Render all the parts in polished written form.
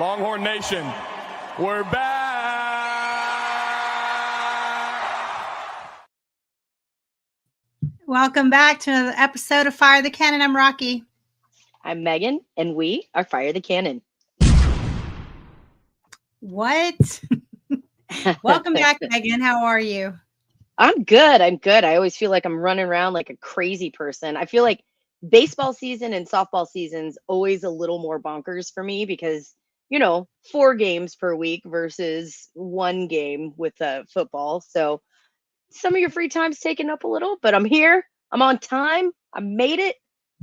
Longhorn Nation, we're back. Welcome back to another episode of Fire the Cannon. I'm Rocky. I'm Megan, and we are Fire the Cannon. What? Welcome back, Megan. How are you? I'm good. I always feel like I'm running around like a crazy person. I feel like baseball season and softball season's always a little more bonkers for me because, 4 games per week versus 1 game with football. So some of your free time's taken up a little, but I'm here. I'm on time. I made it.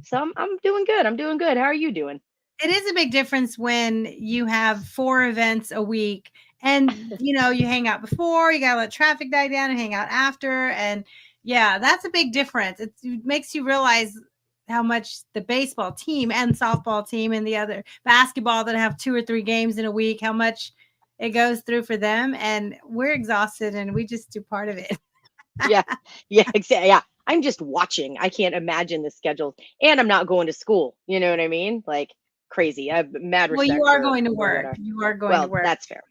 So I'm doing good. How are you doing? It is a big difference when you have 4 events a week and, you hang out before, you got to let traffic die down and hang out after. And yeah, that's a big difference. It makes you realize how much the baseball team and softball team and the other basketball that have 2 or 3 games in a week, how much it goes through for them. And we're exhausted and we just do part of it. Yeah, exactly. Yeah. I'm just watching. I can't imagine the schedules, and I'm not going to school. You know what I mean? Like crazy. I have mad respect. Well, you are going to work. You are going to work. That's fair.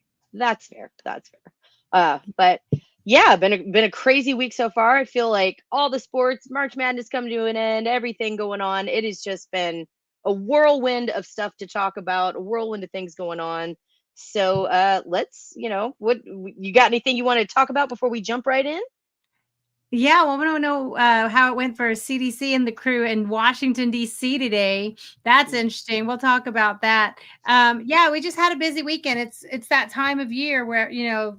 But yeah, been a crazy week so far. I feel like all the sports, March Madness coming to an end, everything going on. It has just been a whirlwind of stuff to talk about, a whirlwind of things going on. So let's, what you got? Anything you want to talk about before we jump right in? Yeah, well, we don't know how it went for CDC and the crew in Washington, D.C. today. That's interesting. We'll talk about that. Yeah, we just had a busy weekend. It's that time of year where,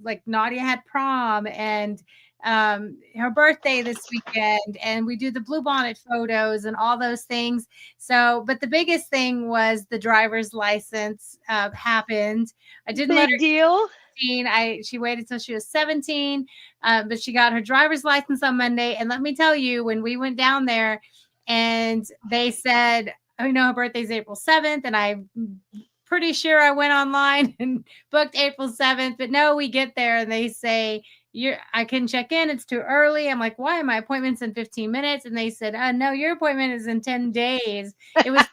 like Nadia had prom and her birthday this weekend, and we do the bluebonnet photos and all those things. So, but the biggest thing was the driver's license happened. I didn't let her deal. She waited till she was 17, but she got her driver's license on Monday. And let me tell you, when we went down there and they said, her birthday's April 7th, and I'm pretty sure I went online and booked April 7th, but no, we get there and they say, I can check in. It's too early. I'm like, why? My appointment's in 15 minutes. And they said, no, your appointment is in 10 days. It was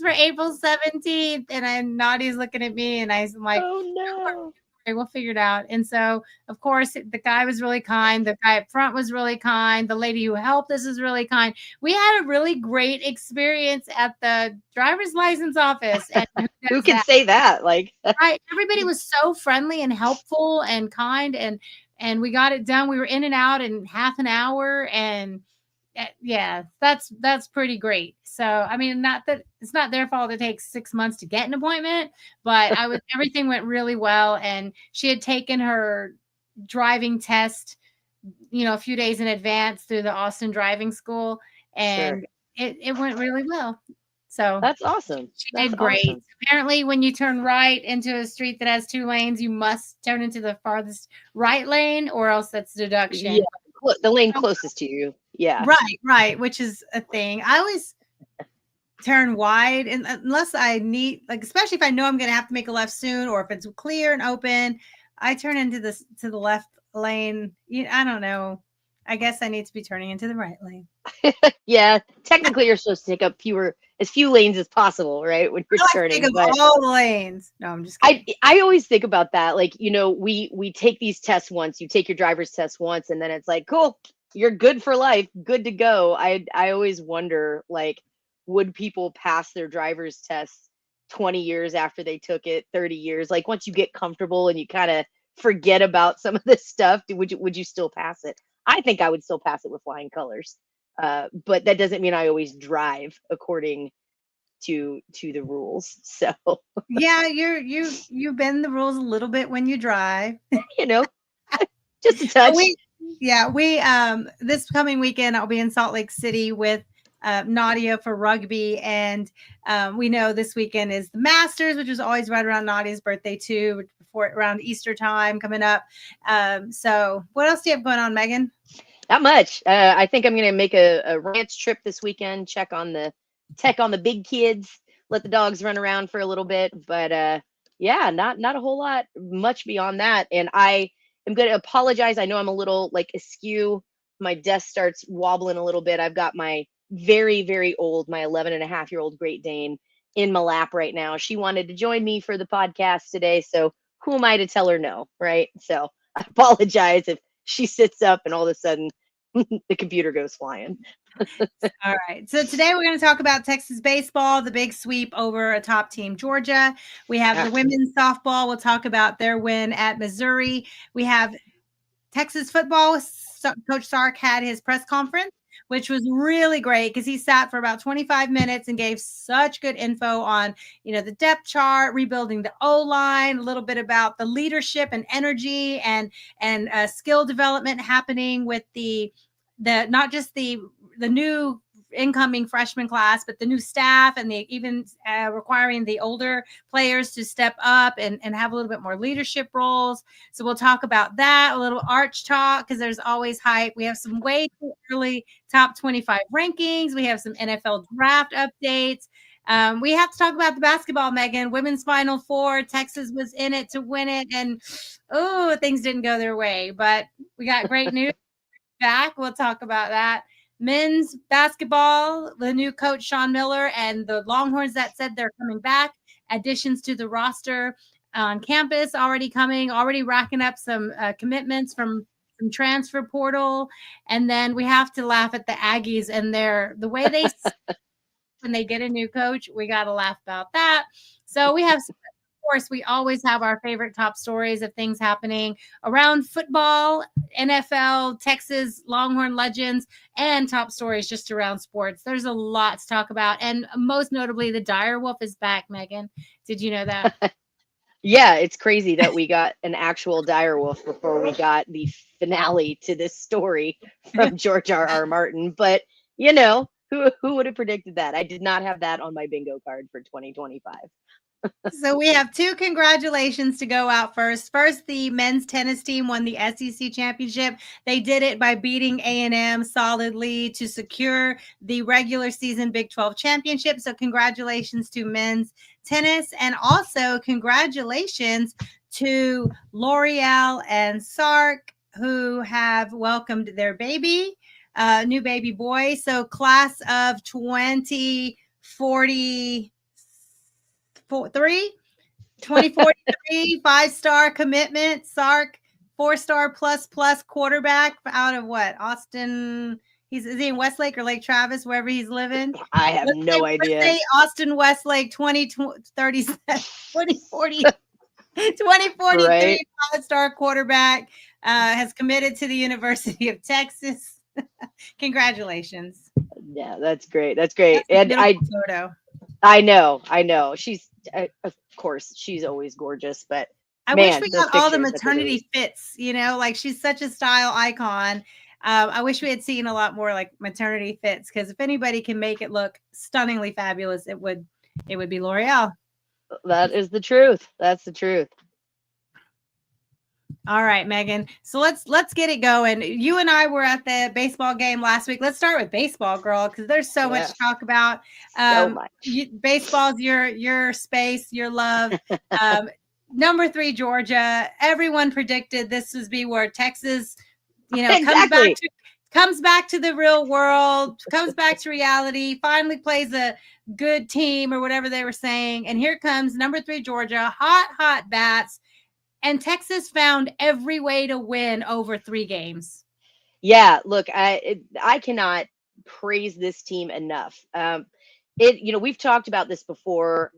for April 17th. And Nadia's looking at me and I'm like, oh no. We'll figure it out. And so, of course, the guy was really kind. The guy up front was really kind. The lady who helped us is really kind. We had a really great experience at the driver's license office. And who can say that? Like, right. Everybody was so friendly and helpful and kind. And we got it done. We were in and out in half an hour. And yeah, that's pretty great. So, I mean, not that it's not their fault it takes 6 months to get an appointment, but everything went really well. And she had taken her driving test, a few days in advance through the Austin Driving School, and it went really well. So that's awesome. She did great. Awesome. Apparently, when you turn right into a street that has 2 lanes, you must turn into the farthest right lane, or else that's deduction. Yeah, the lane closest to you. Yeah. Right, which is a thing. I always turn wide, and unless I need, especially if I know I'm going to have to make a left soon, or if it's clear and open, I turn into to the left lane. I don't know. I guess I need to be turning into the right lane. Yeah, technically you're supposed to take up as few lanes as possible, right? When you're turning. Think of all the lanes. No, I'm just kidding. I always think about that. Like, we take these tests once. You take your driver's test once, and then it's like, cool, you're good for life, good to go. I always wonder, like, would people pass their driver's test 20 years after they took it, 30 years? Like, once you get comfortable and you kind of forget about some of this stuff, would you still pass it? I think I would still pass it with flying colors. But that doesn't mean I always drive according to the rules. So yeah, you bend the rules a little bit when you drive. Just a touch. We this coming weekend I'll be in Salt Lake City with Nadia for rugby, and we know this weekend is the Masters, which is always right around Nadia's birthday too, before around Easter time coming up. So what else do you have going on, Megan? Not much. I think I'm going to make a ranch trip this weekend, check on the big kids, let the dogs run around for a little bit. But yeah, not a whole lot much beyond that. And I am going to apologize. I know I'm a little askew. My desk starts wobbling a little bit. I've got my very, very old, my 11 and a half year old Great Dane in my lap right now. She wanted to join me for the podcast today. So who am I to tell her no, right? So I apologize if she sits up and all of a sudden the computer goes flying. All right. So today we're going to talk about Texas baseball, the big sweep over a top team, Georgia. We have the women's softball. We'll talk about their win at Missouri. We have Texas football. Coach Sark had his press conference, which was really great because he sat for about 25 minutes and gave such good info on, the depth chart, rebuilding the O-line, a little bit about the leadership and energy and skill development happening with the not just the new incoming freshman class, but the new staff and the even requiring the older players to step up and have a little bit more leadership roles. So we'll talk about that, a little arch talk, because there's always hype. We have some way too early top 25 rankings. We have some NFL draft updates. We have to talk about the basketball, Megan. Women's Final Four. Texas was in it to win it. And, things didn't go their way. But we got great news back. We'll talk about that. Men's basketball, the new coach, Sean Miller, and the Longhorns that said they're coming back. Additions to the roster on campus already coming, already racking up some commitments from transfer portal. And then we have to laugh at the Aggies and the way they when they get a new coach. We got to laugh about that. So we have, of course, we always have our favorite top stories of things happening around football, NFL, Texas Longhorn legends, and top stories just around sports. There's a lot to talk about. And most notably, the dire wolf is back, Megan. Did you know that? Yeah, it's crazy that we got an actual dire wolf before we got the finale to this story from George R.R. Martin. But, who would have predicted that? I did not have that on my bingo card for 2025. So we have two congratulations to go out first. First, the men's tennis team won the SEC championship. They did it by beating A&M solidly to secure the regular season Big 12 championship. So congratulations to men's tennis. And also congratulations to L'Oreal and Sark, who have welcomed their baby, new baby boy. So class of 2043, 2043, 5-star commitment. Sark, 4-star plus quarterback out of what? Austin. Is he in Westlake or Lake Travis, wherever he's living? I have no idea. Let's say Austin Westlake 2037, 2040, 2043, right. 5-star quarterback has committed to the University of Texas. Congratulations. Yeah, that's great. That's great. That's and photo. I know. She's, of course, she's always gorgeous, but I wish we got all the maternity fits, like she's such a style icon. I wish we had seen a lot more like maternity fits, because if anybody can make it look stunningly fabulous, it would be L'Oreal. That is the truth. That's the truth. All right, Megan. So let's get it going. You and I were at the baseball game last week. Let's start with baseball, girl, because there's so much to talk about. So much. Baseball's your space, your love. Number 3, Georgia. Everyone predicted this would be where Texas, exactly. comes back to the real world, comes back to reality, finally plays a good team or whatever they were saying. And here comes number 3, Georgia, hot bats. And Texas found every way to win over 3 games. Yeah, look, I cannot praise this team enough. We've talked about this before.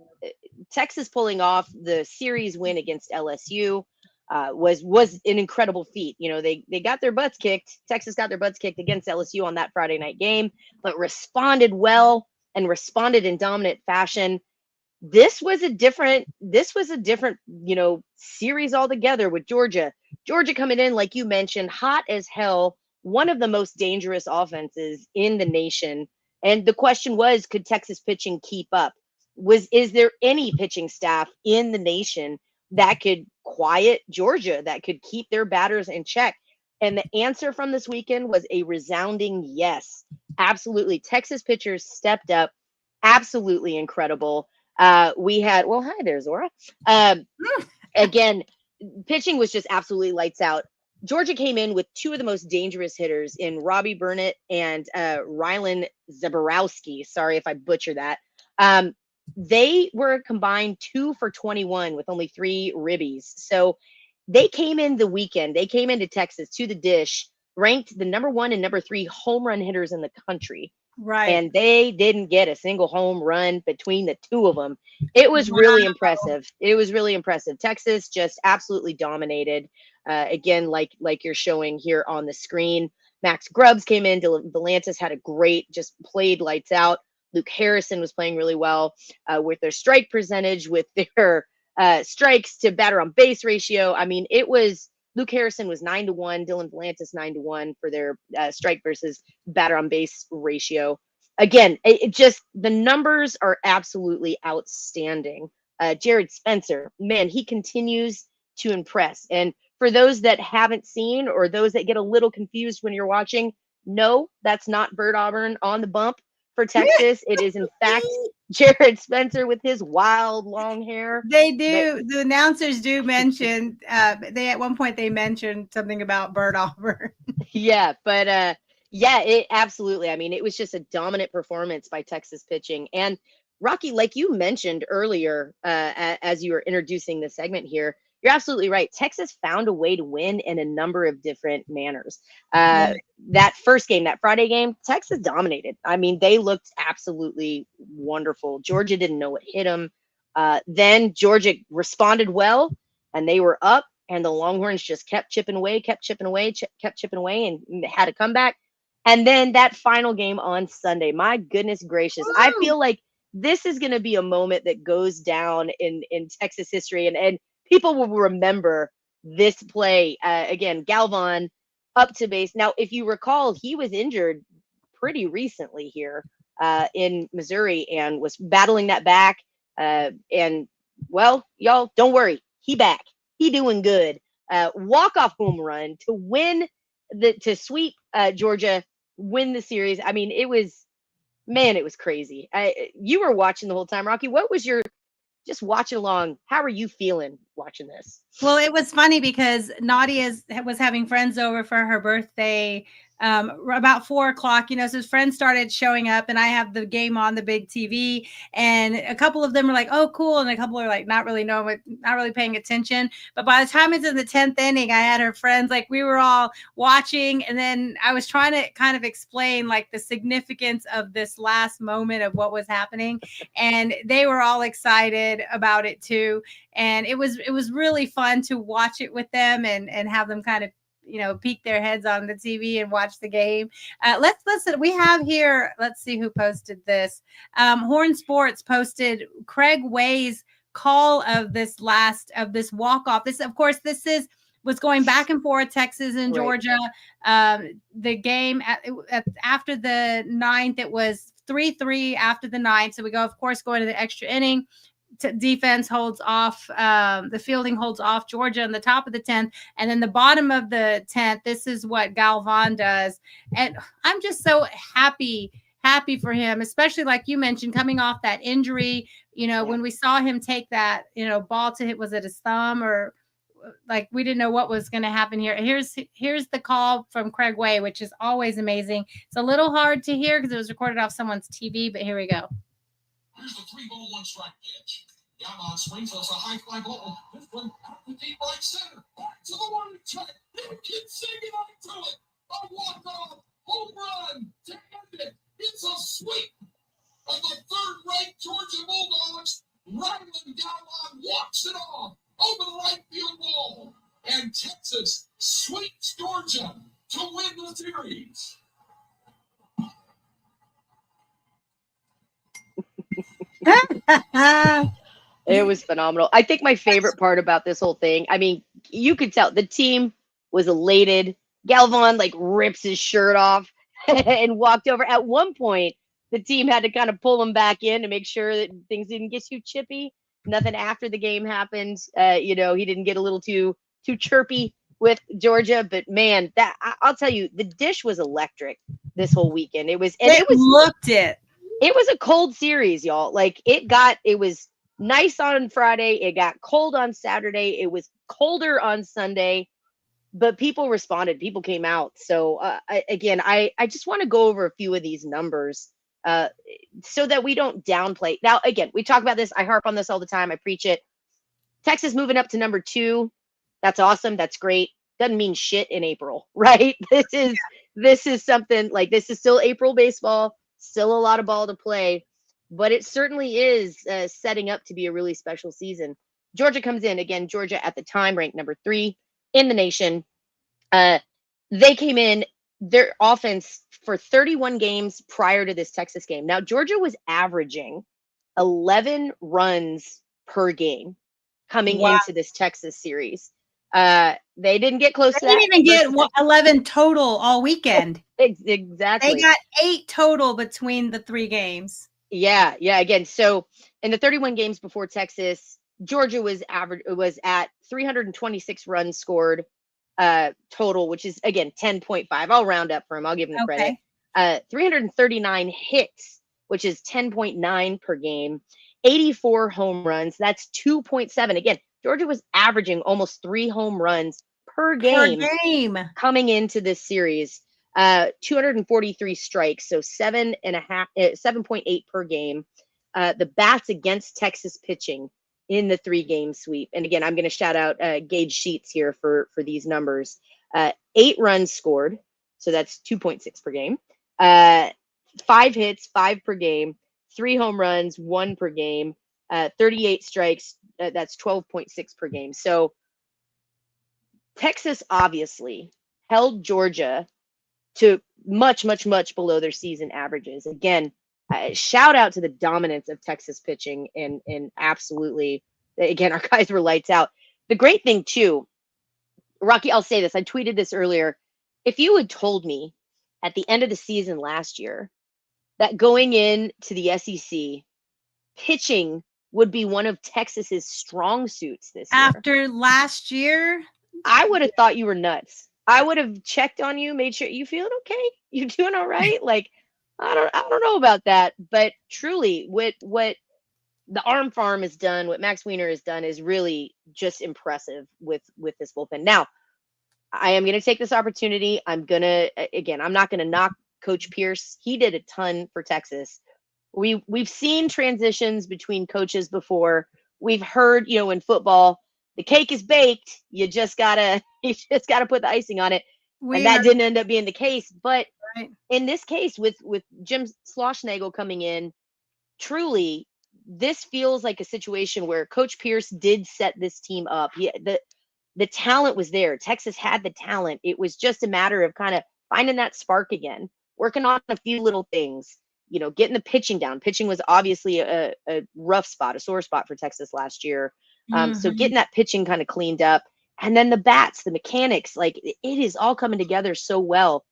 Texas pulling off the series win against LSU was an incredible feat. They got their butts kicked. Texas got their butts kicked against LSU on that Friday night game, but responded well and responded in dominant fashion. This was a different, series altogether with Georgia. Georgia coming in, like you mentioned, hot as hell, one of the most dangerous offenses in the nation. And the question was, could Texas pitching keep up? Is there any pitching staff in the nation that could quiet Georgia, that could keep their batters in check? And the answer from this weekend was a resounding yes. Absolutely. Texas pitchers stepped up. Absolutely incredible. We had, hi there, Zora. Again, pitching was just absolutely lights out. Georgia came in with 2 of the most dangerous hitters in Robbie Burnett and Rylan Zaborowski. Sorry if I butcher that. they were combined 2 for 21 with only 3 ribbies. So they came in the weekend. They came into Texas to the dish, ranked the number 1 and number 3 home run hitters in the country. Right. And they didn't get a single home run between the two of them. It was really impressive. It was really impressive. Texas just absolutely dominated. Again, like you're showing here on the screen. Max Grubbs came in. Delantis had a great, just played lights out. Luke Harrison was playing really well with their strike percentage, with their strikes to batter on base ratio. I mean, it was Luke Harrison was 9-1, Dylan Delantis 9-1 for their strike versus batter on base ratio. Again, it just the numbers are absolutely outstanding. Jared Spencer, man, he continues to impress. And for those that haven't seen or those that get a little confused when you're watching, no, that's not Bert Auburn on the bump for Texas. It is in fact Jared Spencer with his wild long hair. They do. The announcers do mention. They at one point they mentioned something about Bert Auburn. Yeah, but yeah, it absolutely. I mean, it was just a dominant performance by Texas pitching. And Rocky, like you mentioned earlier, as you were introducing the segment here, you're absolutely right. Texas found a way to win in a number of different manners. That first game, that Friday game, Texas dominated. I mean, they looked absolutely wonderful. Georgia didn't know what hit them. Then Georgia responded well, and they were up, and the Longhorns just kept chipping away, and had a comeback. And then that final game on Sunday, my goodness gracious, I feel like this is going to be a moment that goes down in Texas history, and people will remember this play. Again, Galvan up to base. Now, if you recall, he was injured pretty recently here in Missouri and was battling that back. And, well, y'all, don't worry. He back. He doing good. Walk-off home run to win, to sweep Georgia, win the series. I mean, it was crazy. You were watching the whole time, Rocky. What was your just watching along? How are you feeling watching this? Well, it was funny because Nadia was having friends over for her birthday about 4:00, so his friends started showing up, and I have the game on the big TV, and a couple of them were like, oh, cool. And a couple are like, not really paying attention. But by the time it's in the 10th inning, I had her friends, like we were all watching. And then I was trying to kind of explain like the significance of this last moment of what was happening. And they were all excited about it too. And it was really fun to watch it with them and have them kind of, peek their heads on the TV and watch the game. Let's listen. We have here, let's see who posted this. Horn Sports posted Craig Way's call of this walk-off. This, of course, was going back and forth, Texas and Georgia. The game after the 9th, it was 3-3 after the 9th. So we go, of course, going to the extra inning. Defense holds off, the fielding holds off Georgia in the top of the 10th, and then the bottom of the 10th, this is what Galvan does. And I'm just so happy for him, especially like you mentioned, coming off that injury, when we saw him take that, ball to hit, was it his thumb, or like we didn't know what was going to happen here. Here's the call from Craig Way, which is always amazing. It's a little hard to hear because it was recorded off someone's TV, but here we go. Here's the 3-ball, 1 strike pitch. Galvan swings, it's a high fly ball. This one out to deep right center. Back to the warning track. They can sing it on to it. A walk-off home run to end it. It's a sweep of the third-ranked Georgia Bulldogs. Ryland Galvan walks it off over the right field wall. And Texas sweeps Georgia to win the series. It was phenomenal. I think my favorite part about this whole thing, I mean, you could tell the team was elated. Galvan like rips his shirt off and walked over. At one point, the team had to kind of pull him back in to make sure that things didn't get too chippy. Nothing after the game happened. He didn't get a little too chirpy with Georgia, but man, I'll tell you, the dish was electric this whole weekend. It was a cold series, y'all. Like it was nice on Friday. It got cold on Saturday. It was colder on Sunday, but people responded. People came out. So I just want to go over a few of these numbers so that we don't downplay. Now, again, we talk about this. I harp on this all the time. I preach it. Texas moving up to number 2. That's awesome. That's great. Doesn't mean shit in April, right? This is something like, this is still April baseball, still a lot of ball to play, but it certainly is setting up to be a really special season. Georgia comes in again. Georgia at the time ranked number 3 in the nation. They came in, their offense for 31 games prior to this Texas game. Now, Georgia was averaging 11 runs per game coming into this Texas series. They didn't get close to that. They didn't even get 11 total all weekend. Exactly. They got 8 total between the 3 games. Yeah. Again, so in the 31 games before Texas, Georgia was at 326 runs scored total, which is again 10.5. I'll round up for him. I'll give him the credit. 339 hits, which is 10.9 per game. 84 home runs. That's 2.7. Again, Georgia was averaging almost 3 home runs per game coming into this series. 243 strikes, so 7.8 per game. The bats against Texas pitching in the 3-game sweep. And again, I'm going to shout out Gage Sheets here for these numbers. 8 runs scored, so that's 2.6 per game. 5 hits, 5 per game. 3 home runs, 1 per game. 38 strikes, that's 12.6 per game. So Texas obviously held Georgia to much, much, much below their season averages. Again, shout out to the dominance of Texas pitching, and absolutely, again, our guys were lights out. The great thing too, Rocky, I'll say this, I tweeted this earlier. If you had told me at the end of the season last year that going into the SEC, pitching would be one of Texas's strong suits this year. After last year, I would have thought you were nuts. I would have checked on you, made sure you feeling okay. You doing all right? Like, I don't know about that, but truly, what the Arm Farm has done, what Max Wiener has done, is really just impressive with this bullpen. Now, I am going to take this opportunity. I'm not going to knock Coach Pierce. He did a ton for Texas. We've seen transitions between coaches before. We've heard, in football, the cake is baked. You just gotta put the icing on it. That didn't end up being the case. But in this case, with Jim Schlossnagle coming in, truly, this feels like a situation where Coach Pierce did set this team up. The talent was there. Texas had the talent. It was just a matter of kind of finding that spark again, working on a few little things, getting the pitching down. Pitching was obviously a rough spot, a sore spot for Texas last year. So getting that pitching kind of cleaned up, and then the bats, the mechanics, like it is all coming together so well.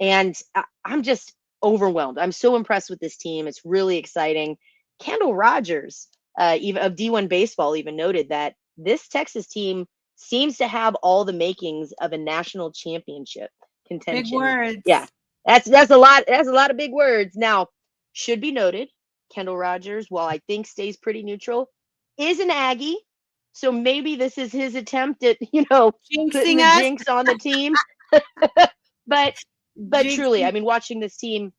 And I'm just overwhelmed. I'm so impressed with this team. It's really exciting. Kendall Rogers, even of D1 Baseball, even noted that this Texas team seems to have all the makings of a national championship contention. Big words. Yeah, that's a lot. That's a lot of big words. Now, should be noted, Kendall Rogers, while I think stays pretty neutral, is an Aggie. So maybe this is his attempt at, putting the jinx on the team. But truly, I mean, watching this team,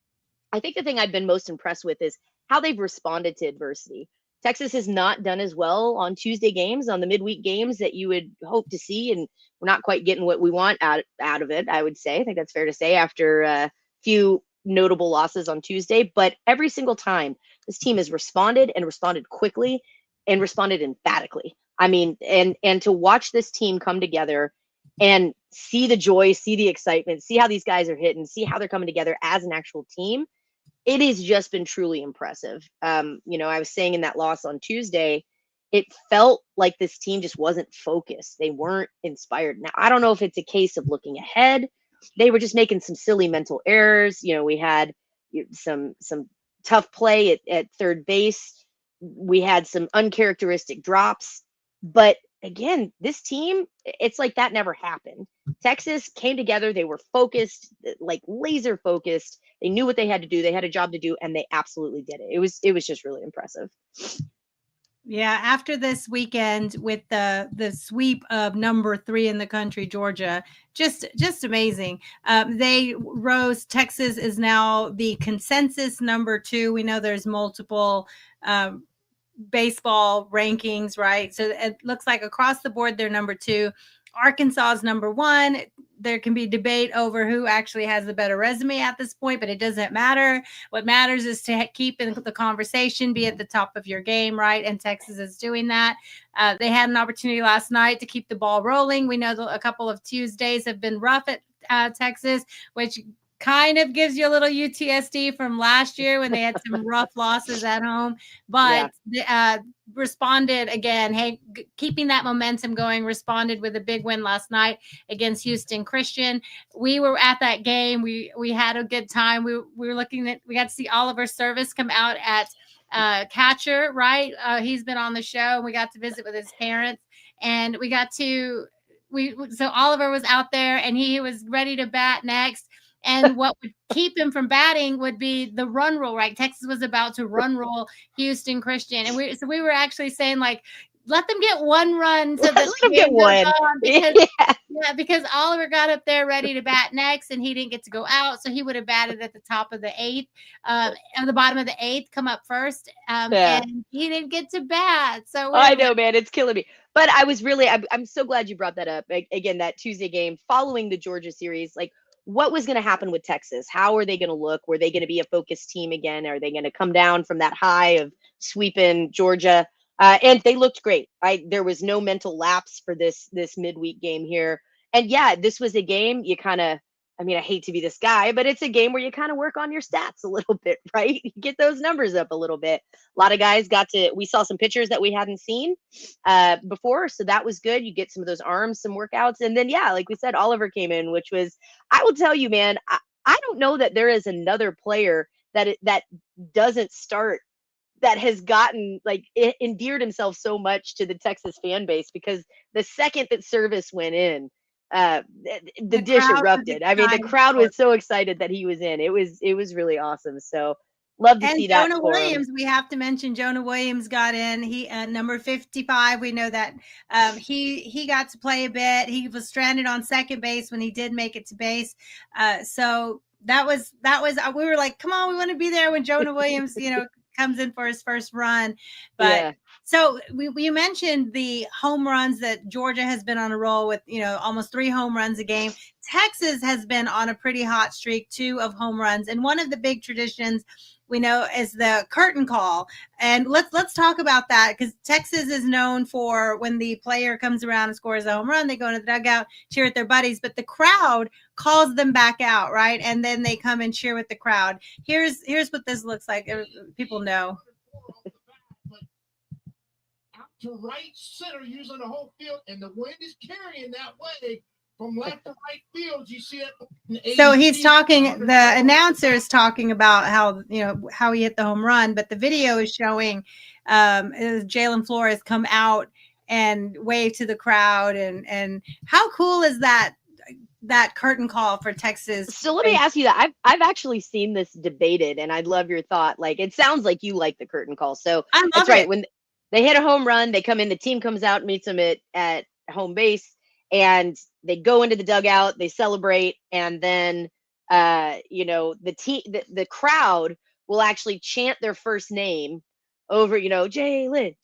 I think the thing I've been most impressed with is how they've responded to adversity. Texas has not done as well on Tuesday games, on the midweek games that you would hope to see, and we're not quite getting what we want out of it, I would say. I think that's fair to say after a few notable losses on Tuesday. But every single time, this team has responded quickly and responded emphatically. I mean, and to watch this team come together and see the joy, see the excitement, see how these guys are hitting, see how they're coming together as an actual team, it has just been truly impressive. I was saying in that loss on Tuesday, it felt like this team just wasn't focused. They weren't inspired. Now, I don't know if it's a case of looking ahead. They were just making some silly mental errors. We had some tough play at third base. We had some uncharacteristic drops. But again, this team, it's like that never happened. Texas came together. They were focused, like laser focused. They knew what they had to do. They had a job to do, and they absolutely did it. It was just really impressive. Yeah, after this weekend with the sweep of number 3 in the country, Georgia, just amazing. They rose. Texas is now the consensus number 2. We know there's multiple baseball rankings, right? So it looks like across the board they're number 2. Arkansas is number 1. There can be debate over who actually has the better resume at this point, but it doesn't matter. What matters is to keep in the conversation, be at the top of your game, right? And Texas is doing that. They had an opportunity last night to keep the ball rolling. We know a couple of Tuesdays have been rough at Texas, which kind of gives you a little UTSD from last year when they had some rough losses at home, but responded again. Hey, keeping that momentum going, responded with a big win last night against Houston Christian. We were at that game. We had a good time. We were looking at, we got to see Oliver Service come out at catcher, right? He's been on the show, and we got to visit with his parents, and so Oliver was out there and he was ready to bat next. And what would keep him from batting would be the run rule, right? Texas was about to run rule Houston Christian. And we were actually saying, like, let them get one run so that Let them get one. Because Oliver got up there ready to bat next, and he didn't get to go out. So he would have batted at the top of the 8th, at the bottom of the 8th, come up first. And he didn't get to bat. So I know, man, it's killing me. But I'm so glad you brought that up. Again, that Tuesday game following the Georgia series, like, what was going to happen with Texas? How are they going to look? Were they going to be a focused team again? Are they going to come down from that high of sweeping Georgia? And they looked great. There was no mental lapse for this midweek game here. And yeah, this was a game you kind of, I mean, I hate to be this guy, but it's a game where you kind of work on your stats a little bit, right? You get those numbers up a little bit. A lot of guys we saw some pictures that we hadn't seen before. So that was good. You get some of those arms, some workouts. And then, yeah, like we said, Oliver came in, which was, I will tell you, man, I don't know that there is another player that doesn't start that has gotten, like, endeared himself so much to the Texas fan base, because the second that Service went in, the dish erupted. I mean, the crowd was so excited that he was in. It was really awesome. So love to see that. Jonah Williams, we have to mention Jonah Williams got in. He number 55. We know that he got to play a bit. He was stranded on second base when he did make it to base. So that was we were like, come on, we want to be there when Jonah Williams, comes in for his first run. But yeah. So you mentioned the home runs that Georgia has been on a roll with, almost 3 home runs a game. Texas has been on a pretty hot streak too of home runs. And one of the big traditions we know is the curtain call. And let's talk about that, because Texas is known for, when the player comes around and scores a home run, they go into the dugout, cheer at their buddies, but the crowd calls them back out, right? And then they come and cheer with the crowd. Here's what this looks like. People know. Out to right center, using the whole field, and the wind is carrying that way. From left to right field, you see it. So he's talking, the announcer is talking about how he hit the home run, but the video is showing Jalen Flores come out and wave to the crowd. And how cool is that curtain call for Texas? So let me ask you that. I've actually seen this debated, and I'd love your thought. Like, it sounds like you like the curtain call. So that's right. When they hit a home run, they come in, the team comes out, meets them at home base, and they go into the dugout, they celebrate, and then the crowd will actually chant their first name over, Jalen,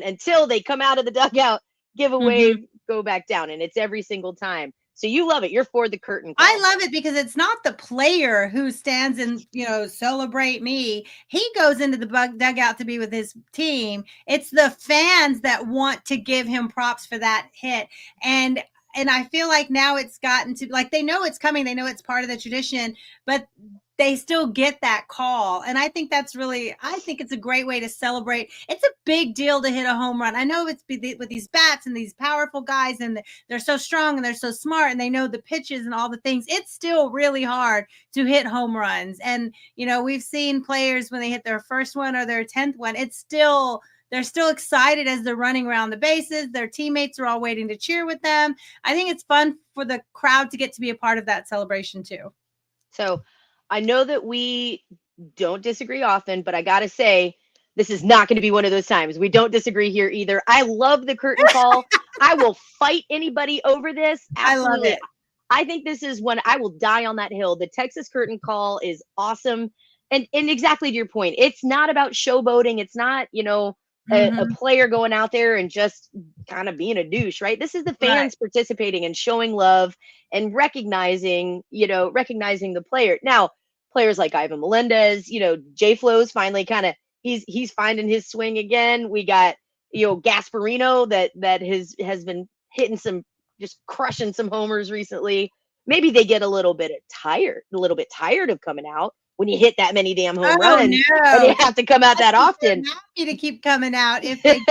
until they come out of the dugout, give a wave, go back down. And it's every single time. So you love it. You're for the curtain call. I love it because it's not the player who stands and, celebrate me. He goes into the dugout to be with his team. It's the fans that want to give him props for that hit. And I feel like now it's gotten to, like, they know it's coming. They know it's part of the tradition, but they still get that call. And I think it's a great way to celebrate. It's a big deal to hit a home run. I know it's with these bats and these powerful guys, and they're so strong and they're so smart and they know the pitches and all the things. It's still really hard to hit home runs. And, we've seen players when they hit their first one or their 10th one, they're still excited as they're running around the bases. Their teammates are all waiting to cheer with them. I think it's fun for the crowd to get to be a part of that celebration too. So I know that we don't disagree often, but I got to say, This is not going to be one of those times. We don't disagree here either. I love the curtain call. I will fight anybody over this. Absolutely. I love it. I think this is one I will die on that hill. The Texas curtain call is awesome. And exactly to your point, it's not about showboating. It's not, a player going out there and just kind of being a douche, right? This is the fans participating and showing love and recognizing the player. Now, players like Ivan Melendez, J Flo's finally kind of he's finding his swing again. We got Gasparino that has been hitting just crushing some homers recently. Maybe they get a little bit tired of coming out when you hit that many damn home runs and you have to come out that often. Happy to keep coming out if it's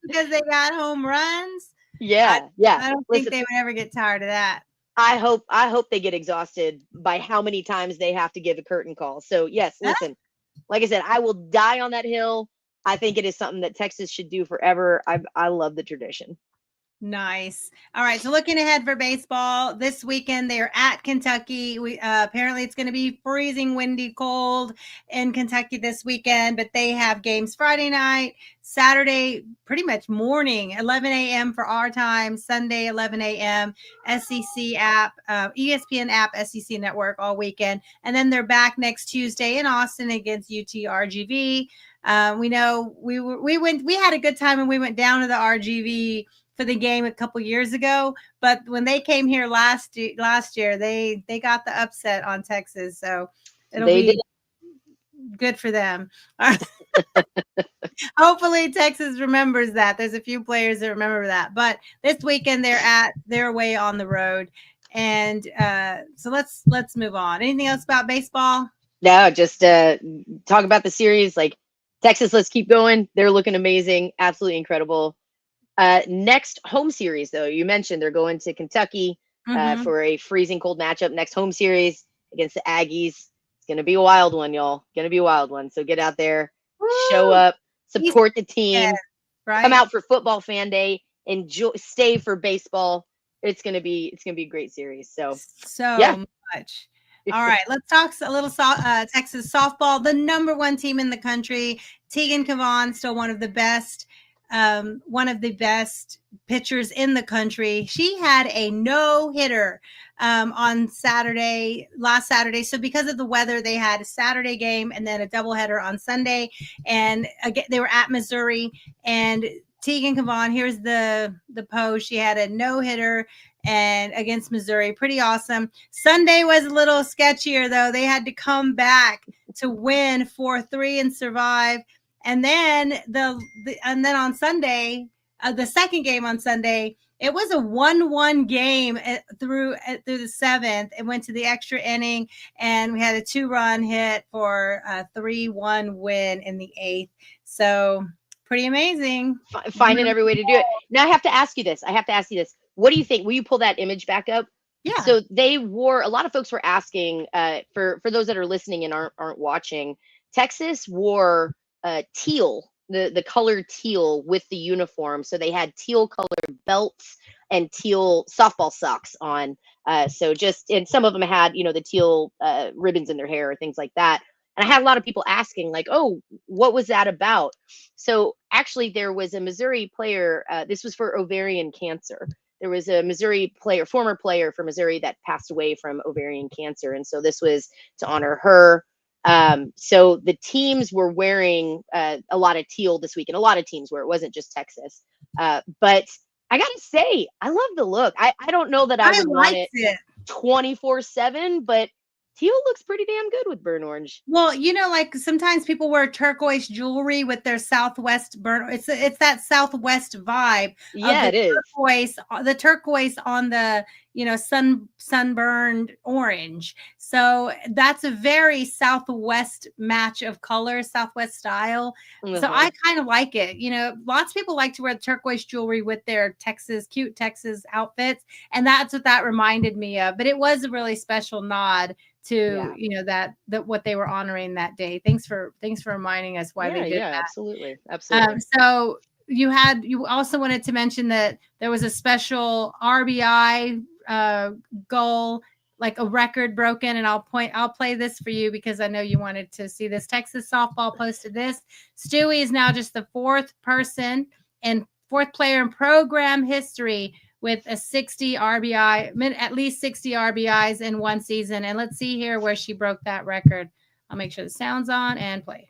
because they got home runs. Yeah. I don't think they would ever get tired of that. I hope they get exhausted by how many times they have to give a curtain call. So yes, listen, like I said, I will die on that hill. I think it is something that Texas should do forever. I love the tradition. Nice. All right. So looking ahead for baseball this weekend, they are at Kentucky. We apparently it's going to be freezing, windy, cold in Kentucky this weekend, but they have games Friday night, Saturday, pretty much morning, 11 a.m. for our time, Sunday, 11 a.m. SEC app, ESPN app, SEC network all weekend. And then they're back next Tuesday in Austin against UT-RGV. We know we had a good time when we went down to the RGV for the game a couple years ago, but when they came here last year, they got the upset on Texas, so it'll be good for them. Hopefully Texas remembers that. There's a few players that remember that, but this weekend they're away on the road, and so let's move on. Anything else about baseball? No, just talk about the series. Like Texas, let's keep going. They're looking amazing, absolutely incredible. Next home series, though, you mentioned they're going to Kentucky for a freezing cold matchup. Next home series against the Aggies. It's going to be a wild one, y'all. Going to be a wild one. So get out there, show up, support the team, come out for Football Fan Day, enjoy, stay for baseball. It's going to be a great series. So much. All right, let's talk a little Texas softball, the number one team in the country. Tegan Cavan, still one of the best pitchers in the country. She had a no-hitter on last Saturday. So because of the weather, they had a Saturday game and then a doubleheader on Sunday. And again, they were at Missouri. And Tegan Cavan, here's the post. She had a no-hitter and against Missouri. Pretty awesome. Sunday was a little sketchier, though. They had to come back to win 4-3 and survive. And then on Sunday, the second game on Sunday, it was a 1-1 game through the seventh. It went to the extra inning, and we had a 2-run hit for a 3-1 win in the eighth. So pretty amazing. Finding every way to do it. Now I have to ask you this. What do you think? Will you pull that image back up? Yeah. So they wore. A lot of folks were asking. For those that are listening and aren't watching, Texas wore teal, the color teal with the uniform. So they had teal colored belts and teal softball socks on. And some of them had, the teal ribbons in their hair or things like that. And I had a lot of people asking like, oh, what was that about? So actually there was a Missouri player. This was for ovarian cancer. There was a former player for Missouri that passed away from ovarian cancer. And so this was to honor her. So the teams were wearing a lot of teal this week, and a lot of teams were. It wasn't just Texas. But I gotta say, I love the look. I don't know that I would want it 24/7, but teal looks pretty damn good with burnt orange. Well, like sometimes people wear turquoise jewelry with their Southwest burnt. It's that Southwest vibe. Yeah, it is. The turquoise on the sunburned orange. So that's a very Southwest match of colors, Southwest style. Mm-hmm. So I kind of like it. Lots of people like to wear turquoise jewelry with their cute Texas outfits, and that's what that reminded me of. But it was a really special nod to that what they were honoring that day. Thanks for reminding us why they did that. Absolutely. So you also wanted to mention that there was a special RBI goal like a record broken, and I'll play this for you because I know you wanted to see this. Texas softball posted this. Stewie is now just the fourth player in program history with a 60 RBI, at least 60 RBIs in one season. And let's see here where she broke that record. I'll make sure the sound's on and play.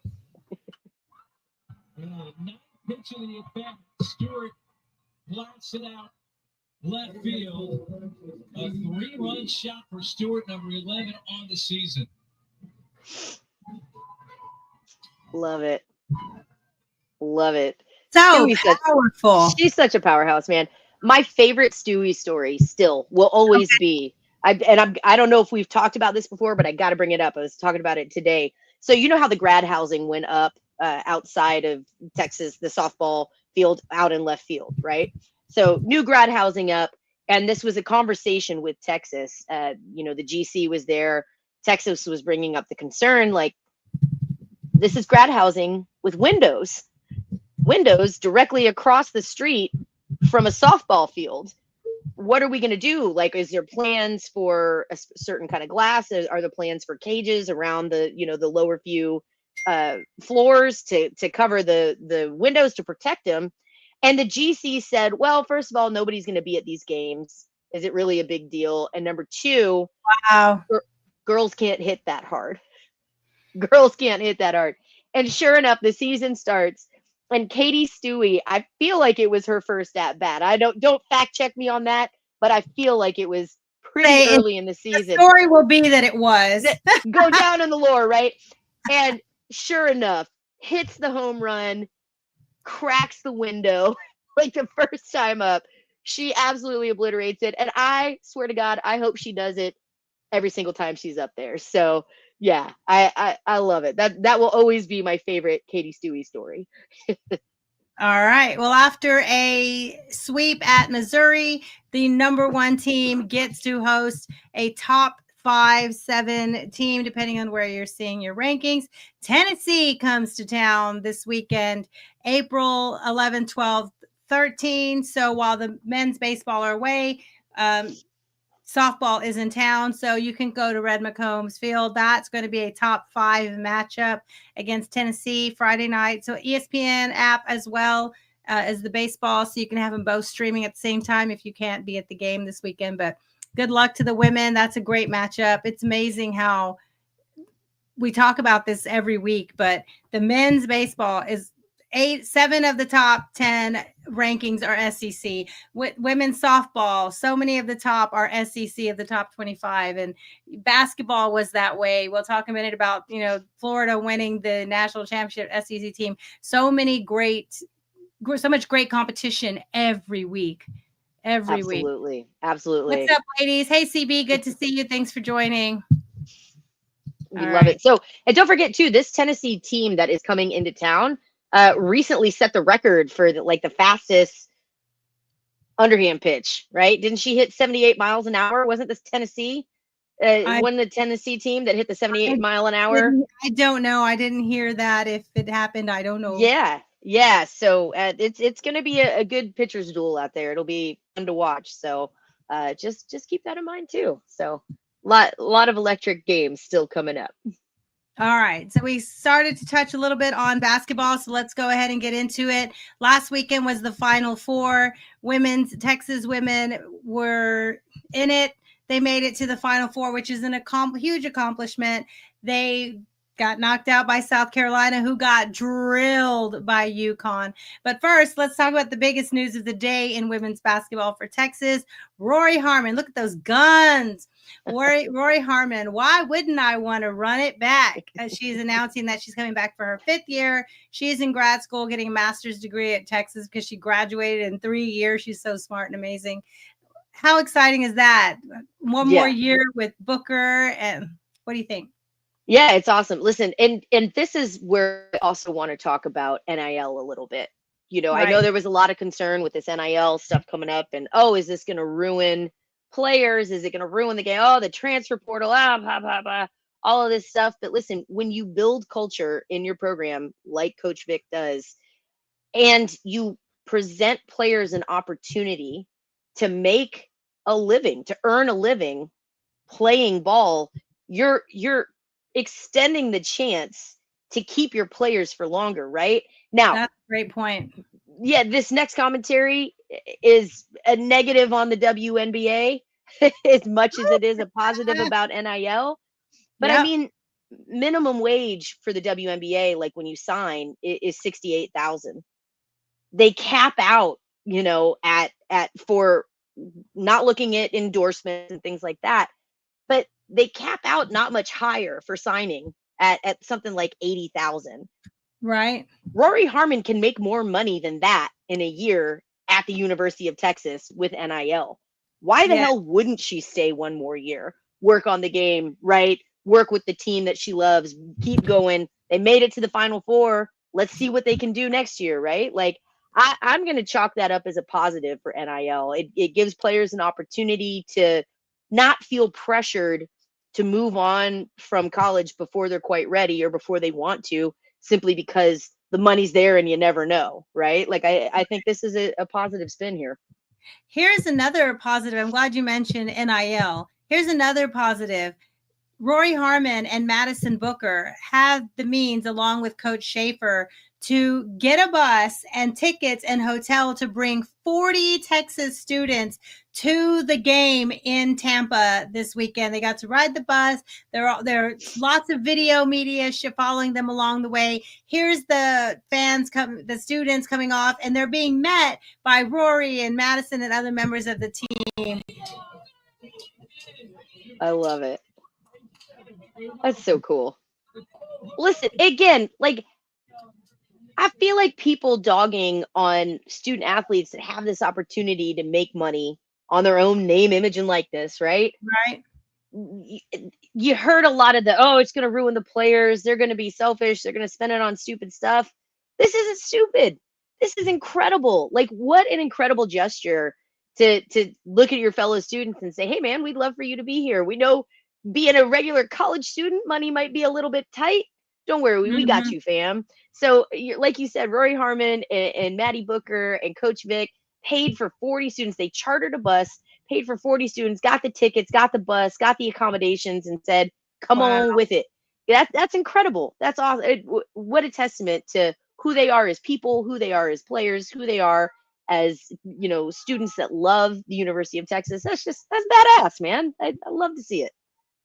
Ninth pitch of the at-bat, Stewart blasts it out left field. A 3-run shot for Stewart, number 11 on the season. Love it. Love it. So Stewie's powerful. She's such a powerhouse, man. My favorite Stewie story still will always be, I don't know if we've talked about this before, but I got to bring it up. I was talking about it today. So you know how the grad housing went up outside of Texas, the softball field out in left field, right? So new grad housing up. And this was a conversation with Texas. You know, the GC was there. Texas was bringing up the concern, like, this is grad housing with windows directly across the street from a softball field. What are we going to do? Like, is there plans for a certain kind of glass? Are there plans for cages around the, you know, the lower few floors to cover the windows to protect them? And the GC said, well, first of all, nobody's going to be at these games. Is it really a big deal? And number two, wow, girls can't hit that hard. Girls can't hit that hard. And sure enough, the season starts. And Katie Stewie, I feel like it was her first at bat. I don't fact check me on that, but I feel like it was pretty early in the season. The story will be that it was. Go down in the lore, right? And sure enough, hits the home run, cracks the window like the first time up. She absolutely obliterates it. And I swear to God, I hope she does it every single time she's up there. So yeah, I love it. That will always be my favorite Katie Stewie story. All right. Well, after a sweep at Missouri, the number one team gets to host a top 5-7 team, depending on where you're seeing your rankings. Tennessee comes to town this weekend, April 11, 12, 13. So while the men's baseball are away, softball is in town, so you can go to Red McCombs Field. That's going to be a top 5 matchup against Tennessee Friday night. So ESPN app as well as the baseball, so you can have them both streaming at the same time if you can't be at the game this weekend. But good luck to the women. That's a great matchup. It's amazing how we talk about this every week, but the men's baseball is 7 of the top 10 rankings are SEC. Women's softball, so many of the top are SEC of the top 25. And basketball was that way. We'll talk a minute about, you know, Florida winning the national championship SEC team. So much great competition every week. Absolutely. What's up, ladies? Hey, CB, good to see you. Thanks for joining. We love it. So, and don't forget too, this Tennessee team that is coming into town recently set the record for the fastest underhand pitch, right? Didn't she hit 78 miles an hour? Wasn't this Tennessee? Wasn't the Tennessee team that hit the 78 mile an hour? I don't know. I didn't hear that. If it happened, I don't know. Yeah. So it's going to be a good pitcher's duel out there. It'll be fun to watch. So just keep that in mind too. So lot of electric games still coming up. All right. So we started to touch a little bit on basketball. So let's go ahead and get into it. Last weekend was the Final Four. Texas women were in it. They made it to the Final Four, which is a huge accomplishment. They got knocked out by South Carolina, who got drilled by UConn. But first, let's talk about the biggest news of the day in women's basketball for Texas. Rori Harmon. Look at those guns. Rori Harmon, why wouldn't I want to run it back? She's announcing that she's coming back for her 5th year. She's in grad school getting a master's degree at Texas because she graduated in 3 years. She's so smart and amazing. How exciting is that? One more year with Booker. And what do you think? Yeah, it's awesome. Listen, and this is where I also want to talk about NIL a little bit. You know, right. I know there was a lot of concern with this NIL stuff coming up and, is this going to ruin players? Is it going to ruin the game? The transfer portal, blah, blah, blah, all of this stuff. But listen, when you build culture in your program, like Coach Vic does, and you present players an opportunity to make a living, to earn a living playing ball, you're extending the chance to keep your players for longer, right? Now, That's a great point. yeah, this next commentary is a negative on the WNBA as much as it is a positive about NIL. But I Yep. mean, minimum wage for the WNBA, like when you sign, is 68,000. They cap out, at for not looking at endorsements and things like that, but they cap out not much higher for signing at something like 80,000. Right. Rory Harmon can make more money than that in a year at the University of Texas with NIL. Why the hell wouldn't she stay one more year? Work on the game, right? Work with the team that she loves. Keep going. They made it to the Final Four. Let's see what they can do next year, right? Like, I'm going to chalk that up as a positive for NIL. It gives players an opportunity to not feel pressured to move on from college before they're quite ready or before they want to, simply because the money's there and you never know, right? Like, I think this is a positive spin here. Here's another positive. I'm glad you mentioned NIL. Here's another positive. Rory Harmon and Madison Booker have the means, along with Coach Schaefer, to get a bus and tickets and hotel to bring 40 Texas students to the game in Tampa this weekend. They got to ride the bus. There are lots of video media following them along the way. Here's the the students coming off, and they're being met by Rory and Madison and other members of the team. I love it. That's so cool. Listen, again, like, I feel like people dogging on student athletes that have this opportunity to make money on their own name, image, and likeness, right? Right. You heard a lot of it's going to ruin the players. They're going to be selfish. They're going to spend it on stupid stuff. This isn't stupid. This is incredible. Like, what an incredible gesture to look at your fellow students and say, hey, man, we'd love for you to be here. We know being a regular college student, money might be a little bit tight. Don't worry, we got you, fam. So, like you said, Rory Harmon and Maddie Booker and Coach Vic paid for 40 students. They chartered a bus, paid for 40 students, got the tickets, got the bus, got the accommodations, and said, come on with it. That's incredible. That's awesome. What a testament to who they are as people, who they are as players, who they are as, students that love the University of Texas. That's badass, man. I love to see it.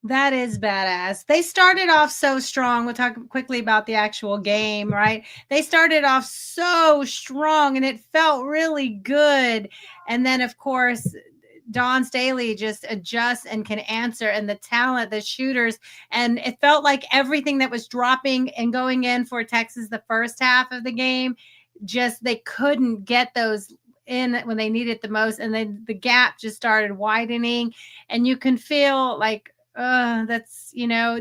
That is badass. They started off so strong. We'll talk quickly about the actual game, right? They started off so strong and it felt really good. And then, of course, Dawn Staley just adjusts and can answer, and the talent, the shooters. And it felt like everything that was dropping and going in for Texas the first half of the game, just they couldn't get those in when they needed the most. And then the gap just started widening. And you can feel like, that's,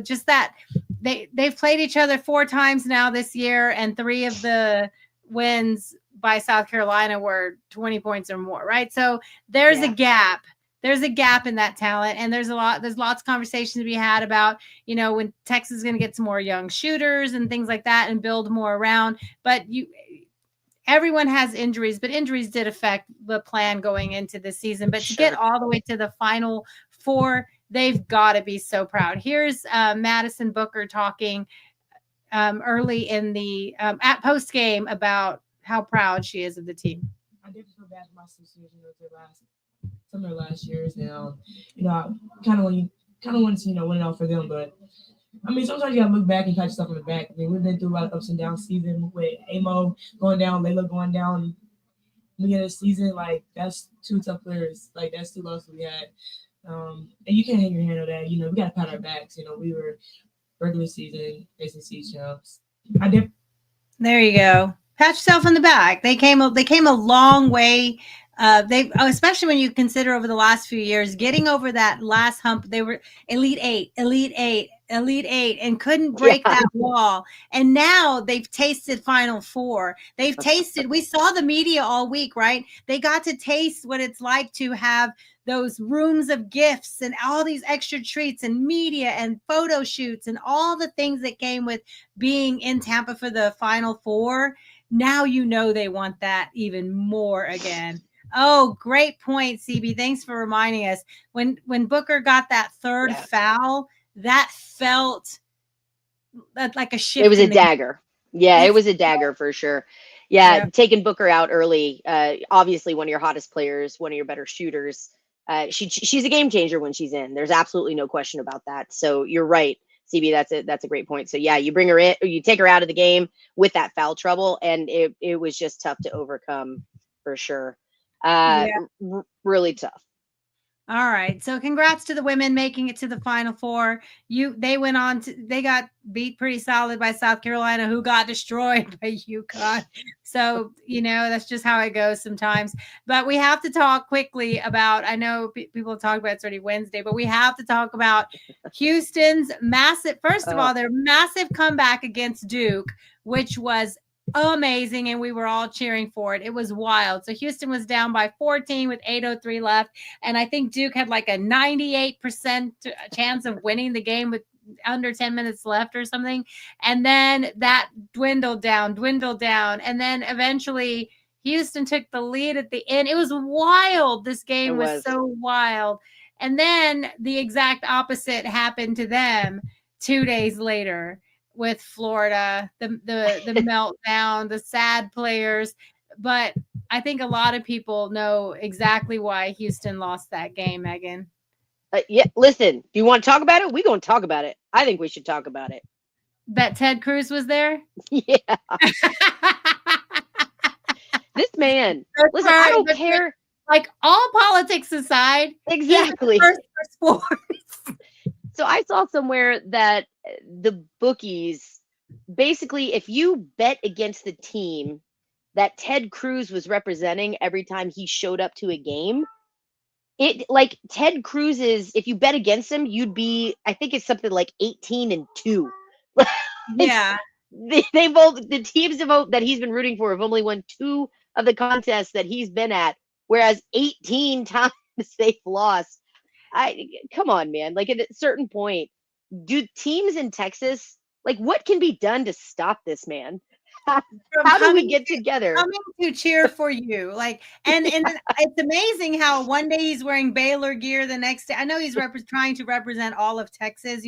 just that they've played each other 4 times now this year, and 3 of the wins by South Carolina were 20 points or more, right? So there's a gap. There's a gap in that talent, and there's lots of conversations to be had about, when Texas is going to get some more young shooters and things like that and build more around. But everyone has injuries, but injuries did affect the plan going into the season. But to get all the way to the Final Four, they've got to be so proud. Here's Madison Booker talking early in the at post game about how proud she is of the team. I did feel bad for my sisters, some of their last years, and I kind of wanted to win it all for them, but I mean, sometimes you gotta look back and catch stuff on the back. I mean, we've been through a lot of ups and downs season with Amo going down, Layla going down. Beginning of the season, like, that's 2 tough players. Like, that's 2 losses we had. And you can't hang your hand on that. We got to pat our backs. We were regular season ACC champs. There you go. Pat yourself on the back. They came a long way. Especially when you consider over the last few years, getting over that last hump. They were Elite Eight, and couldn't break that wall. And now they've tasted Final Four. They've tasted. We saw the media all week, right? They got to taste what it's like to have those rooms of gifts and all these extra treats and media and photo shoots and all the things that came with being in Tampa for the Final Four. Now they want that even more again. Oh, great point, CB. Thanks for reminding us. When Booker got that third foul, that felt like a shift. It was in a the dagger. Yeah, It it was a dagger for sure. Yeah, Yeah. taking Booker out early, obviously one of your hottest players, one of your better shooters. She's a game changer when she's in. There's absolutely no question about that. So you're right, CB. That's a great point. So yeah, you bring her in, or you take her out of the game with that foul trouble, and it was just tough to overcome for sure. Yeah. Really tough. All right. So congrats to the women making it to the Final Four. They went on to, they got beat pretty solid by South Carolina, who got destroyed by UConn. So, that's just how it goes sometimes. But we have to talk quickly about, I know people talk about it's already Wednesday, but we have to talk about Houston's massive, first of all, their massive comeback against Duke, which was amazing, and we were all cheering for it. It was wild. So Houston was down by 14 with 8:03 left, and I think Duke had like a 98% chance of winning the game with under 10 minutes left or something. And then that dwindled down, and then eventually Houston took the lead at the end. It was wild. This game was so wild. And then the exact opposite happened to them 2 days later with Florida, the meltdown, the sad players. But I think a lot of people know exactly why Houston lost that game, Megan. Yeah, listen, do you want to talk about it? We're going to talk about it. I think we should talk about it. That Ted Cruz was there? Yeah. This man, listen, I don't care. Like, all politics aside. Exactly. First for sports. So I saw somewhere that the bookies, basically, if you bet against the team that Ted Cruz was representing every time he showed up to a game, Ted Cruz's, if you bet against him, you'd be, I think it's something like 18-2. Yeah. They both, the teams that he's been rooting for have only won 2 of the contests that he's been at, whereas 18 times they've lost. Come on, man. Like, at a certain point, do teams in Texas, like, what can be done to stop this man? How do we get together? Coming to cheer for you. Like, and it's amazing how one day he's wearing Baylor gear, the next day, I know he's trying to represent all of Texas,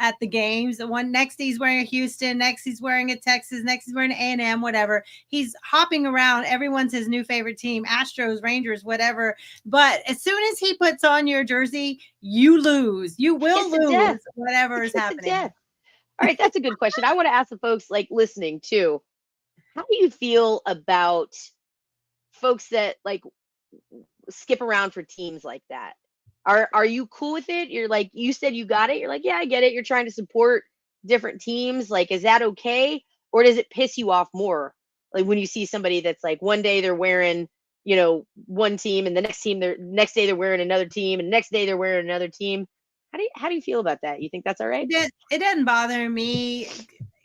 at the games. The one next day he's wearing a Houston, next he's wearing a Texas, next he's wearing an A&M, whatever. He's hopping around. Everyone's his new favorite team, Astros, Rangers, whatever. But as soon as he puts on your jersey, you lose. You will lose whatever is happening. All right, that's a good question. I want to ask the folks listening too. How do you feel about folks that skip around for teams like that? Are you cool with it? You're like, you said you got it. You're like, yeah, I get it. You're trying to support different teams. Like, is that okay? Or does it piss you off more? Like when you see somebody that's like, one day they're wearing, one team, and the next day they're wearing another team, and the next day they're wearing another team. How do you feel about that? You think that's all right? It doesn't bother me.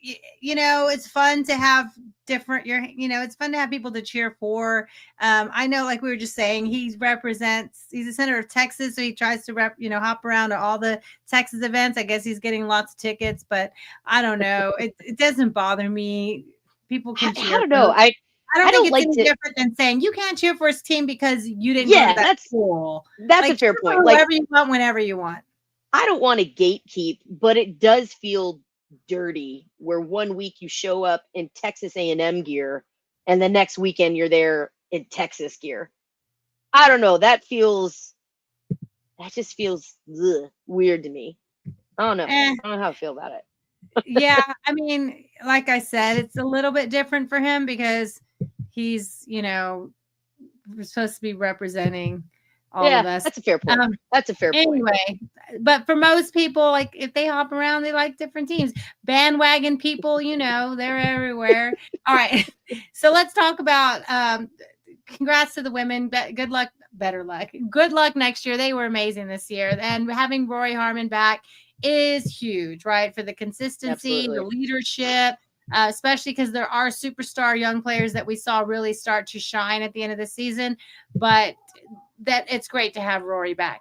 It's fun to have different, it's fun to have people to cheer for. I know, like we were just saying, he's a senator of Texas, so he tries to hop around to all the Texas events. I guess he's getting lots of tickets, but I don't know. It doesn't bother me. People can cheer. I don't know. I don't think it's any different than saying you can't cheer for his team because you didn't go to that school. That's a fair point. Whoever you want, whenever you want. I don't want to gatekeep, but it does feel dirty where one week you show up in Texas A&M gear and the next weekend you're there in Texas gear. I don't know. That just feels weird to me. I don't know. I don't know how I feel about it. Yeah. I mean, like I said, it's a little bit different for him because he's, supposed to be representing all of us. That's a fair point. That's a fair point. Anyway, but for most people, like if they hop around, they like different teams. Bandwagon people, they're everywhere. All right. So let's talk about congrats to the women. Good luck, better luck. Good luck next year. They were amazing this year. And having Rori Harmon back is huge, right? For the consistency, the leadership, especially because there are superstar young players that we saw really start to shine at the end of the season. But that it's great to have Rori back.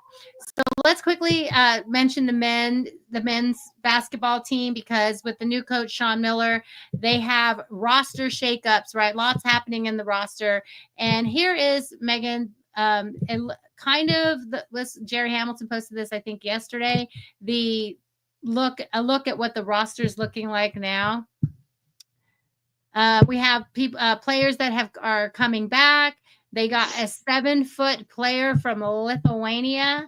So let's quickly mention the men's basketball team, because with the new coach Sean Miller, they have roster shakeups, right? Lots happening in the roster. And here is Megan, kind of Jerry Hamilton posted this, I think, yesterday. A look at what the roster is looking like now. We have players that are coming back. They got a 7-foot player from Lithuania.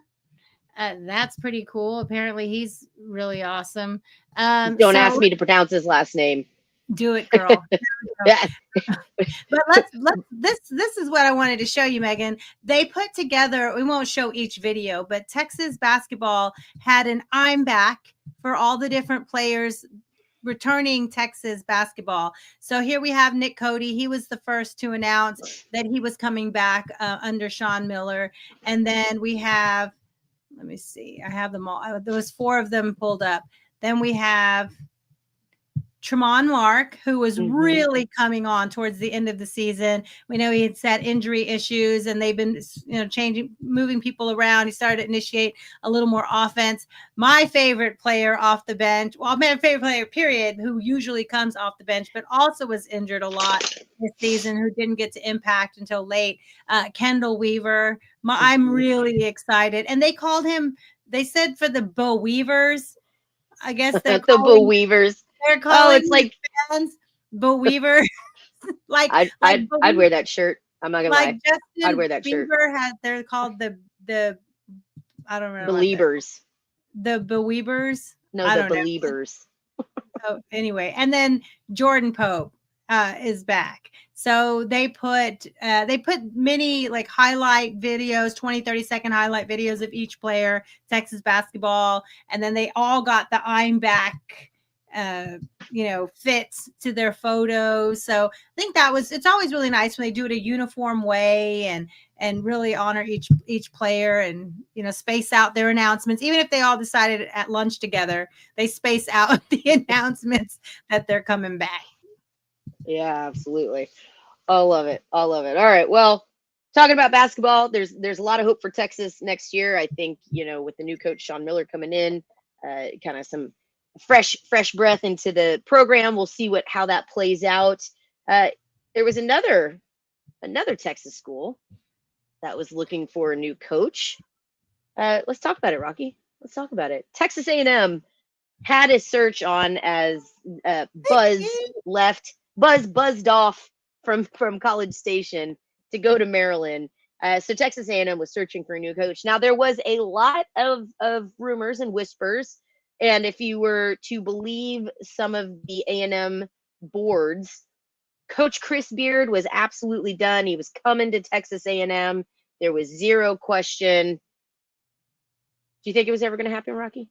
That's pretty cool. Apparently, he's really awesome. Don't ask me to pronounce his last name. Do it, girl. Yeah. But this is what I wanted to show you, Megan. They put together, we won't show each video, but Texas basketball had an I'm back for all the different players returning Texas basketball. So here we have Nick Cody. He was the first to announce that he was coming back under Sean Miller. And then we have, let me see, I have them all. There was 4 of them pulled up. Then we have Tremont Mark, who was really coming on towards the end of the season. We know he had had injury issues, and they've been, moving people around. He started to initiate a little more offense. My favorite player off the bench, well, my favorite player, period, who usually comes off the bench, but also was injured a lot this season, who didn't get to impact until late, Kendall Weaver. I'm really excited. And they called him, they said for the Bo Weavers, I guess they're the Bo Weavers. They're calling it's like fans Bo Weaver. I'd wear that shirt. I'm not gonna lie. Justin I'd wear that Bieber shirt. they're called the I don't know. Beliebers. The Beliebers? No, the Beliebers. Oh, anyway, and then Jordan Pope is back. So they put many like highlight videos, 20, 30-second highlight videos of each player, Texas basketball, and then they all got the I'm back fits to their photos. So I think it's always really nice when they do it a uniform way and really honor each player and, space out their announcements. Even if they all decided at lunch together, they space out the announcements that they're coming back. Yeah, absolutely. I love it. All right. Well, talking about basketball, there's a lot of hope for Texas next year. I think, with the new coach, Sean Miller, coming in, kind of some fresh breath into the program. We'll see how that plays out. There was another Texas school that was looking for a new coach. Let's talk about it, Rocky. Let's talk about it. Texas A&M had a search on as Buzz buzzed off from College Station to go to Maryland. So Texas A&M was searching for a new coach. Now, there was a lot of rumors and whispers, and if you were to believe some of the A&M boards, Coach Chris Beard was absolutely done. He was coming to Texas A&M. There was zero question. Do you think it was ever going to happen, Rocky?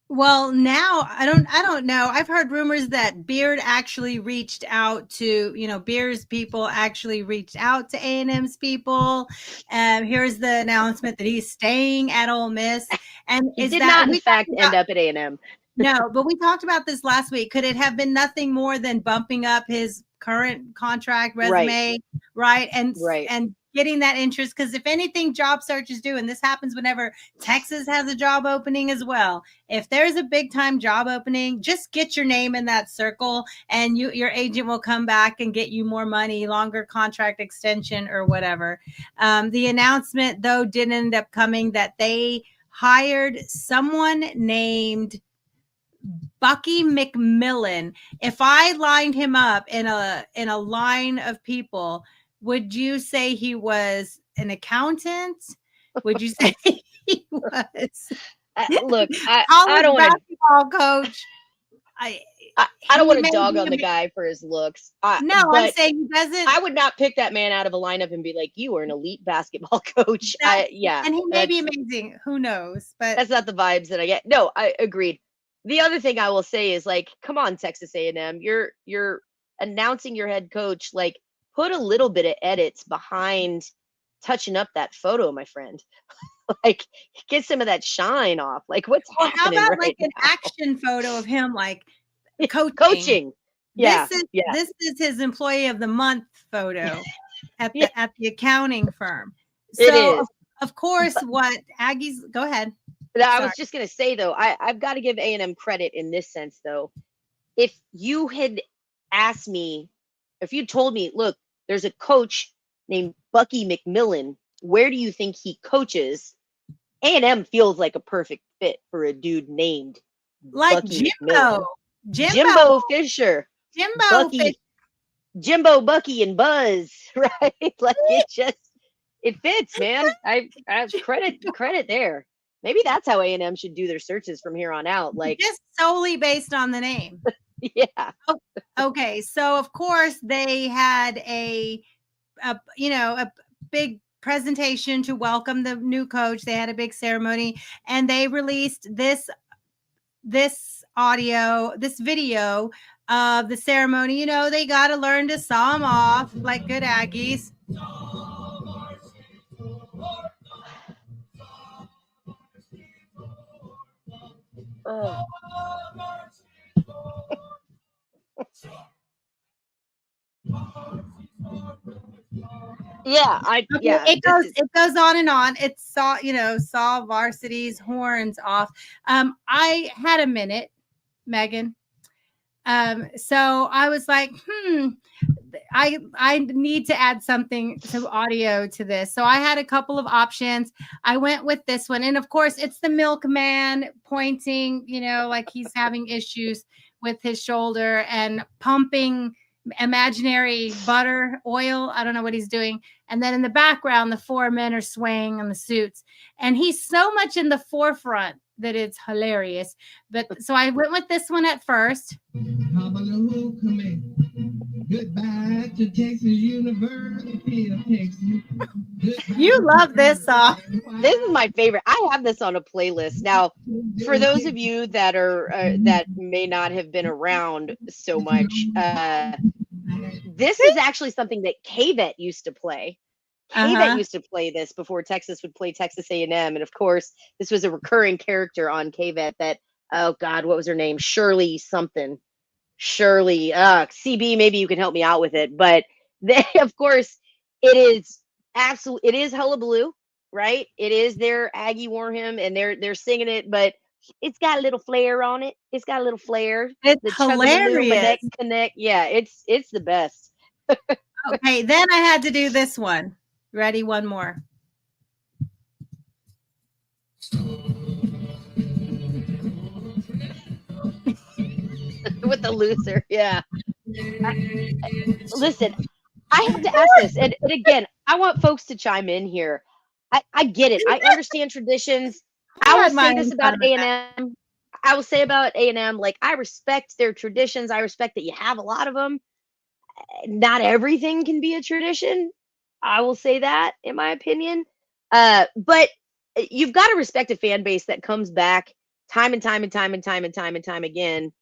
Well, now I don't know. I've heard rumors that Beard actually reached out to, Beard's people actually reached out to A&M's people. Here's the announcement that he's staying at Ole Miss. And he did not, in fact, end up at A&M. No, but we talked about this last week. Could it have been nothing more than bumping up his current contract resume, right? And getting that interest, because if anything job searches do, and this happens whenever Texas has a job opening as well, if there's a big time job opening, just get your name in that circle, and your agent will come back and get you more money, longer contract extension or whatever. The announcement, though, did end up coming that they hired someone named Bucky McMillan. If I lined him up in a line of people, would you say he was an accountant? Would you say he was? Look, I don't want basketball coach. I don't want to dog on the guy for his looks. I'm saying he doesn't. I would not pick that man out of a lineup and be like, "You are an elite basketball coach." And he may be amazing. Who knows? But that's not the vibes that I get. No, I agreed. The other thing I will say is, like, come on, Texas A&M, you're announcing your head coach, like. Put a little bit of edits behind touching up that photo, my friend. Like, get some of that shine off. Like, what's happening? How about right an now? action photo of him, like coaching? Yeah, this is his employee of the month photo at the accounting firm. So is. of course, what Aggies? Go ahead. But I Sorry. was just gonna say though, I've got to give A&M credit in this sense though. If you had asked me, if you told me, look, there's a coach named Bucky McMillan, where do you think he coaches? A&M feels like a perfect fit for a dude named Like Bucky Jimbo. McMillan. Jimbo Fisher. Jimbo Bucky. Fisher. Jimbo, Bucky, and Buzz, right? Like it fits, man. I have credit there. Maybe that's how A&M should do their searches from here on out. Like Just solely based on the name. yeah. Okay, so of course they had a big presentation to welcome the new coach. They had a big ceremony, and they released this video of the ceremony. You know, they got to learn to saw them off like good Aggies. It goes on and on. It's saw varsity's horns off. I had a minute, Megan. So I was like, I need to add something to audio to this. So I had a couple of options. I went with this one. And of course, it's the milkman pointing, like he's having issues with his shoulder and pumping imaginary butter, oil. I don't know what he's doing. And then in the background, the four men are swaying in the suits. And he's so much in the forefront that it's hilarious. But so I went with this one at first. Goodbye to Texas University of Texas. You love this song. This is my favorite. I have this on a playlist. Now, for those of you that are that may not have been around so much, this is actually something that KVET used to play. KVET used to play this before Texas would play Texas A&M, and of course, this was a recurring character on KVET. That what was her name? Shirley something. Shirley, CB, maybe you can help me out with it. But of course, it is Hullabaloo, right? It is their Aggie Warham, and they're singing it, but it's got a little flair on it. It's got a little flair. It's hilarious. Connect. Yeah, it's the best. Okay, then I had to do this one. Ready? One more. With the loser, yeah. Listen, I have to ask this, and again, I want folks to chime in here. I get it. I understand traditions. I will say this about A&M. I will say about A&M, like, I respect their traditions. I respect that you have a lot of them. Not everything can be a tradition. I will say that, in my opinion. But you've got to respect a fan base that comes back time and time again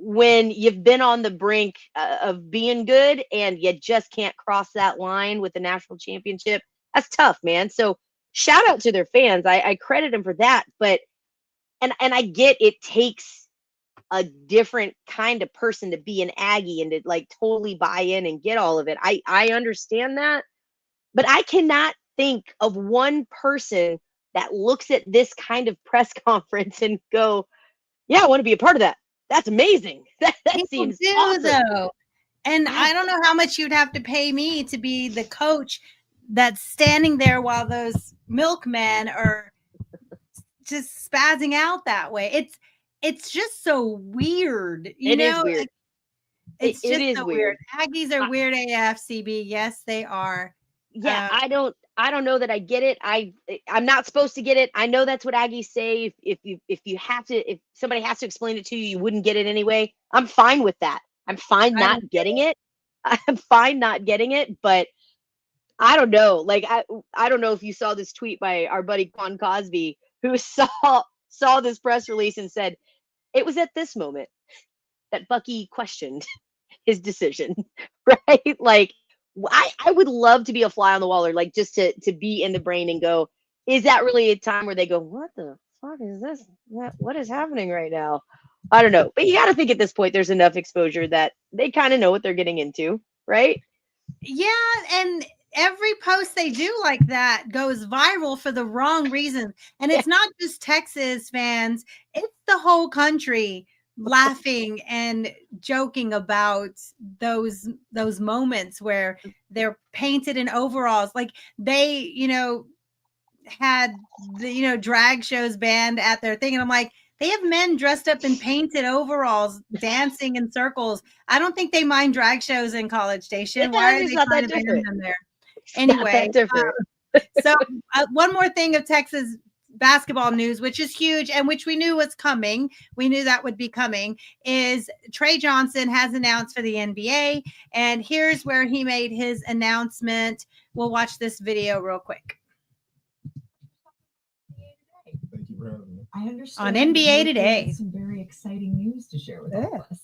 when you've been on the brink of being good and you just can't cross that line with the national championship. That's tough, man. So shout out to their fans. I credit them for that. But and I get it takes a different kind of person to be an Aggie and to like totally buy in and get all of it. I understand that, but I cannot think of one person that looks at this kind of press conference and go, yeah, I want to be a part of that. That's amazing. That seems awesome. Though. And I don't know how much you'd have to pay me to be the coach that's standing there while those milkmen are just spazzing out that way. It's just so weird. You know? Weird. It's just so weird. Aggies are weird AF, CB. Yes, they are. Yeah, I don't know that I get it. I'm not supposed to get it. I know that's what Aggies say. If somebody has to explain it to you, you wouldn't get it anyway. I'm fine with that. I'm fine not getting it. I'm fine not getting it, but I don't know. Like I don't know if you saw this tweet by our buddy Quan Cosby, who saw this press release and said it was at this moment that Bucky questioned his decision, right? Like I would love to be a fly on the wall, or like just to be in the brain and go, is that really a time where they go, what the fuck is this? What is happening right now? I don't know. But you got to think at this point, there's enough exposure that they kind of know what they're getting into, right? Yeah. And every post they do like that goes viral for the wrong reasons. And it's not just Texas fans, it's the whole country laughing and joking about those moments where they're painted in overalls. Like they, had the, drag shows banned at their thing. And I'm like, they have men dressed up in painted overalls dancing in circles. I don't think they mind drag shows in College Station. Why are they trying to ban them there? Anyway, so one more thing of Texas basketball news, which is huge and which we knew was coming. We knew that would be coming, is Trey Johnson has announced for the NBA. And here's where he made his announcement. We'll watch this video real quick. Thank you for having me. I understand on NBA Today. Some very exciting news to share with all of us.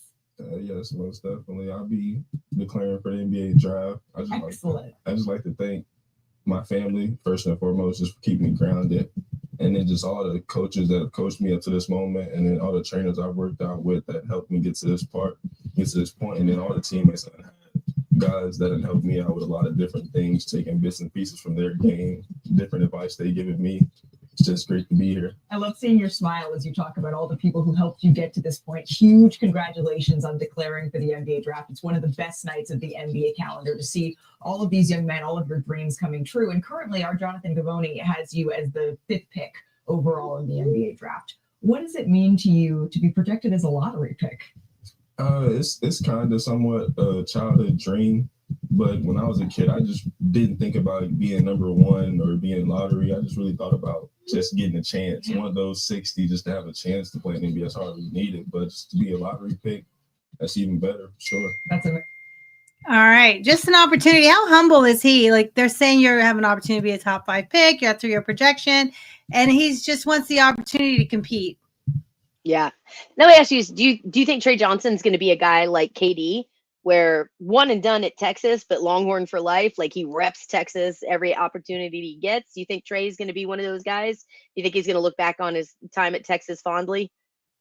Yes, most definitely. I'll be declaring for the NBA draft. Excellent. I just like to thank my family, first and foremost, just for keeping me grounded. And then just all the coaches that have coached me up to this moment, and then all the trainers I've worked out with that helped me get to this point, and then all the teammates that I had, guys that have helped me out with a lot of different things, taking bits and pieces from their game, different advice they given me. It's just great to be here. I love seeing your smile as you talk about all the people who helped you get to this point. Huge congratulations on declaring for the NBA draft. It's one of the best nights of the NBA calendar to see all of these young men, all of your dreams coming true. And currently, our Jonathan Gavoni has you as the 5th pick overall in the NBA draft. What does it mean to you to be projected as a lottery pick? It's kind of somewhat a childhood dream. But when I was a kid, I just didn't think about being number one or being lottery. I just really thought about just getting a chance. One of those 60 just to have a chance to play in the NBA. That's hardly needed, but just to be a lottery pick, that's even better, sure. That's amazing. All right, just an opportunity. How humble is he? Like they're saying you have an opportunity to be a top 5 pick, you're through your projection, and he's just wants the opportunity to compete. Yeah. Now, let me ask you: do you think Trey Johnson's going to be a guy like KD, where one and done at Texas, but Longhorn for life? Like he reps Texas every opportunity he gets. Do you think Trey's going to be one of those guys? Do you think he's going to look back on his time at Texas fondly?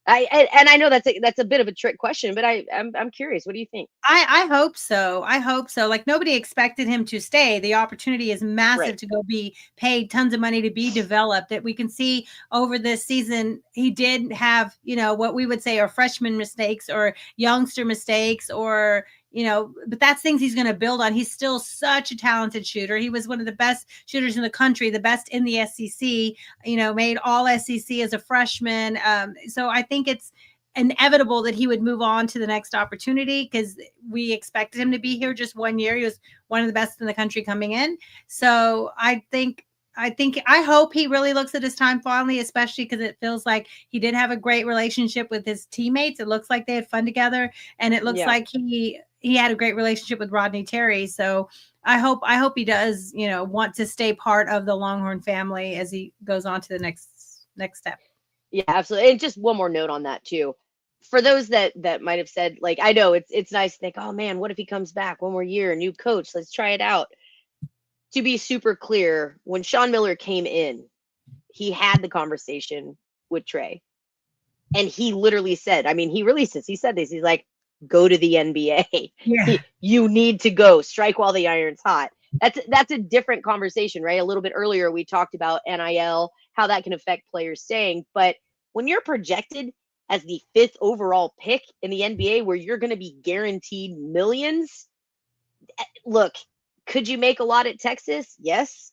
I know that's a bit of a trick question, but I'm curious. What do you think? I hope so. I hope so. Like nobody expected him to stay. The opportunity is massive to go be paid tons of money to be developed. That we can see over this season, he did have, what we would say are freshman mistakes or youngster mistakes or, but that's things he's going to build on. He's still such a talented shooter. He was one of the best shooters in the country, the best in the SEC, made all SEC as a freshman. So I think it's inevitable that he would move on to the next opportunity because we expected him to be here just 1 year. He was one of the best in the country coming in. So I hope he really looks at his time fondly, especially because it feels like he did have a great relationship with his teammates. It looks like they had fun together, and it looks like he had a great relationship with Rodney Terry. So I hope he does, want to stay part of the Longhorn family as he goes on to the next step. Yeah, absolutely. And just one more note on that too. For those that might have said, like, I know it's nice to think, oh man, what if he comes back 1 more year, a new coach, let's try it out. To be super clear, when Sean Miller came in, he had the conversation with Trey. And he literally said, he released this. He said this. He's like, go to the NBA. Yeah. You need to go. Strike while the iron's hot. That's a different conversation, right? A little bit earlier, we talked about NIL, how that can affect players staying. But when you're projected as the 5th overall pick in the NBA, where you're going to be guaranteed millions, look, could you make a lot at Texas? Yes.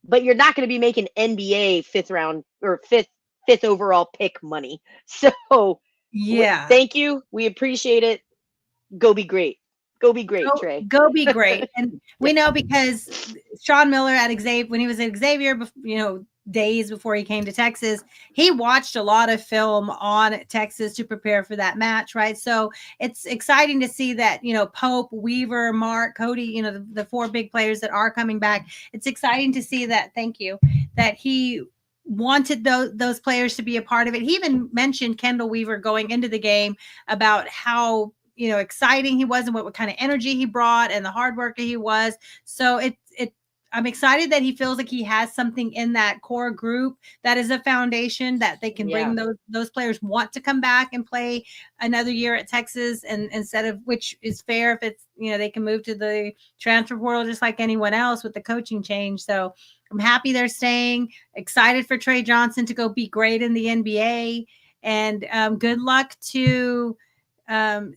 But you're not going to be making NBA 5th round or fifth overall pick money. So yeah, thank you. We appreciate it. Go be great. Go be great, Trey. Go be great. And we know because Sean Miller at Xavier, when he was at Xavier, days before he came to Texas, he watched a lot of film on Texas to prepare for that match, right? So it's exciting to see that, Pope, Weaver, Mark, Cody, the 4 big players that are coming back. It's exciting to see that, thank you, that he wanted those players to be a part of it. He even mentioned Kendall Weaver going into the game about how, exciting he was and what kind of energy he brought and the hard worker he was. So I'm excited that he feels like he has something in that core group that is a foundation that they can bring those players want to come back and play another year at Texas, and instead of, which is fair if it's, they can move to the transfer portal just like anyone else with the coaching change. So I'm happy they're staying. Excited for Trey Johnson to go be great in the NBA, and good luck to Bucky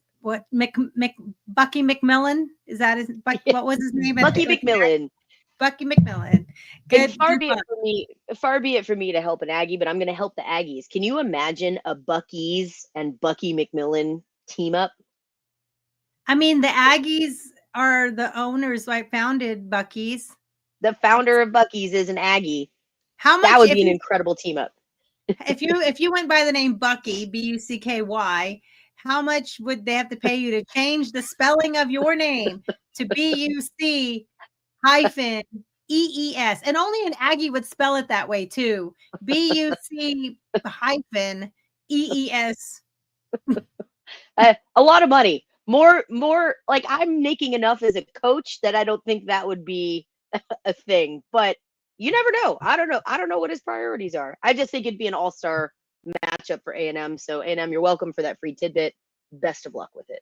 McMillan. Is that his? What was his name? Bucky McMillan. Bucky McMillan. Good. Far be it for me to help an Aggie, but I'm going to help the Aggies. Can you imagine a Bucky's and Bucky McMillan team up? I mean, the Aggies are the owners, like founded Bucky's. The founder of Bucky's is an Aggie. How much? That would be an incredible team up. If you went by the name Bucky, Bucky, how much would they have to pay you to change the spelling of your name to BUC-EES? And only an Aggie would spell it that way too. BUC-EES. A lot of money. More like I'm making enough as a coach that I don't think that would be a thing. But you never know. I don't know what his priorities are. I just think it'd be an all-star matchup for A&M. So A&M, you're welcome for that free tidbit. Best of luck with it.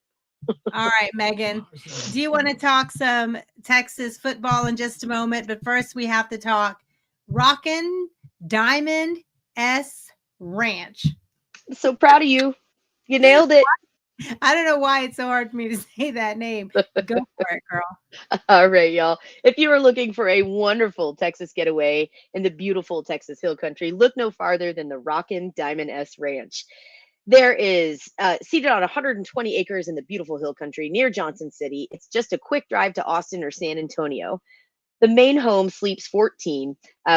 All right, Megan. Do you want to talk some Texas football in just a moment? But first, we have to talk Rockin' Diamond S Ranch. I'm so proud of you. You nailed it. I don't know why it's so hard for me to say that name. Go for it, girl. All right, y'all. If you are looking for a wonderful Texas getaway in the beautiful Texas Hill Country, look no farther than the Rockin' Diamond S Ranch. There is seated on 120 acres in the beautiful Hill Country near Johnson City. It's just a quick drive to Austin or San Antonio. The main home sleeps 14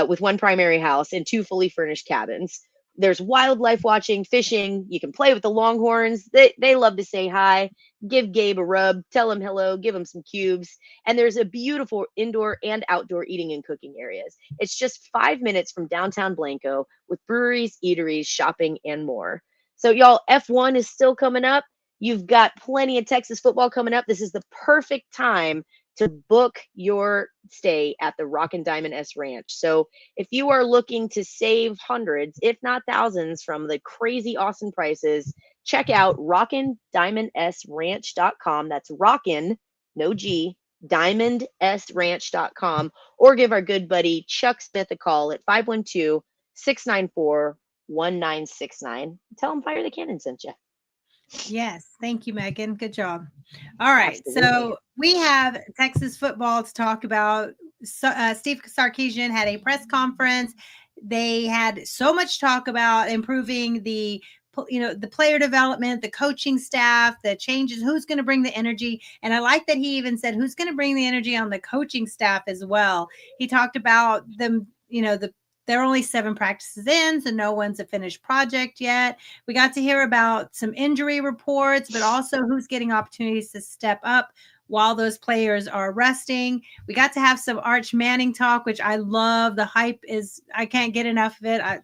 with one primary house and 2 fully furnished cabins. There's wildlife watching, fishing. You can play with the Longhorns. They love to say hi. Give Gabe a rub. Tell him hello. Give him some cubes. And there's a beautiful indoor and outdoor eating and cooking areas. It's just 5 minutes from downtown Blanco with breweries, eateries, shopping, and more. So y'all, F1 is still coming up. You've got plenty of Texas football coming up. This is the perfect time to book your stay at the Rockin' Diamond S Ranch. So if you are looking to save hundreds, if not thousands, from the crazy Austin prices, check out rockindiamondsranch.com. That's Rockin', no G, diamondsranch.com, or give our good buddy Chuck Smith a call at 512-694-1969. Tell him Fire the Cannon sent you. Yes. Thank you, Megan. Good job. All right. Absolutely. So we have Texas football to talk about. Steve Sarkisian had a press conference. They had so much talk about improving the player development, the coaching staff, the changes, who's going to bring the energy. And I like that he even said, who's going to bring the energy on the coaching staff as well. He talked about them, they're only 7 practices in, so no one's a finished project yet. We got to hear about some injury reports, but also who's getting opportunities to step up while those players are resting. We got to have some Arch Manning talk, which I love. The hype I can't get enough of it. I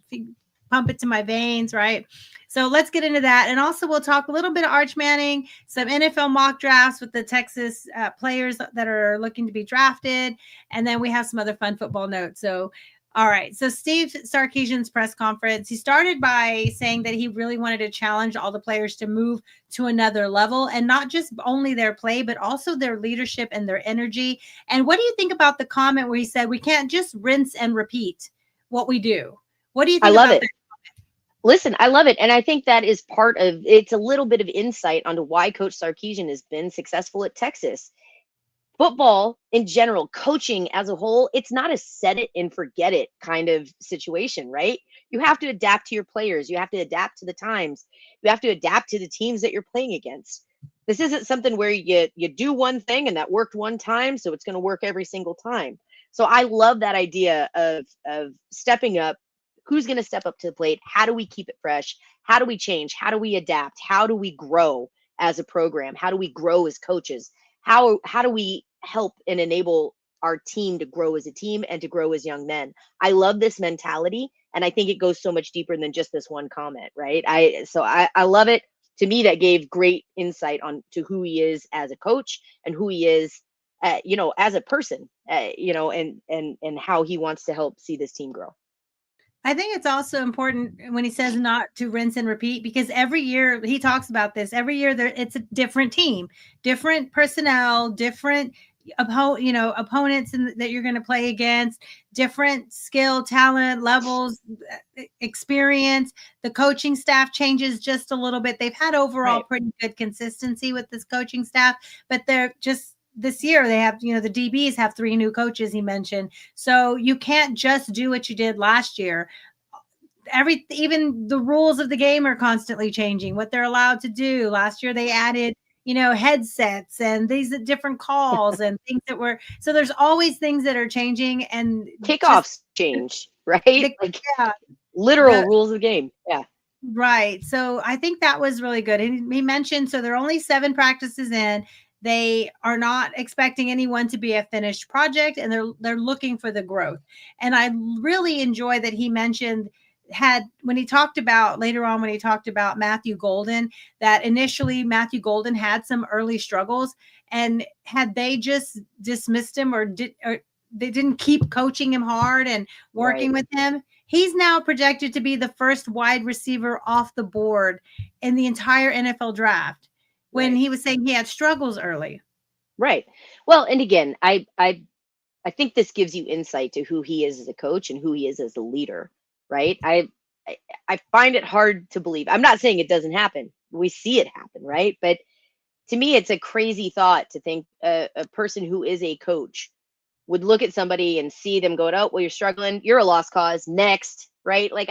pump it to my veins, right? So let's get into that. And also we'll talk a little bit of Arch Manning, some NFL mock drafts with the Texas players that are looking to be drafted. And then we have some other fun football notes. So all right. So Steve Sarkisian's press conference, he started by saying that he really wanted to challenge all the players to move to another level, and not just only their play, but also their leadership and their energy. And what do you think about the comment where he said, we can't just rinse and repeat what we do? What do you think? I love about it. Listen, I love it. And I think that is it's a little bit of insight onto why Coach Sarkisian has been successful at Texas. Football in general, coaching as a whole, it's not a set it and forget it kind of situation, right? You have to adapt to your players. You have to adapt to the times. You have to adapt to the teams that you're playing against. This isn't something where you do one thing and that worked one time, so it's going to work every single time. So I love that idea of stepping up. Who's going to step up to the plate? How do we keep it fresh? How do we change? How do we adapt? How do we grow as a program? How do we grow as coaches? How do we help and enable our team to grow as a team and to grow as young men? I love this mentality, and I think it goes so much deeper than just this one comment, right? I love it. To me, that gave great insight on to who he is as a coach and who he is you know, as a person, you know, and how he wants to help see this team grow. I think it's also important when he says not to rinse and repeat, because every year he talks about this. Every year it's a different team, different personnel, different opponents that you're going to play against, different skill, talent levels, experience. The coaching staff changes just a little bit. They've had overall pretty good consistency with this coaching staff, but they're just this year they have, the DBs have 3 new coaches, he mentioned. So you can't just do what you did last year. Even the rules of the game are constantly changing, what they're allowed to do. Last year they added, headsets and these different calls and things so there's always things that are changing, and Kickoffs change, right? Literal rules of the game. Yeah. Right. So I think that was really good. And he mentioned, so there are only 7 practices in. They are not expecting anyone to be a finished project, and they're looking for the growth. And I really enjoy that he mentioned when he talked about Matthew Golden, that initially Matthew Golden had some early struggles, and had they just dismissed him or they didn't keep coaching him hard and working with him, he's now projected to be the first wide receiver off the board in the entire NFL draft, when he was saying he had struggles early. Right. Well, and again, I think this gives you insight to who he is as a coach and who he is as a leader, right? I find it hard to believe. I'm not saying it doesn't happen. We see it happen, right? But to me, it's a crazy thought to think a person who is a coach would look at somebody and see them going, oh, well, you're struggling. You're a lost cause. Next, right? Like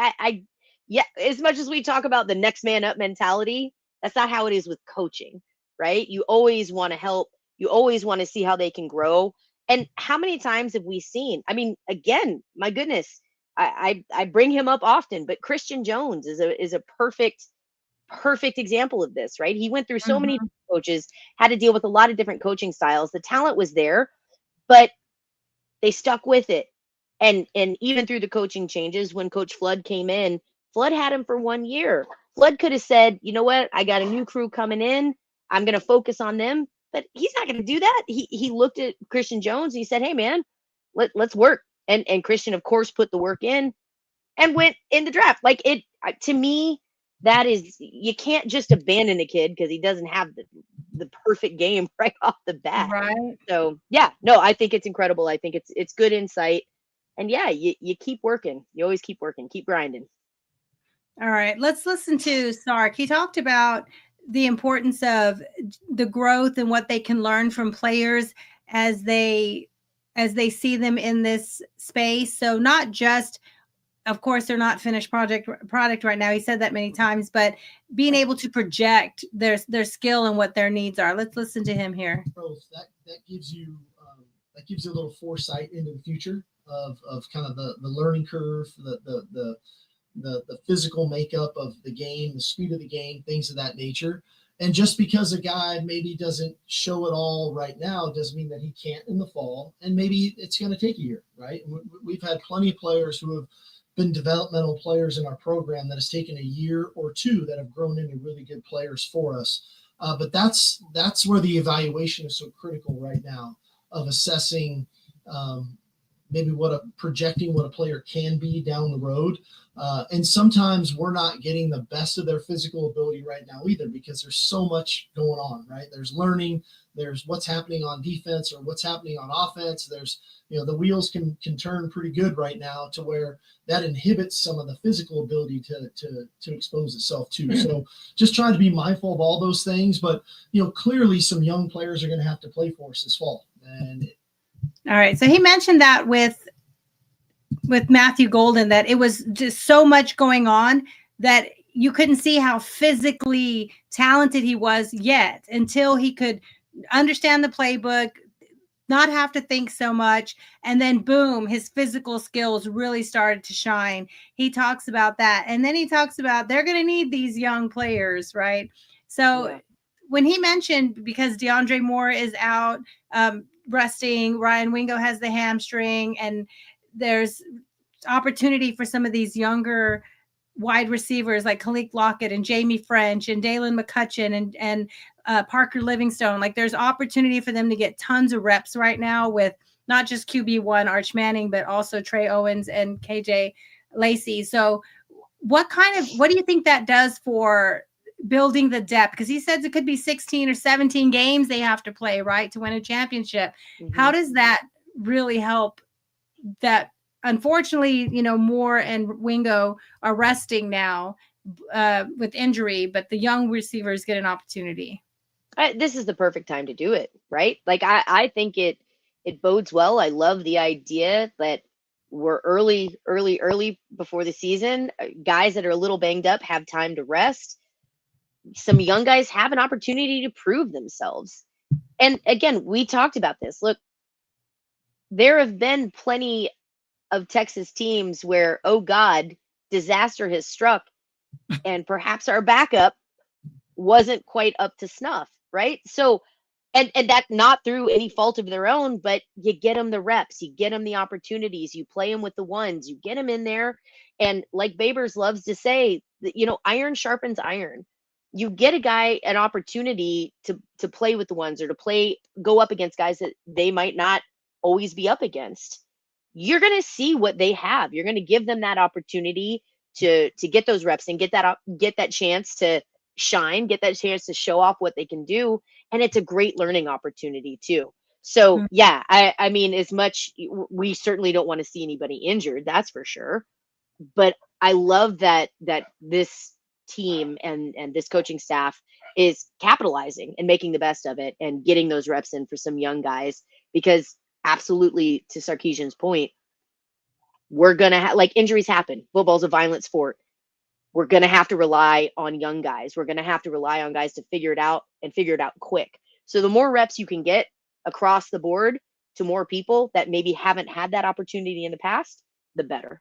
yeah, as much as we talk about the next man up mentality, that's not how it is with coaching, right? You always want to help. You always want to see how they can grow. And how many times have we seen? I mean, again, my goodness, I bring him up often, but Christian Jones is a perfect example of this, right? He went through so many coaches, had to deal with a lot of different coaching styles. The talent was there, but they stuck with it. And even through the coaching changes, when Coach Flood came in, Flood had him for 1 year. Flood could have said, you know what, I got a new crew coming in. I'm going to focus on them. But he's not going to do that. He looked at Christian Jones and he said, hey, man, let's work. And Christian, of course, put the work in and went in the draft. Like, to me, that is, you can't just abandon a kid because he doesn't have the perfect game right off the bat. Right. So, yeah, no, I think it's incredible. I think it's good insight. And yeah, you keep working. You always keep working, keep grinding. All right, let's listen to Sark. He talked about the importance of the growth and what they can learn from players as they see them in this space. So not just, of course, they're not finished product right now. He said that many times, but being able to project their skill and what their needs are. Let's listen to him here. That gives you a little foresight into the future of kind of the learning curve, the physical makeup of the game, the speed of the game, things of that nature. And just because a guy maybe doesn't show it all right now doesn't mean that he can't in the fall. And maybe it's going to take a year, right? We've had plenty of players who have been developmental players in our program that has taken a year or 2 that have grown into really good players for us. But that's where the evaluation is so critical right now, of assessing maybe projecting what a player can be down the road. And sometimes we're not getting the best of their physical ability right now either, because there's so much going on, right? There's learning, there's what's happening on defense or what's happening on offense. There's, the wheels can turn pretty good right now to where that inhibits some of the physical ability to expose itself to. So just trying to be mindful of all those things, but, clearly some young players are going to have to play for us this fall. And all right. So he mentioned that with Matthew Golden, that it was just so much going on that you couldn't see how physically talented he was yet until he could understand the playbook, not have to think so much. And then boom, his physical skills really started to shine. He talks about that. And then he talks about they're going to need these young players, right? So when he mentioned, because DeAndre Moore is out, resting, Ryan Wingo has the hamstring, and there's opportunity for some of these younger wide receivers like Khalil Lockett and Jamie French and Dalen McCutcheon and Parker Livingstone. Like there's opportunity for them to get tons of reps right now with not just QB1 Arch Manning, but also Trey Owens and KJ Lacey. So what do you think that does for building the depth? Because he says it could be 16 or 17 games they have to play, right, to win a championship. Mhm. How does that really help that? Unfortunately, Moore and Wingo are resting now with injury, but the young receivers get an opportunity. This is the perfect time to do it, right? Like I think it bodes well. I love the idea that we're early before the season. Guys that are a little banged up have time to rest. Some young guys have an opportunity to prove themselves. And again, we talked about this. Look, there have been plenty of Texas teams where, oh God, disaster has struck, and perhaps our backup wasn't quite up to snuff, right? So, and that not through any fault of their own, but you get them the reps, you get them the opportunities, you play them with the ones, you get them in there. And like Babers loves to say, iron sharpens iron. You get a guy an opportunity to play with the ones, or to go up against guys that they might not always be up against. You're going to see what they have. You're going to give them that opportunity to get those reps and get that chance to shine, get that chance to show off what they can do. And it's a great learning opportunity too. So yeah, I mean, as much, we certainly don't want to see anybody injured, that's for sure. But I love that this team and this coaching staff is capitalizing and making the best of it and getting those reps in for some young guys, because absolutely, to Sarkisian's point, we're going to have, like, injuries happen. Football's a violent sport. We're going to have to rely on young guys. We're going to have to rely on guys to figure it out and figure it out quick. So the more reps you can get across the board to more people that maybe haven't had that opportunity in the past, the better.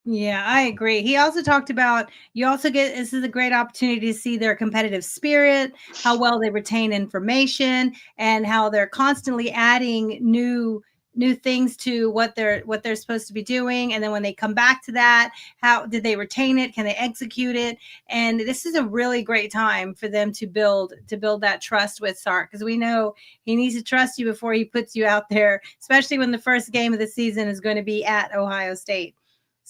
Yeah, I agree. He also talked about, this is a great opportunity to see their competitive spirit, how well they retain information, and how they're constantly adding new things to what they're supposed to be doing. And then when they come back to that, how did they retain it? Can they execute it? And this is a really great time for them to build that trust with Sark, because we know he needs to trust you before he puts you out there, especially when the first game of the season is going to be at Ohio State.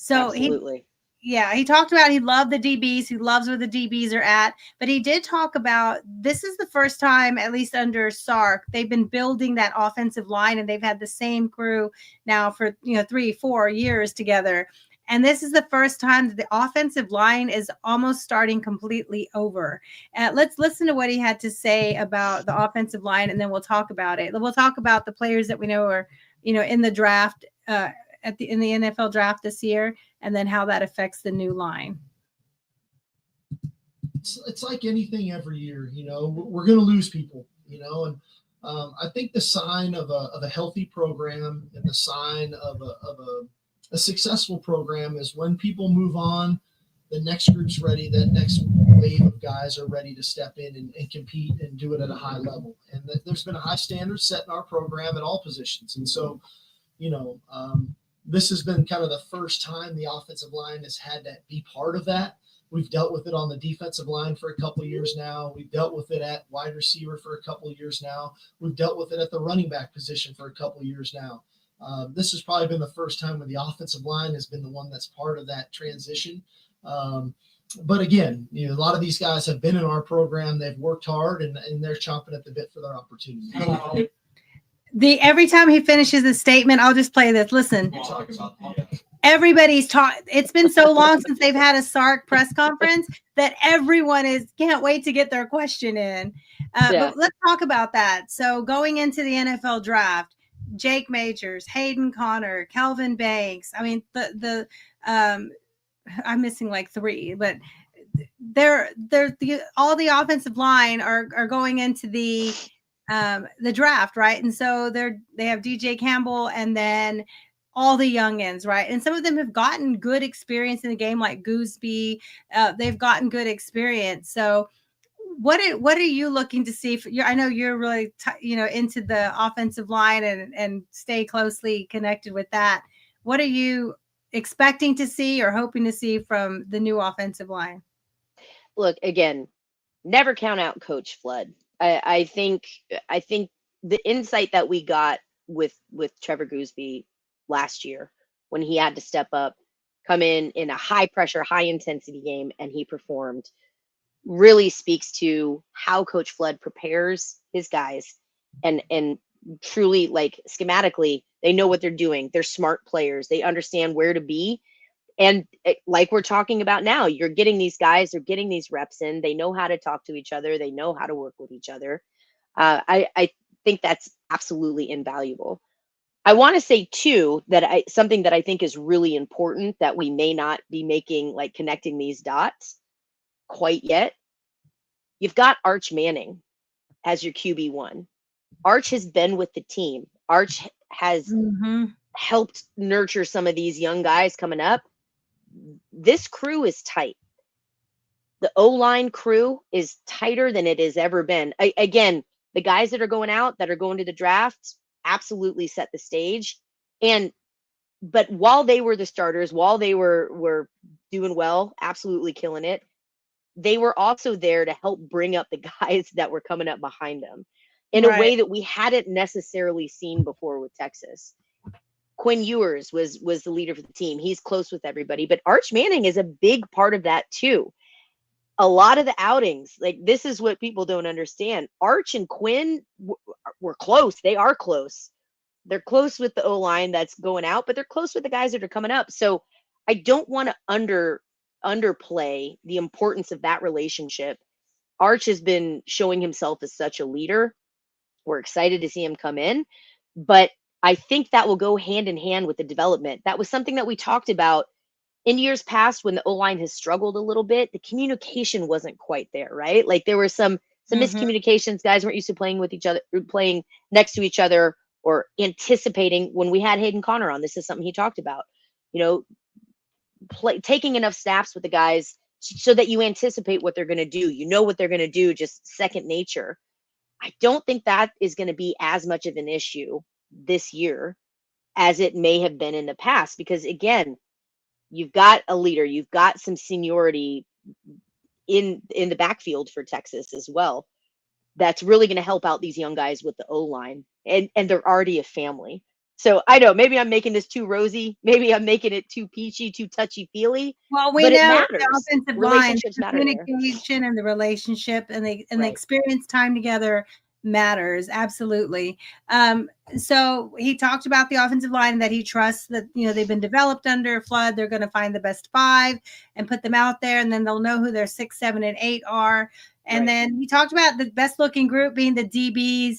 So absolutely. He talked about he loved the DBs. He loves where the DBs are at. But he did talk about this is the first time, at least under Sark, they've been building that offensive line, and they've had the same crew now for 3-4 years together. And this is the first time that the offensive line is almost starting completely over. Let's listen to what he had to say about the offensive line, and then we'll talk about it. We'll talk about the players that we know are in the draft. In the NFL draft this year, and then how that affects the new line. It's like anything every year, we're going to lose people, and I think the sign of a healthy program and the sign of a successful program is when people move on, the next group's ready, that next wave of guys are ready to step in and compete and do it at a high level. And there's been a high standard set in our program at all positions. And so, this has been kind of the first time the offensive line has had to be part of that. We've dealt with it on the defensive line for a couple of years now. We've dealt with it at wide receiver for a couple of years now. We've dealt with it at the running back position for a couple of years now. This has probably been the first time where the offensive line has been the one that's part of that transition. But again, a lot of these guys have been in our program. They've worked hard, and they're chomping at the bit for their opportunity. Every time he finishes his statement, I'll just play this. Listen, everybody's talking. It's been so long since they've had a Sark press conference that everyone can't wait to get their question in. But let's talk about that. So going into the NFL draft, Jake Majors, Hayden Connor, Kelvin Banks. I mean, I'm missing like 3, but all the offensive line are going into the draft, right? And so they have DJ Campbell and then all the youngins, right? And some of them have gotten good experience in the game, like Gooseby. They've gotten good experience. So what are you looking to see? I know you're really into the offensive line and stay closely connected with that. What are you expecting to see or hoping to see from the new offensive line? Look, again, never count out Coach Flood. I think the insight that we got with Trevor Gooseby last year when he had to step up, come in a high pressure, high intensity game, and he performed, really speaks to how Coach Flood prepares his guys, and truly, like, schematically, they know what they're doing. They're smart players. They understand where to be. And like we're talking about now, you're getting these guys, they're getting these reps in. They know how to talk to each other. They know how to work with each other. I think that's absolutely invaluable. I want to say too that something that I think is really important that we may not be making, like, connecting these dots quite yet. You've got Arch Manning as your QB1. Arch has been with the team. Arch has helped nurture some of these young guys coming up. This crew is tight. The O-line crew is tighter than it has ever been. Again, the guys that are going out, that are going to the draft, absolutely set the stage. But while they were the starters, while they were doing well, absolutely killing it, they were also there to help bring up the guys that were coming up behind them in a way that we hadn't necessarily seen before with Texas. Quinn Ewers was the leader for the team. He's close with everybody, but Arch Manning is a big part of that too. A lot of the outings, like, this is what people don't understand. Arch and Quinn were close. They are close. They're close with the O-line that's going out, but they're close with the guys that are coming up. So I don't want to underplay the importance of that relationship. Arch has been showing himself as such a leader. We're excited to see him come in, but I think that will go hand in hand with the development. That was something that we talked about in years past when the O-line has struggled a little bit. The communication wasn't quite there, right? Like, there were some miscommunications. Guys weren't used to playing with each other, playing next to each other, or anticipating. When we had Hayden Connor on, this is something he talked about, taking enough snaps with the guys so that you anticipate what they're going to do. You know what they're going to do, just second nature. I don't think that is going to be as much of an issue this year as it may have been in the past, because again, you've got a leader, you've got some seniority in the backfield for Texas as well. That's really going to help out these young guys with the O-line, and they're already a family. So I know maybe I'm making this too rosy, maybe I'm making it too peachy, too touchy-feely. Well, we but know it matters. the offensive line, Relationships the matter there. communication and the relationship and the experience time together matters. Absolutely. So he talked about the offensive line, that he trusts that, they've been developed under Flood. They're going to find the best 5 and put them out there, and then they'll know who their 6, 7, and 8 are. And then he talked about the best looking group being the DBs,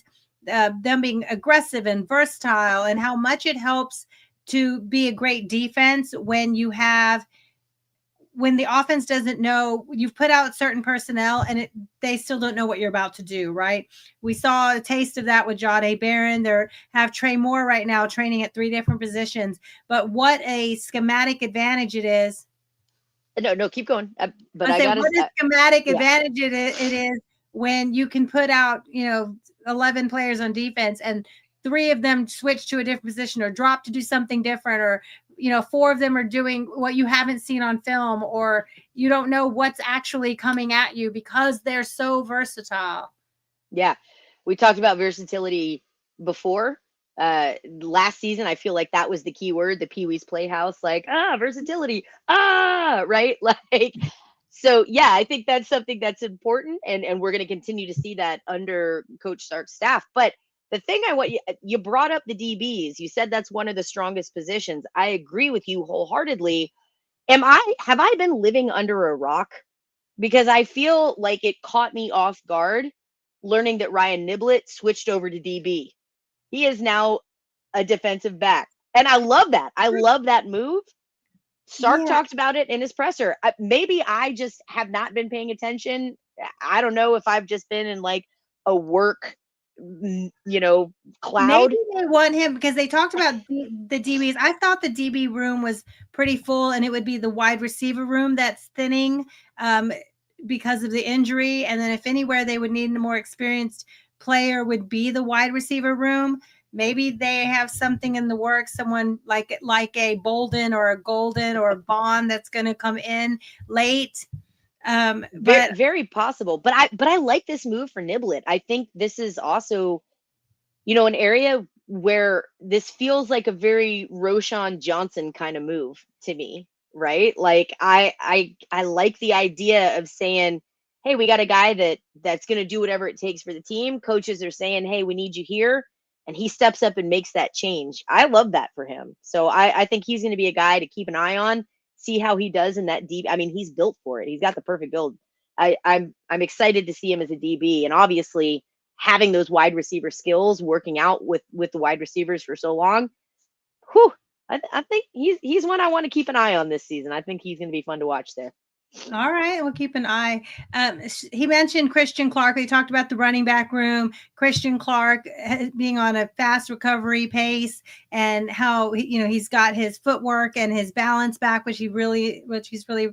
them being aggressive and versatile, and how much it helps to be a great defense when the offense doesn't know, you've put out certain personnel and they still don't know what you're about to do, right? We saw a taste of that with Jahdae Barron. They have Trey Moore right now training at 3 different positions. But what a schematic advantage it is. No, keep going. But what a schematic advantage it is when you can put out, 11 players on defense and 3 of them switch to a different position or drop to do something different, or 4 of them are doing what you haven't seen on film, or you don't know what's actually coming at you because they're so versatile. Yeah. We talked about versatility before. Last season, I feel like that was the key word, the Pee Wee's Playhouse, versatility. Right? So yeah, I think that's something that's important. And we're going to continue to see that under Coach Sark's staff. But the thing you brought up the DBs. You said that's one of the strongest positions. I agree with you wholeheartedly. Have I been living under a rock? Because I feel like it caught me off guard learning that Ryan Niblett switched over to DB. He is now a defensive back. And I love that. I love that move. Sark talked about it in his presser. Maybe I just have not been paying attention. I don't know if I've just been in a work cloud. Maybe they want him because they talked about the DBs. I thought the DB room was pretty full, and it would be the wide receiver room that's thinning because of the injury. And then if anywhere they would need a more experienced player would be the wide receiver room. maybe they have something in the works, someone like a Bolden or a Golden or a Bond that's going to come in late. Very, very possible. But I like this move for Niblett. I think this is also, an area where this feels like a very Roshan Johnson kind of move to me, right? Like I like the idea of saying, hey, we got a guy that's going to do whatever it takes for the team. Coaches are saying, hey, we need you here. And he steps up and makes that change. I love that for him. So I think he's going to be a guy to keep an eye on, see how he does in that deep. I mean, he's built for it. He's got the perfect build. I'm excited to see him as a DB. And obviously having those wide receiver skills, working out with the wide receivers for so long, I think he's one I want to keep an eye on this season. I think he's going to be fun to watch there. All right, we'll keep an eye. He mentioned Christian Clark. They talked about the running back room. Christian Clark being on a fast recovery pace, and how he's got his footwork and his balance back, which he's really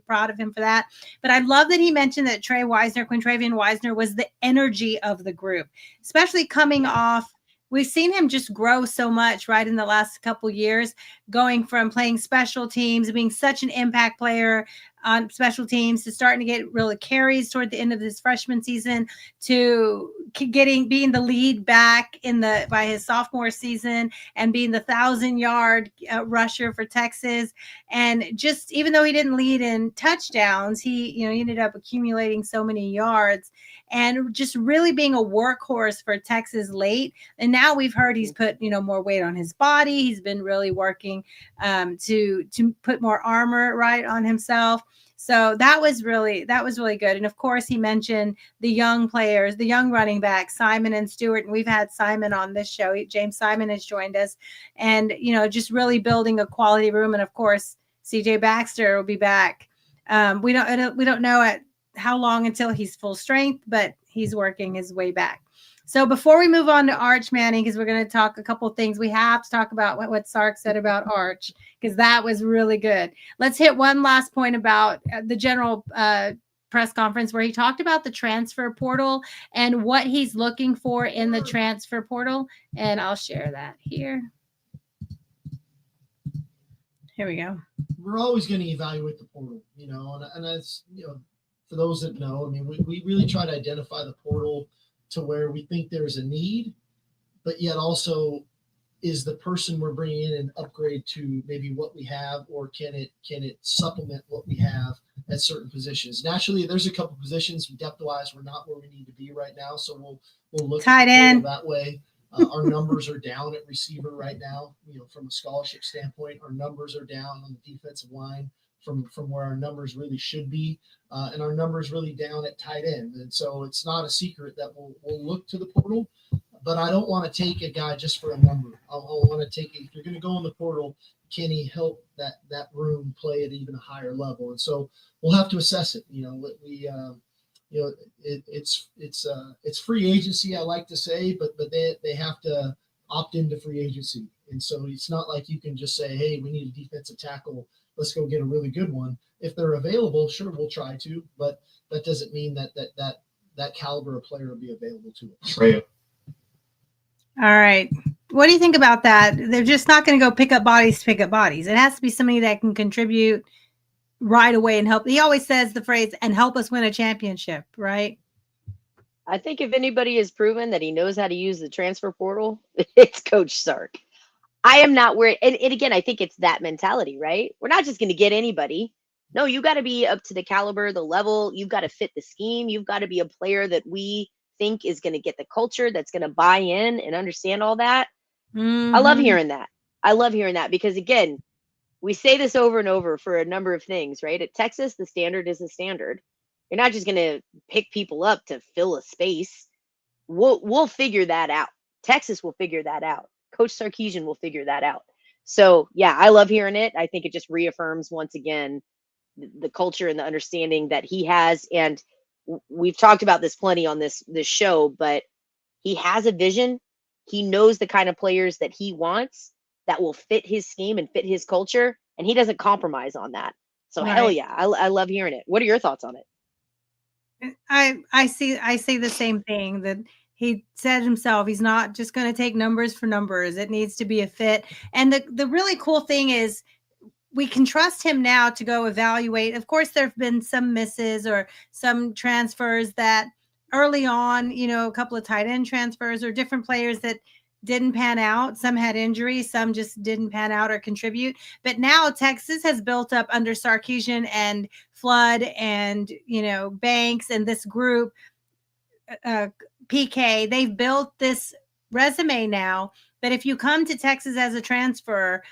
proud of him for that. But I love that he mentioned that Quintravian Wisner was the energy of the group, especially coming off. We've seen him just grow so much, right, in the last couple years, going from playing special teams, being such an impact player on special teams, to starting to get really carries toward the end of his freshman season, to being the lead back by his sophomore season, and being the 1,000-yard rusher for Texas. And just even though he didn't lead in touchdowns, he ended up accumulating so many yards, and just really being a workhorse for Texas late. And now we've heard he's put more weight on his body. He's been really working to put more armor right on himself. So that was really good. And of course, he mentioned the young players, the young running backs, Simon and Stewart. And we've had Simon on this show. James Simon has joined us, and just really building a quality room. And of course, CJ Baxter will be back. We don't know at how long until he's full strength, but he's working his way back. So before we move on to Arch Manning, because we're going to talk a couple things, we have to talk about what Sark said about Arch, because that was really good. Let's hit one last point about the general press conference, where he talked about the transfer portal and what he's looking for in the transfer portal. And I'll share that here. Here we go. We're always going to evaluate the portal, and that's, for those that know, I mean, we really try to identify the portal to where we think there's a need, but yet also, is the person we're bringing in an upgrade to maybe what we have, or can it supplement what we have at certain positions? Naturally, there's a couple positions depth-wise we're not where we need to be right now, so we'll look tight end that way. Our numbers are down at receiver right now. From a scholarship standpoint, our numbers are down on the defensive line from where our numbers really should be, and our numbers really down at tight end. And so it's not a secret that we'll look to the portal, but I don't want to take a guy just for a number. I'll want to take if you're going to go in the portal, can he help that room play at even a higher level? And so we'll have to assess it. It's free agency, I like to say, but they have to opt into free agency. And so it's not like you can just say, hey, we need a defensive tackle, let's go get a really good one. If they're available, sure, we'll try to, but that doesn't mean that caliber of player will be available to us. Right. All right. What do you think about that? They're just not going to go pick up bodies to pick up bodies. It has to be somebody that can contribute right away and help. He always says the phrase, and help us win a championship, right? I think if anybody has proven that he knows how to use the transfer portal, it's Coach Sark. I am not worried. And again, I think it's that mentality, right? We're not just going to get anybody. No, you got to be up to the caliber, the level. You've got to fit the scheme. You've got to be a player that we think is going to get the culture, that's going to buy in and understand all that. Mm-hmm. I love hearing that. Because again, we say this over and over for a number of things, right? At Texas, the standard is the standard. You're not just going to pick people up to fill a space. We'll figure that out. Texas will figure that out. Coach Sarkisian will figure that out. So yeah, I love hearing it. I think it just reaffirms once again the culture and the understanding that he has. And we've talked about this plenty on this show, but he has a vision. He knows the kind of players that he wants that will fit his scheme and fit his culture. And he doesn't compromise on that. So right. Hell yeah. I love hearing it. What are your thoughts on it? I see the same thing, that He said himself, he's not just going to take numbers for numbers. It needs to be a fit. And the really cool thing is we can trust him now to go evaluate. Of course, there have been some misses or some transfers that early on, a couple of tight end transfers or different players that didn't pan out. Some had injuries, some just didn't pan out or contribute. But now Texas has built up under Sarkisian and Flood and, Banks and this group, PK. They've built this resume now that if you come to Texas as a transfer,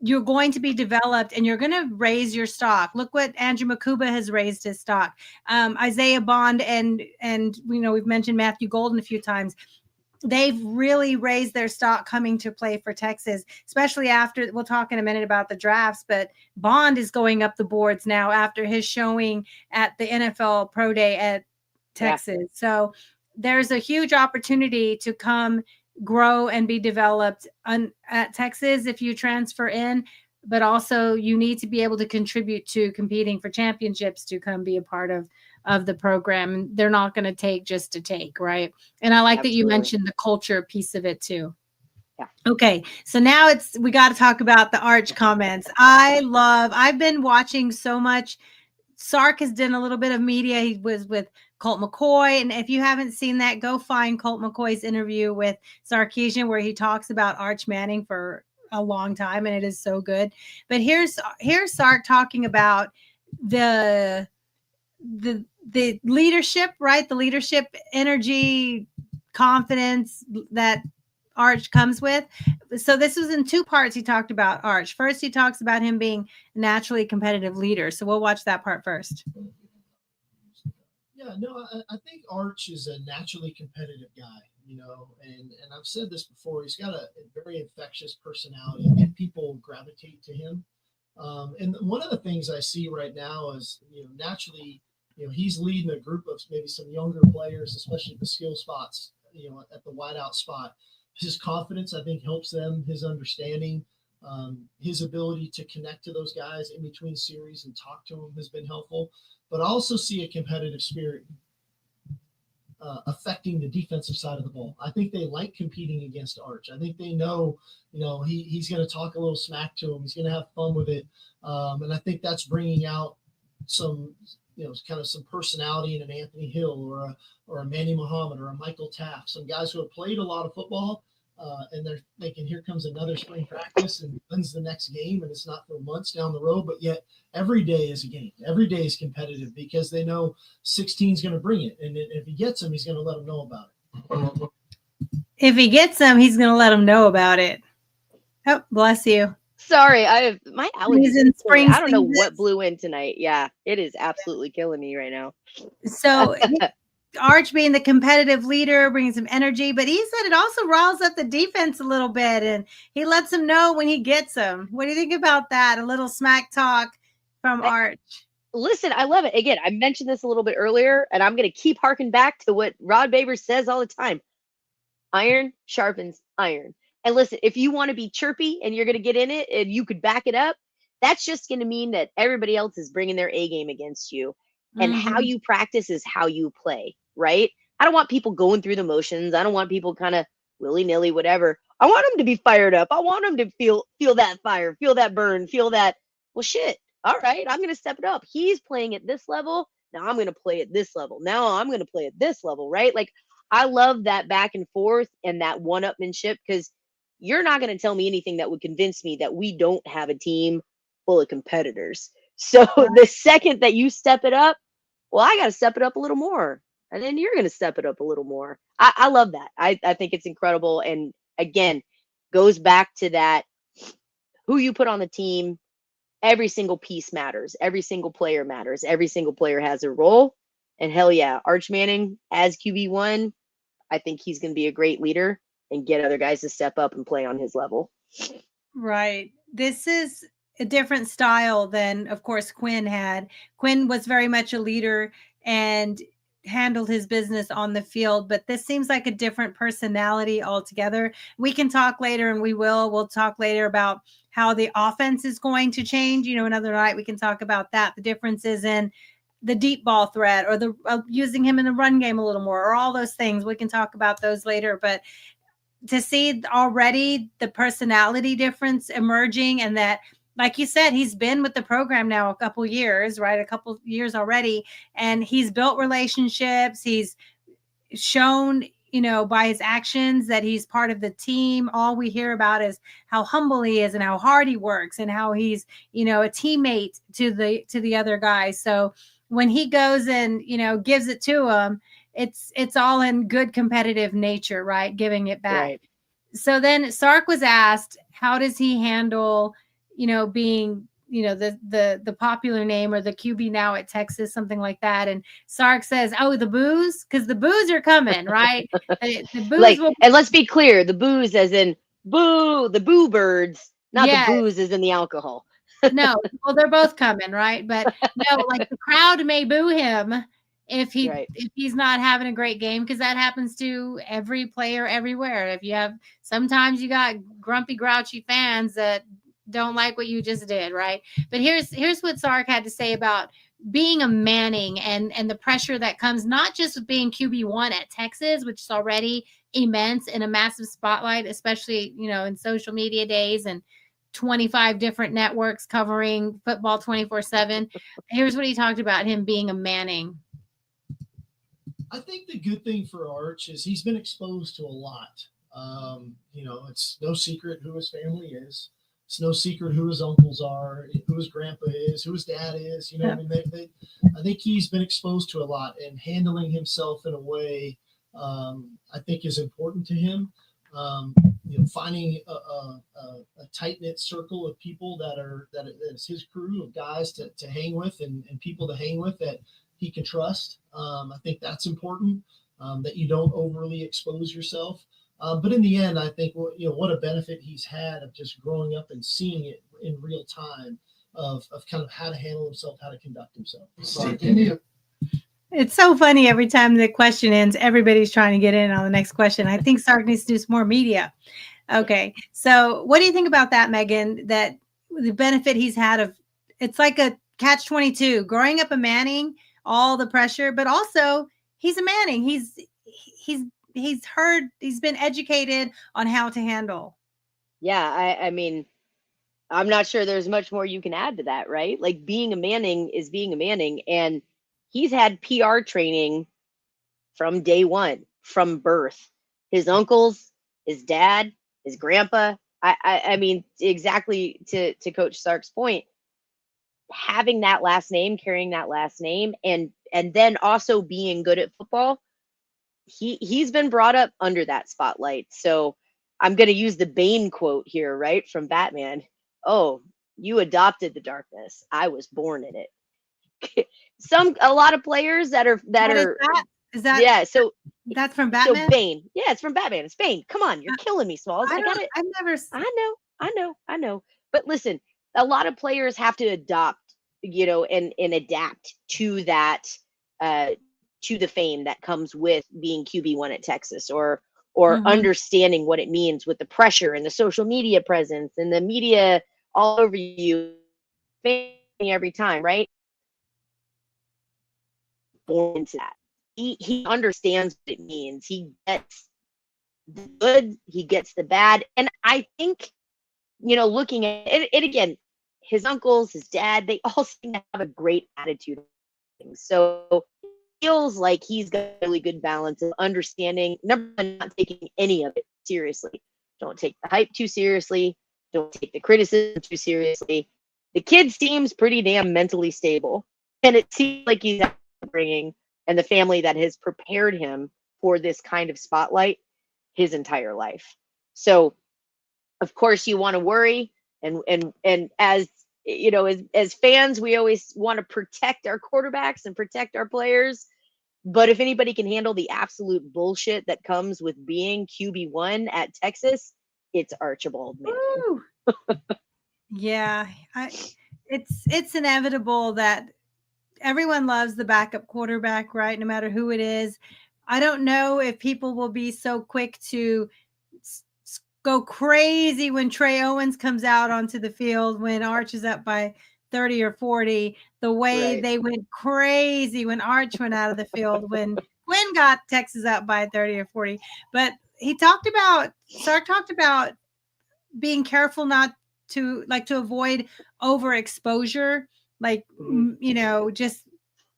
you're going to be developed and you're going to raise your stock. Look what Andrew Makuba has raised his stock. Isaiah Bond and we've mentioned Matthew Golden a few times. They've really raised their stock coming to play for Texas, especially after, we'll talk in a minute about the drafts, but Bond is going up the boards now after his showing at the NFL Pro Day at Texas. Yeah. So there's a huge opportunity to come grow and be developed at Texas if you transfer in, but also you need to be able to contribute to competing for championships to come be a part of the program. They're not going to take just to take, right? And I like Absolutely. That you mentioned the culture piece of it too. Yeah. Okay. So now we got to talk about the Arch comments. I've been watching so much. Sark has done a little bit of media. He was with Colt McCoy. And if you haven't seen that, go find Colt McCoy's interview with Sarkisian, where he talks about Arch Manning for a long time. And it is so good. But here's Sark talking about the leadership, right? The leadership, energy, confidence that Arch comes with. So this was in two parts. He talked about Arch. First, he talks about him being a naturally competitive leader. So we'll watch that part first. Yeah, no, I think Arch is a naturally competitive guy, and I've said this before. He's got a very infectious personality, and people gravitate to him. And one of the things I see right now is, naturally, he's leading a group of maybe some younger players, especially the skill spots, at the wideout spot. His confidence, I think, helps them. His understanding, his ability to connect to those guys in between series and talk to them has been helpful. But I also see a competitive spirit affecting the defensive side of the ball. I think they like competing against Arch. I think they know, he's going to talk a little smack to him. He's going to have fun with it. And I think that's bringing out some, kind of some personality in an Anthony Hill or a Manny Muhammad or a Michael Taft, some guys who have played a lot of football. And they're thinking, here comes another spring practice and when's the next game? And it's not for months down the road, but yet every day is a game. Every day is competitive because they know 16 is going to bring it. And if he gets them, he's going to let them know about it. If he gets them, he's going to let them know about it. Oh, bless you. Sorry, I have my allergies. In spring I don't know what blew in tonight. Yeah, it is absolutely killing me right now. So Arch being the competitive leader brings some energy, but he said it also riles up the defense a little bit, and he lets them know when he gets them. What do you think about that? A little smack talk from Arch. Listen, I love it. Again, I mentioned this a little bit earlier, and I'm going to keep harking back to what Rod Baber says all the time. Iron sharpens iron. And listen, if you want to be chirpy and you're going to get in it and you could back it up, that's just going to mean that everybody else is bringing their A game against you. And how you practice is how you play, right? I don't want people going through the motions. I don't want people kind of willy-nilly, whatever. I want them to be fired up. I want them to feel that fire, feel that burn, feel that, well, shit. All right, I'm going to step it up. He's playing at this level. Now I'm going to play at this level. Now I'm going to play at this level, right? Like, I love that back and forth and that one-upmanship, because you're not going to tell me anything that would convince me that we don't have a team full of competitors. So the second that you step it up, well, I got to step it up a little more. And then you're going to step it up a little more. I love that. I think it's incredible. And again, goes back to that, who you put on the team, every single piece matters. Every single player matters. Every single player has a role. And hell yeah, Arch Manning as QB1, I think he's going to be a great leader and get other guys to step up and play on his level. Right. This is a different style than, of course, Quinn had. Quinn was very much a leader and handled his business on the field, but this seems like a different personality altogether. We can talk later, and we'll talk later about how the offense is going to change. Another night we can talk about that. The differences in the deep ball threat, or the using him in the run game a little more, or all those things. We can talk about those later, but to see already the personality difference emerging, and that, like you said, he's been with the program now a couple years, right? A couple years already, and he's built relationships. He's shown, by his actions that he's part of the team. All we hear about is how humble he is and how hard he works and how he's, a teammate to the other guys. So when he goes and, gives it to him, it's all in good competitive nature, right? Giving it back. Right. So then Sark was asked, how does he handle, being, the popular name, or the QB now at Texas, something like that. And Sark says, oh, the boos, because the boos are coming, right? The boos and let's be clear, the boos as in boo, the boo birds, not the booze as in the alcohol. No, well, they're both coming, right? But no, like the crowd may boo him if he's not having a great game, because that happens to every player everywhere. Sometimes you got grumpy, grouchy fans that don't like what you just did, right? But here's what Sark had to say about being a Manning and the pressure that comes not just with being QB1 at Texas, which is already immense and a massive spotlight, especially, in social media days and 25 different networks covering football 24/7. Here's what he talked about him being a Manning. I think the good thing for Arch is he's been exposed to a lot. It's no secret who his family is. It's no secret who his uncles are, who his grandpa is, who his dad is. I think he's been exposed to a lot, and handling himself in a way I think is important to him. Finding a tight-knit circle of people that is his crew of guys to hang with and people to hang with that he can trust. I think that's important, that you don't overly expose yourself. But in the end, I think what a benefit he's had of just growing up and seeing it in real time of kind of how to handle himself, how to conduct himself. It's so funny every time the question ends, everybody's trying to get in on the next question. I think Sark needs to do some more media. Okay. So what do you think about that, Megan, that the benefit he's had of, it's like a catch-22, growing up a Manning, all the pressure, but also he's a Manning. He's been educated on how to handle. Yeah. I mean, I'm not sure there's much more you can add to that, right? Like, being a Manning is being a Manning, and he's had PR training from day one, from birth. His uncles, his dad, his grandpa. I mean, exactly to Coach Sark's point, having that last name, carrying that last name, and then also being good at football. He's been brought up under that spotlight. So I'm going to use the Bane quote here, right, from Batman. Oh, you adopted the darkness. I was born in it. A lot of players that are is that yeah. So that's from Batman. So Bane, yeah, it's from Batman. It's Bane. Come on, you're killing me, Smalls. I got it. I know. But listen, a lot of players have to adopt, and adapt to that, to the fame that comes with being QB1 at Texas, or understanding what it means with the pressure and the social media presence and the media all over you every time, right? Born into that. He understands what it means. He gets the good, he gets the bad. And I think, looking at it again, his uncles, his dad, they all seem to have a great attitude. So it feels like he's got a really good balance of understanding, number one, not taking any of it seriously. Don't take the hype too seriously. Don't take the criticism too seriously. The kid seems pretty damn mentally stable. And it seems like he's bringing, and the family that has prepared him for this kind of spotlight his entire life. So of course you want to worry, and as as fans, we always want to protect our quarterbacks and protect our players. But if anybody can handle the absolute bullshit that comes with being QB1 at Texas, it's Archibald Manning. Yeah, it's inevitable that everyone loves the backup quarterback, right? No matter who it is. I don't know if people will be so quick to go crazy when Trey Owens comes out onto the field when Arch is up by 30 or 40, the way Right. they went crazy when Arch went out of the field, when Quinn got Texas up by 30 or 40. But Sark talked about being careful not to avoid overexposure, like, just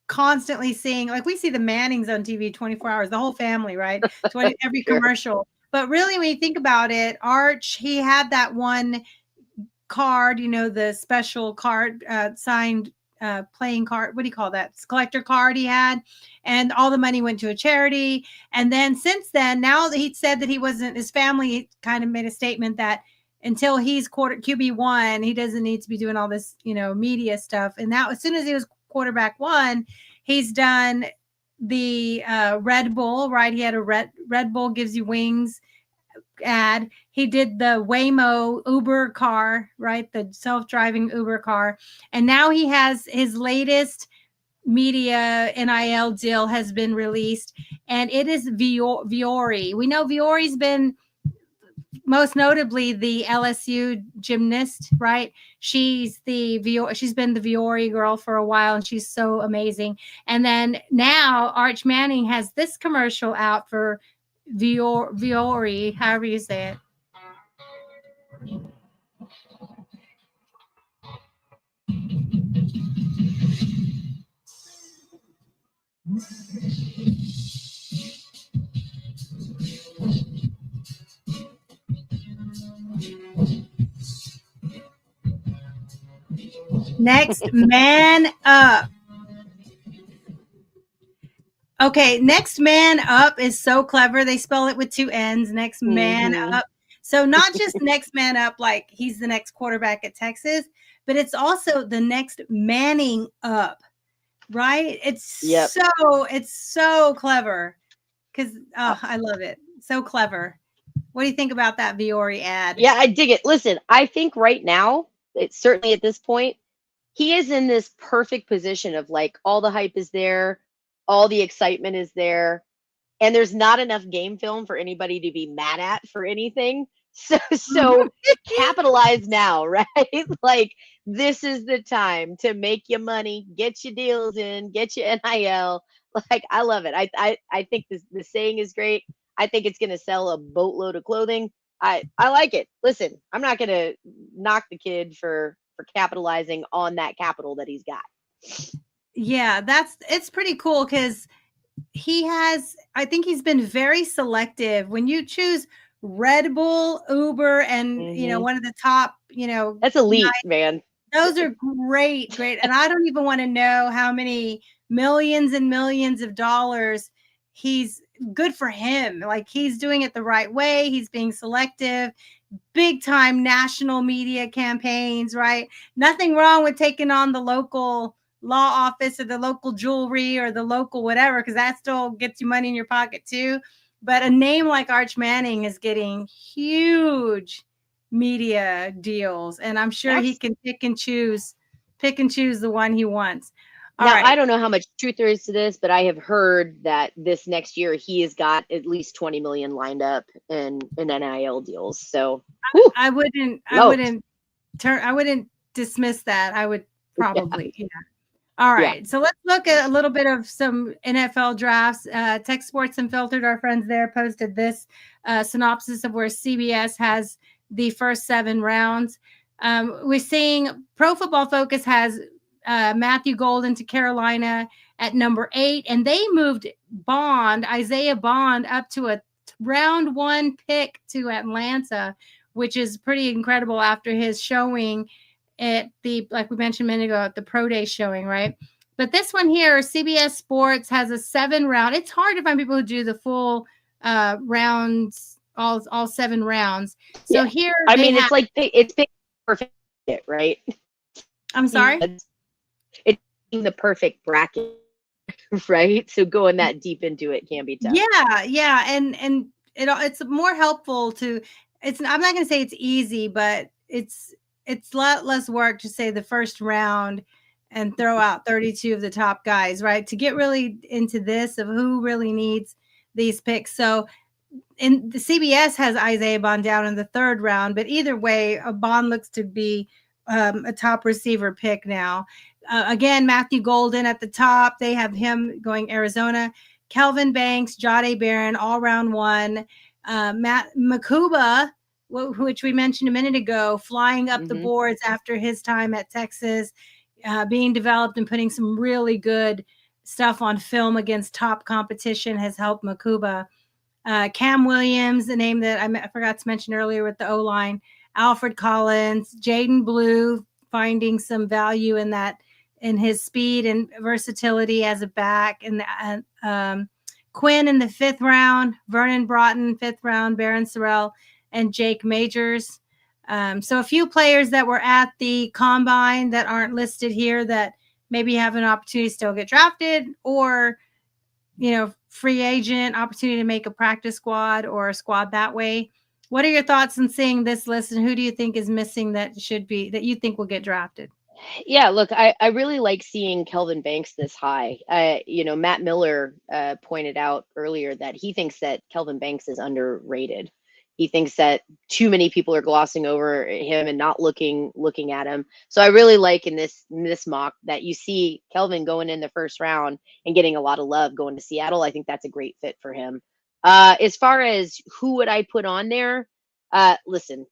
constantly seeing, like, we see the Mannings on TV 24 hours, the whole family, right? Every Sure. commercial. But really, when you think about it, Arch, he had that one card, the special card, signed playing card. What do you call that? Collector card he had. And all the money went to a charity. And then since then, now that he said that he wasn't, his family kind of made a statement that until he's QB1, he doesn't need to be doing all this, media stuff. And now, as soon as he was quarterback 1, he's done the Red Bull, right? He had a Red Bull gives you wings ad. He did the Waymo Uber car, right? The self-driving Uber car. And now he has his latest media NIL deal has been released, and it is Viori. We know Viori's been most notably the LSU gymnast, right? She's been the Viori girl for a while, and she's so amazing. And then now Arch Manning has this commercial out for Viori, however you say it. Next man up. Okay, next man up is so clever. They spell it with 2 N's. Next man up. So not just next man up, like he's the next quarterback at Texas, but it's also the next Manning up, right? It's so clever, because I love it. So clever. What do you think about that Viori ad? Yeah, I dig it. Listen, I think right now, it's certainly at this point, he is in this perfect position of, like, all the hype is there, all the excitement is there, and there's not enough game film for anybody to be mad at for anything. So capitalize now, right? Like, this is the time to make your money, get your deals in, get your NIL. Like, I love it. I think the saying is great. I think it's going to sell a boatload of clothing. I like it. Listen, I'm not going to knock the kid for capitalizing on that capital that he's got. Yeah, it's pretty cool, because I think he's been very selective. When you choose Red Bull, Uber, and one of the top, that's elite, man. Those are great. And I don't even want to know how many millions and millions of dollars he's good for him. Like, he's doing it the right way. He's being selective, big time national media campaigns, right? Nothing wrong with taking on the local law office or the local jewelry or the local whatever, because that still gets you money in your pocket too. But a name like Arch Manning is getting huge media deals, and I'm sure he can pick and choose the one he wants. All right. I don't know how much truth there is to this, but I have heard that this next year he has got at least 20 million lined up in NIL deals. So I wouldn't dismiss that. I would probably, All right. So let's look at a little bit of some NFL drafts. Tech Sports Unfiltered, our friends there, posted this synopsis of where CBS has the first 7 rounds. We're seeing Pro Football Focus has Matthew Golden to Carolina at number 8, and they moved Isaiah Bond up to a round 1 pick to Atlanta, which is pretty incredible after his showing at like we mentioned a minute ago, at the Pro Day showing, right? But this one here, CBS Sports has a 7 round. It's hard to find people who do the full rounds, all 7 rounds. So here, it's perfect, right? I'm sorry. It's the perfect bracket, right? So going that deep into it can be tough. Yeah, and it's more helpful to. I'm not going to say it's easy, but it's a lot less work to say the first round and throw out 32 of the top guys, right? To get really into this of who really needs these picks. So in the CBS has Isaiah Bond down in the 3rd round, but either way, Bond looks to be a top receiver pick now. Again, Matthew Golden at the top. They have him going Arizona. Kelvin Banks, Jade Barron, all round one. Matt Makuba, which we mentioned a minute ago, flying up the boards after his time at Texas, being developed and putting some really good stuff on film against top competition has helped Makuba. Cam Williams, the name that I forgot to mention earlier with the O-line. Alfred Collins, Jaden Blue, finding some value in that, in his speed and versatility as a back. And Quinn in the 5th round, Vernon Broughton, 5th round, Baron Sorrell, and Jake Majors. So a few players that were at the combine that aren't listed here that maybe have an opportunity to still get drafted, or, free agent opportunity to make a practice squad or a squad that way. What are your thoughts on seeing this list, and who do you think is missing that you think will get drafted? Yeah, look, I really like seeing Kelvin Banks this high. Matt Miller pointed out earlier that he thinks that Kelvin Banks is underrated. He thinks that too many people are glossing over him and not looking at him. So I really like in this mock that you see Kelvin going in the 1st round and getting a lot of love going to Seattle. I think that's a great fit for him. As far as who would I put on there, listen,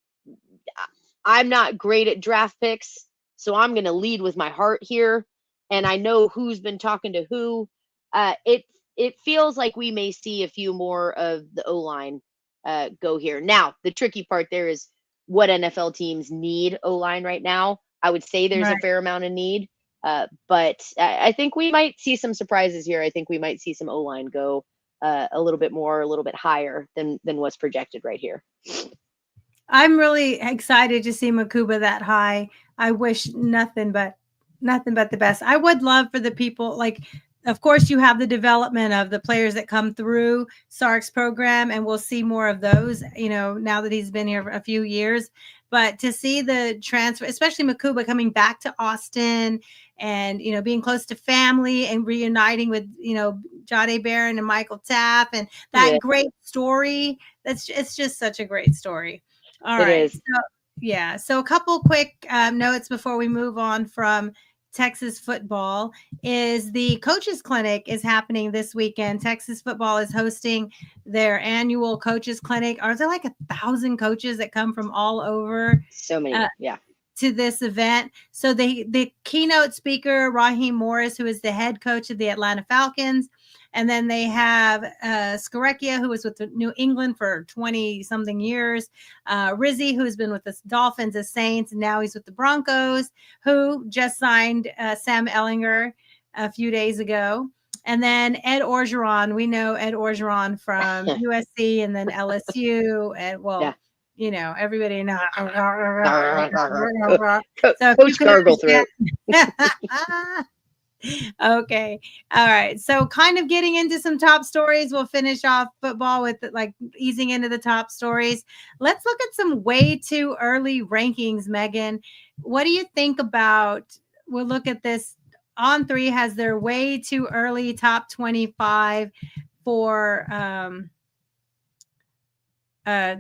I'm not great at draft picks, so I'm going to lead with my heart here. And I know who's been talking to who. It feels like we may see a few more of the O-line go here. Now, the tricky part there is what NFL teams need O-line right now. I would say there's a fair amount of need, but I think we might see some surprises here. I think we might see some O-line go a little bit more, a little bit higher than what's projected right here. I'm really excited to see Makuba that high. I wish nothing but the best. I would love for the people, of course, you have the development of the players that come through Sark's program, and we'll see more of those, now that he's been here for a few years. But to see the transfer, especially Makuba coming back to Austin and, being close to family and reuniting with, Jade Barron and Michael Tapp, and that great story, it's just such a great story. All right. So a couple quick notes before we move on from Texas football is the coaches clinic is happening this weekend. Texas football is hosting their annual coaches clinic. Are there 1,000 coaches that come from all over? So many, to this event. So the keynote speaker, Raheem Morris, who is the head coach of the Atlanta Falcons. And then they have Skareckia, who was with New England for 20-something years. Rizzi, who's been with the Dolphins, the Saints, and now he's with the Broncos, who just signed Sam Ellinger a few days ago. And then Ed Orgeron. We know Ed Orgeron from USC and then LSU. And, everybody knows. So Coach Gargle through. Okay. All right. So kind of getting into some top stories. We'll finish off football with easing into the top stories. Let's look at some way too early rankings, Megan. What do you think about, we'll look at this. On3 has their way too early top 25 for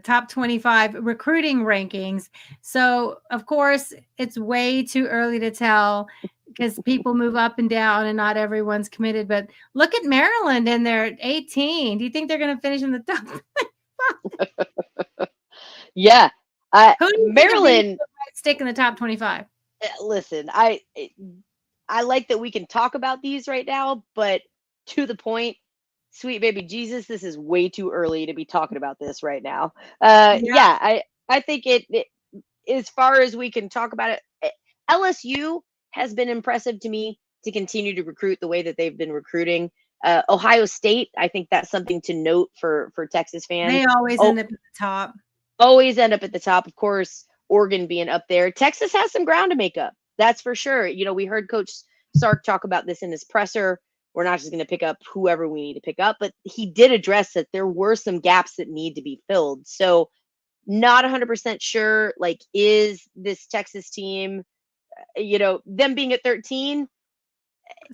top 25 recruiting rankings. So of course it's way too early to tell, because people move up and down and not everyone's committed. But look at Maryland, and they're 18. Do you think they're going to finish in the top 25? Yeah. Maryland stick in the top 25. Listen, I like that we can talk about these right now, but to the point, sweet baby Jesus, this is way too early to be talking about this right now. I think it as far as we can talk about it, LSU has been impressive to me to continue to recruit the way that they've been recruiting. Ohio State, I think that's something to note for Texas fans. They always end up at the top. Always end up at the top. Of course, Oregon being up there. Texas has some ground to make up. That's for sure. We heard Coach Sark talk about this in his presser. We're not just going to pick up whoever we need to pick up, but he did address that there were some gaps that need to be filled. So not 100% sure, is this Texas team, them being at 13,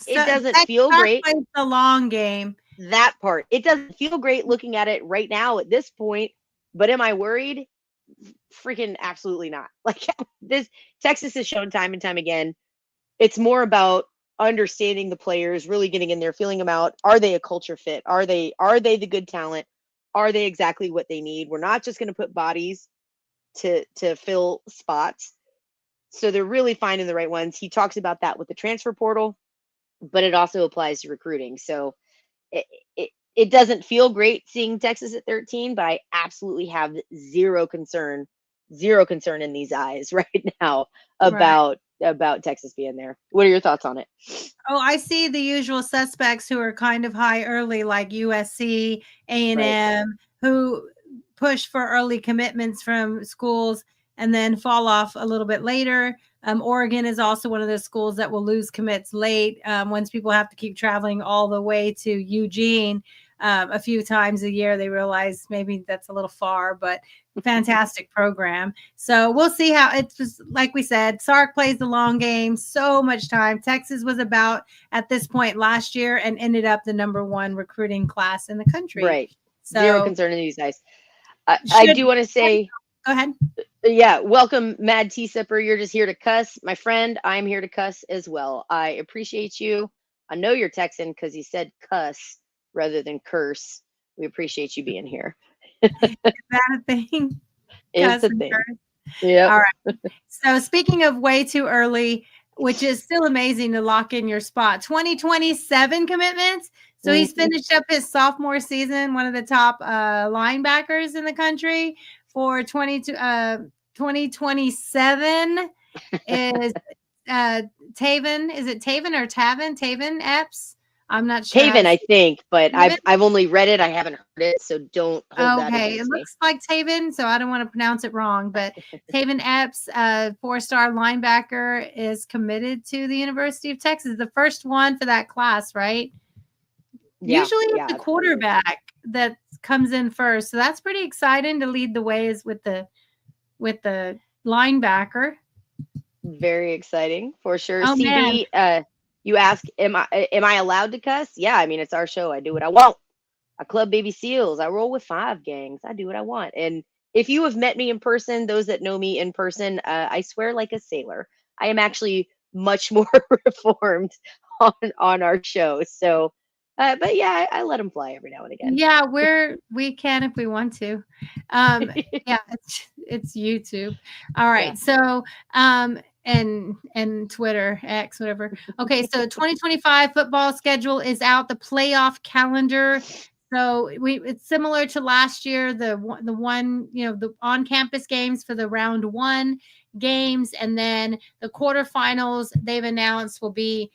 it doesn't feel great. The long game. That part. It doesn't feel great looking at it right now at this point, but am I worried? freaking absolutely not. Like this, Texas has shown time and time again. It's more about understanding the players, really getting in there, feeling them out. Are they a culture fit? Are they the good talent? Are they exactly what they need? We're not just going to put bodies to fill spots. So they're really finding the right ones. He talks about that with the transfer portal, but it also applies to recruiting. So it doesn't feel great seeing Texas at 13, but I absolutely have zero concern in these eyes right now about Texas being there. What are your thoughts on it? Oh, I see the usual suspects who are kind of high early, like USC, A&M, who push for early commitments from schools and then fall off a little bit later. Oregon is also one of those schools that will lose commits late once people have to keep traveling all the way to Eugene a few times a year. They realize maybe that's a little far, but fantastic program. So we'll see how it's just, like we said, Sark plays the long game, so much time. Texas was about at this point last year and ended up the #1 recruiting class in the country. Right. So, zero concern in these guys. I do want to say, go ahead. Yeah, welcome, Mad Tea Sipper. You're just here to cuss. My friend, I'm here to cuss as well. I appreciate you. I know you're Texan because you said cuss rather than curse. We appreciate you being here. Is that a thing? It's a thing. Yeah. All right. So speaking of way too early, which is still amazing to lock in your spot, 2027 commitments. So he's finished up his sophomore season, one of the top linebackers in the country for 2027 is Taven. Is it Taven or Tavin? Taven Epps? I'm not sure. Taven, I think, but I've only read it. I haven't heard it, so don't hold that Okay, against it me. looks like Taven, so I don't want to pronounce it wrong, but Taven Epps, 4-star linebacker, is committed to the University of Texas, the first one for that class, right? Yeah, Usually it's the quarterback that comes in first, so that's pretty exciting to lead the ways with the linebacker. Very exciting for sure. Oh, CB, you ask, am I allowed to cuss? Yeah, I mean, it's our show. I do what I want. I club baby seals. I roll with 5 gangs. I do what I want. And if you have met me in person, those that know me in person, I swear like a sailor. I am actually much more reformed on our show. So, but yeah, I let them fly every now and again. Yeah, we can if we want to. Yeah, it's YouTube. All right. Yeah. So, and Twitter, X, whatever. Okay, so 2025 football schedule is out. The playoff calendar. So it's similar to last year. The one, the on-campus games for the round 1 games, and then the quarterfinals they've announced will be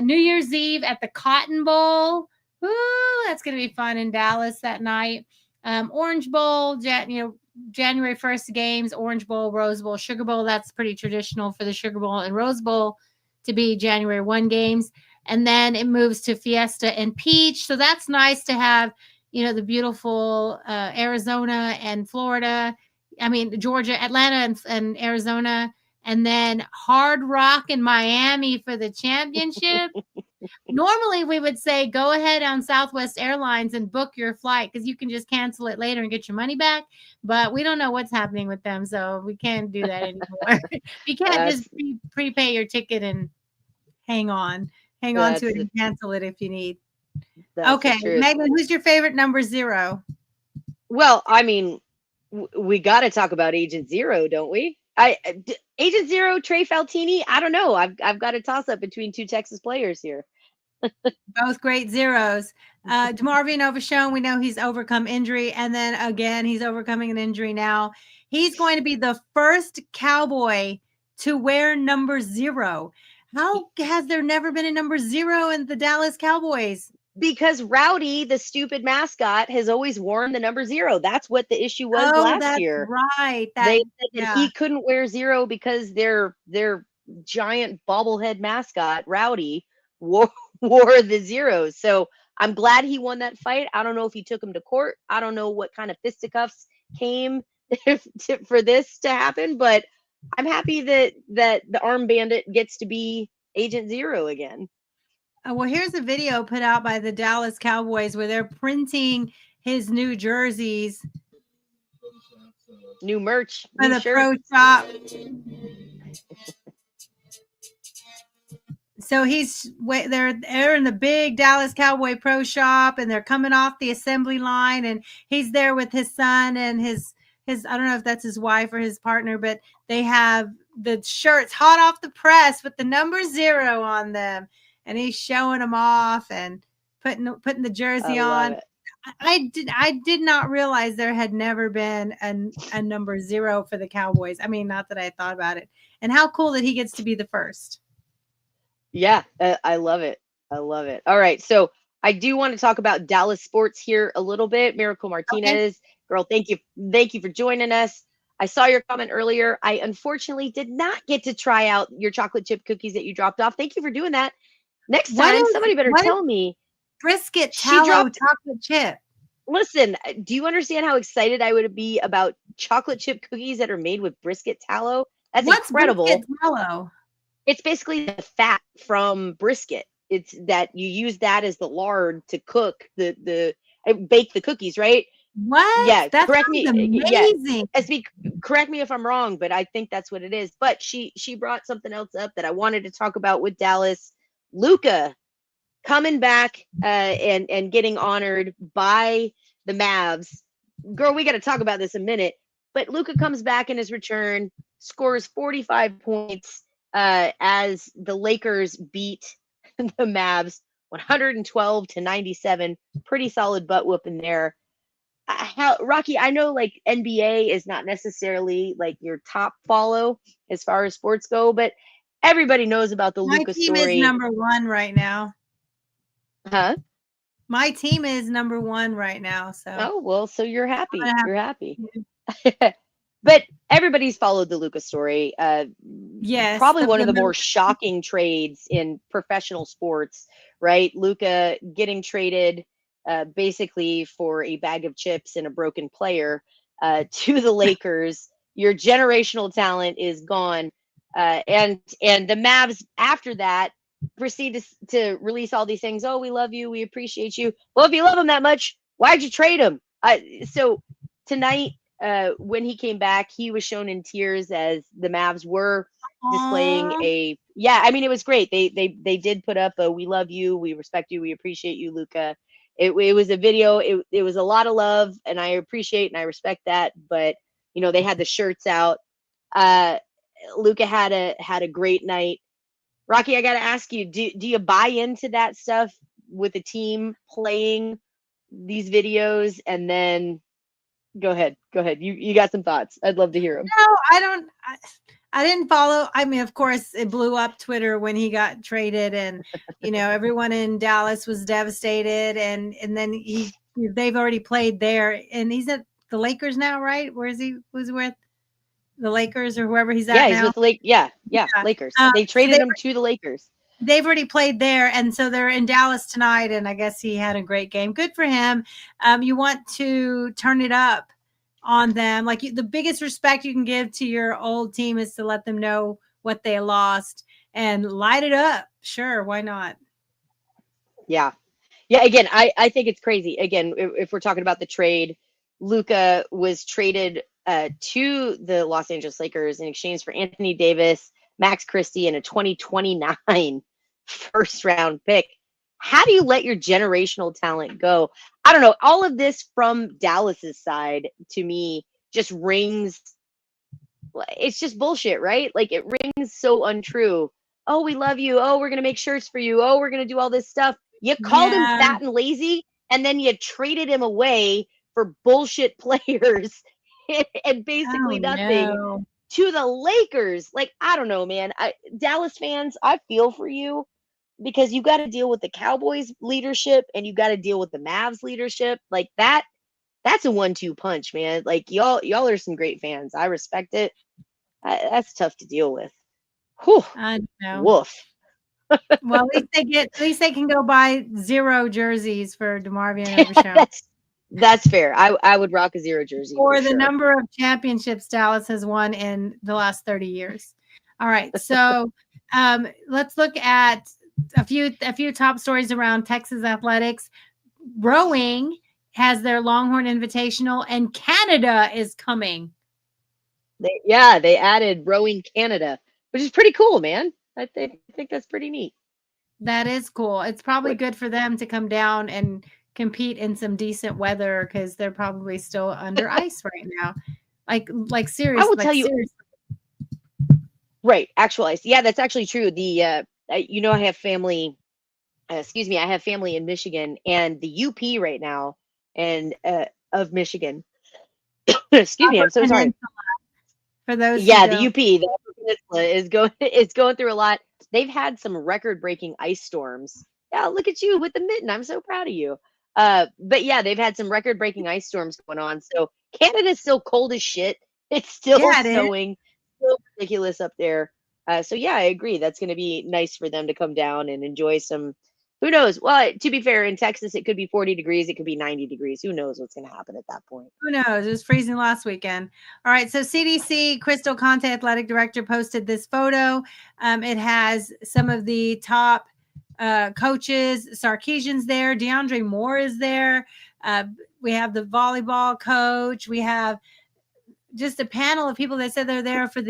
New Year's Eve at the Cotton Bowl. Ooh, that's going to be fun in Dallas that night. Orange Bowl, January 1st games, Orange Bowl, Rose Bowl, Sugar Bowl. That's pretty traditional for the Sugar Bowl and Rose Bowl to be January 1 games. And then it moves to Fiesta and Peach. So that's nice to have, the beautiful Arizona and Florida. I mean, Georgia, Atlanta and Arizona. And then Hard Rock in Miami for the championship. Normally, we would say go ahead on Southwest Airlines and book your flight because you can just cancel it later and get your money back. But we don't know what's happening with them, so we can't do that anymore. You can't just prepay your ticket and hang on to it and cancel it if you need. Okay, Megan, who's your favorite number 0? Well, I mean, we got to talk about Agent Zero, don't we? Agent Zero, Trey Faltini. I don't know. I've got a toss up between 2 Texas players here. Both great zeros. DeMarvion Overshown, we know he's overcome injury, and then again he's overcoming an injury now. He's going to be the first Cowboy to wear number 0. How has there never been a number 0 in the Dallas Cowboys? Because Rowdy, the stupid mascot, has always worn the number 0. That's what the issue was last year. Right. They said that he couldn't wear 0 because their giant bobblehead mascot, Rowdy, wore the 0. So I'm glad he won that fight. I don't know if he took him to court. I don't know what kind of fisticuffs came for this to happen, but I'm happy that the Arm Bandit gets to be Agent Zero again. Well, here's a video put out by the Dallas Cowboys where they're printing his new jerseys. New merch. For New the shirt. pro shop. So they're in the big Dallas Cowboy Pro Shop, and they're coming off the assembly line, and he's there with his son and his I don't know if that's his wife or his partner, but they have the shirts hot off the press with the number 0 on them, and he's showing them off and putting the jersey I love on. it. I did not realize there had never been a number 0 for the Cowboys. I mean, not that I thought about it. And how cool that he gets to be the first. Yeah, I love it. I love it. All right. So I do want to talk about Dallas sports here a little bit. Miracle Martinez, girl, thank you. Thank you for joining us. I saw your comment earlier. I unfortunately did not get to try out your chocolate chip cookies that you dropped off. Thank you for doing that. Next time, somebody better tell me. Brisket tallow chocolate chip. Listen, do you understand how excited I would be about chocolate chip cookies that are made with brisket tallow? That's incredible. Brisket tallow? It's basically the fat from brisket. It's that you use that as the lard to cook bake the cookies, right? What? Yeah, that correct me. amazing. Yeah, correct me if I'm wrong, but I think that's what it is. But she brought something else up that I wanted to talk about with Dallas. Luka coming back and getting honored by the Mavs. Girl, we got to talk about this in a minute. But Luka comes back in his return, scores 45 points as the Lakers beat the Mavs 112-97. Pretty solid butt whooping there. Rocky, I know like NBA is not necessarily like your top follow as far as sports go, but everybody knows about the Luka story. My team is number 1 right now. Huh? My team is number 1 right now. So. Oh, well, so you're happy. You're happy. But everybody's followed the Luka story. Yes. Probably one of the more shocking trades in professional sports, right? Luka getting traded basically for a bag of chips and a broken player to the Lakers. Your generational talent is gone. And the Mavs after that proceed to release all these things. Oh, we love you. We appreciate you. Well, if you love him that much, why'd you trade him? So tonight, when he came back, he was shown in tears as the Mavs were displaying I mean, it was great. They did put up a "We love you, we respect you, we appreciate you, Luka." It was a video. It was a lot of love, and I appreciate and I respect that. But they had the shirts out. Luka had a great night. Rocky, I got to ask you, do you buy into that stuff with the team playing these videos? And then go ahead. You got some thoughts. I'd love to hear them. No, I don't. I didn't follow. I mean, of course, it blew up Twitter when he got traded, and everyone in Dallas was devastated. And then they've already played there, and he's at the Lakers now, right? Where is he? Who's with the Lakers or whoever he's at now? Yeah, he's with Lakers. They traded him to the Lakers. They've already played there, and so they're in Dallas tonight. And I guess he had a great game. Good for him. You want to turn it up on them. Like the biggest respect you can give to your old team is to let them know what they lost and light it up. Sure, why not? Yeah. Again, I think it's crazy. Again, if we're talking about the trade, Luka was traded to the Los Angeles Lakers in exchange for Anthony Davis, Max Christie, and a 2029 first round pick. How do you let your generational talent go? I don't know. All of this from Dallas's side to me just rings. It's just bullshit, right? Like it rings so untrue. Oh, we love you. Oh, we're going to make shirts for you. Oh, we're going to do all this stuff. You called him fat and lazy, and then you traded him away for bullshit players and basically nothing to the Lakers. Like, I don't know, man. Dallas fans, I feel for you. Because you got to deal with the Cowboys leadership and you got to deal with the Mavs leadership. Like that's a 1-2 punch, man. Like y'all are some great fans. I respect it. That's tough to deal with. Whew. I know. Woof. Well, at least they can go buy 0 jerseys for DeMarvin and Overshown. That's fair. I would rock a 0 jersey. For the number of championships Dallas has won in the last 30 years. All right. So let's look at a few top stories around Texas athletics. Rowing has their Longhorn Invitational, and Canada is coming. They added Rowing Canada, which is pretty cool, man. I think that's pretty neat. That is cool. It's probably What- good for them to come down and compete in some decent weather because they're probably still under ice right now. Like serious. I will like tell you, serious. right? Actual ice. Yeah, that's actually true. I have family. Excuse me, I have family in Michigan, and the UP right now, and of Michigan. Excuse me, I'm so sorry. Peninsula, for those who Yeah, the don't- UP, the Upper Peninsula is going through a lot. They've had some record-breaking ice storms. Yeah, look at you with the mitten. I'm so proud of you. But yeah, they've had some record-breaking ice storms going on. So Canada's still cold as shit. It's still Yeah, it is. snowing, still ridiculous up there. So yeah, I agree. That's going to be nice for them to come down and enjoy some. Who knows? Well, to be fair, in Texas, it could be 40 degrees. It could be 90 degrees. Who knows what's going to happen at that point? Who knows? It was freezing last weekend. All right. So CDC, Crystal Conte, athletic director, posted this photo. It has some of the top coaches. Sarkisian's there. DeAndre Moore is there. We have the volleyball coach. We have just a panel of people that said they're there for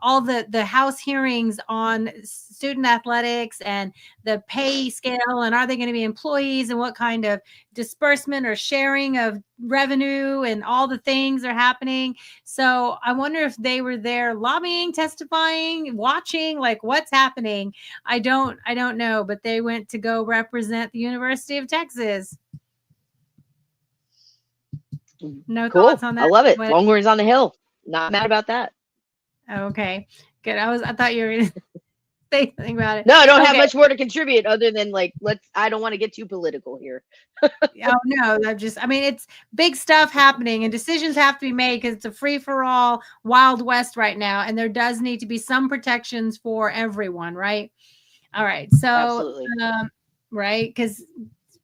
all the House hearings on student athletics and the pay scale, and are they going to be employees, and what kind of disbursement or sharing of revenue, and all the things are happening. So I wonder if they were there lobbying, testifying, watching, like what's happening. I don't know, but they went to go represent the University of Texas. No Cool. thoughts on that? I love it. What- Longhorns on the hill. Not mad about that. Okay, good. I thought you were going to say something about it. No, I don't have Okay. much more to contribute other than I don't want to get too political here. Oh no, it's big stuff happening, and decisions have to be made because it's a free for all Wild West right now, and there does need to be some protections for everyone, right? All right, so Absolutely. right, because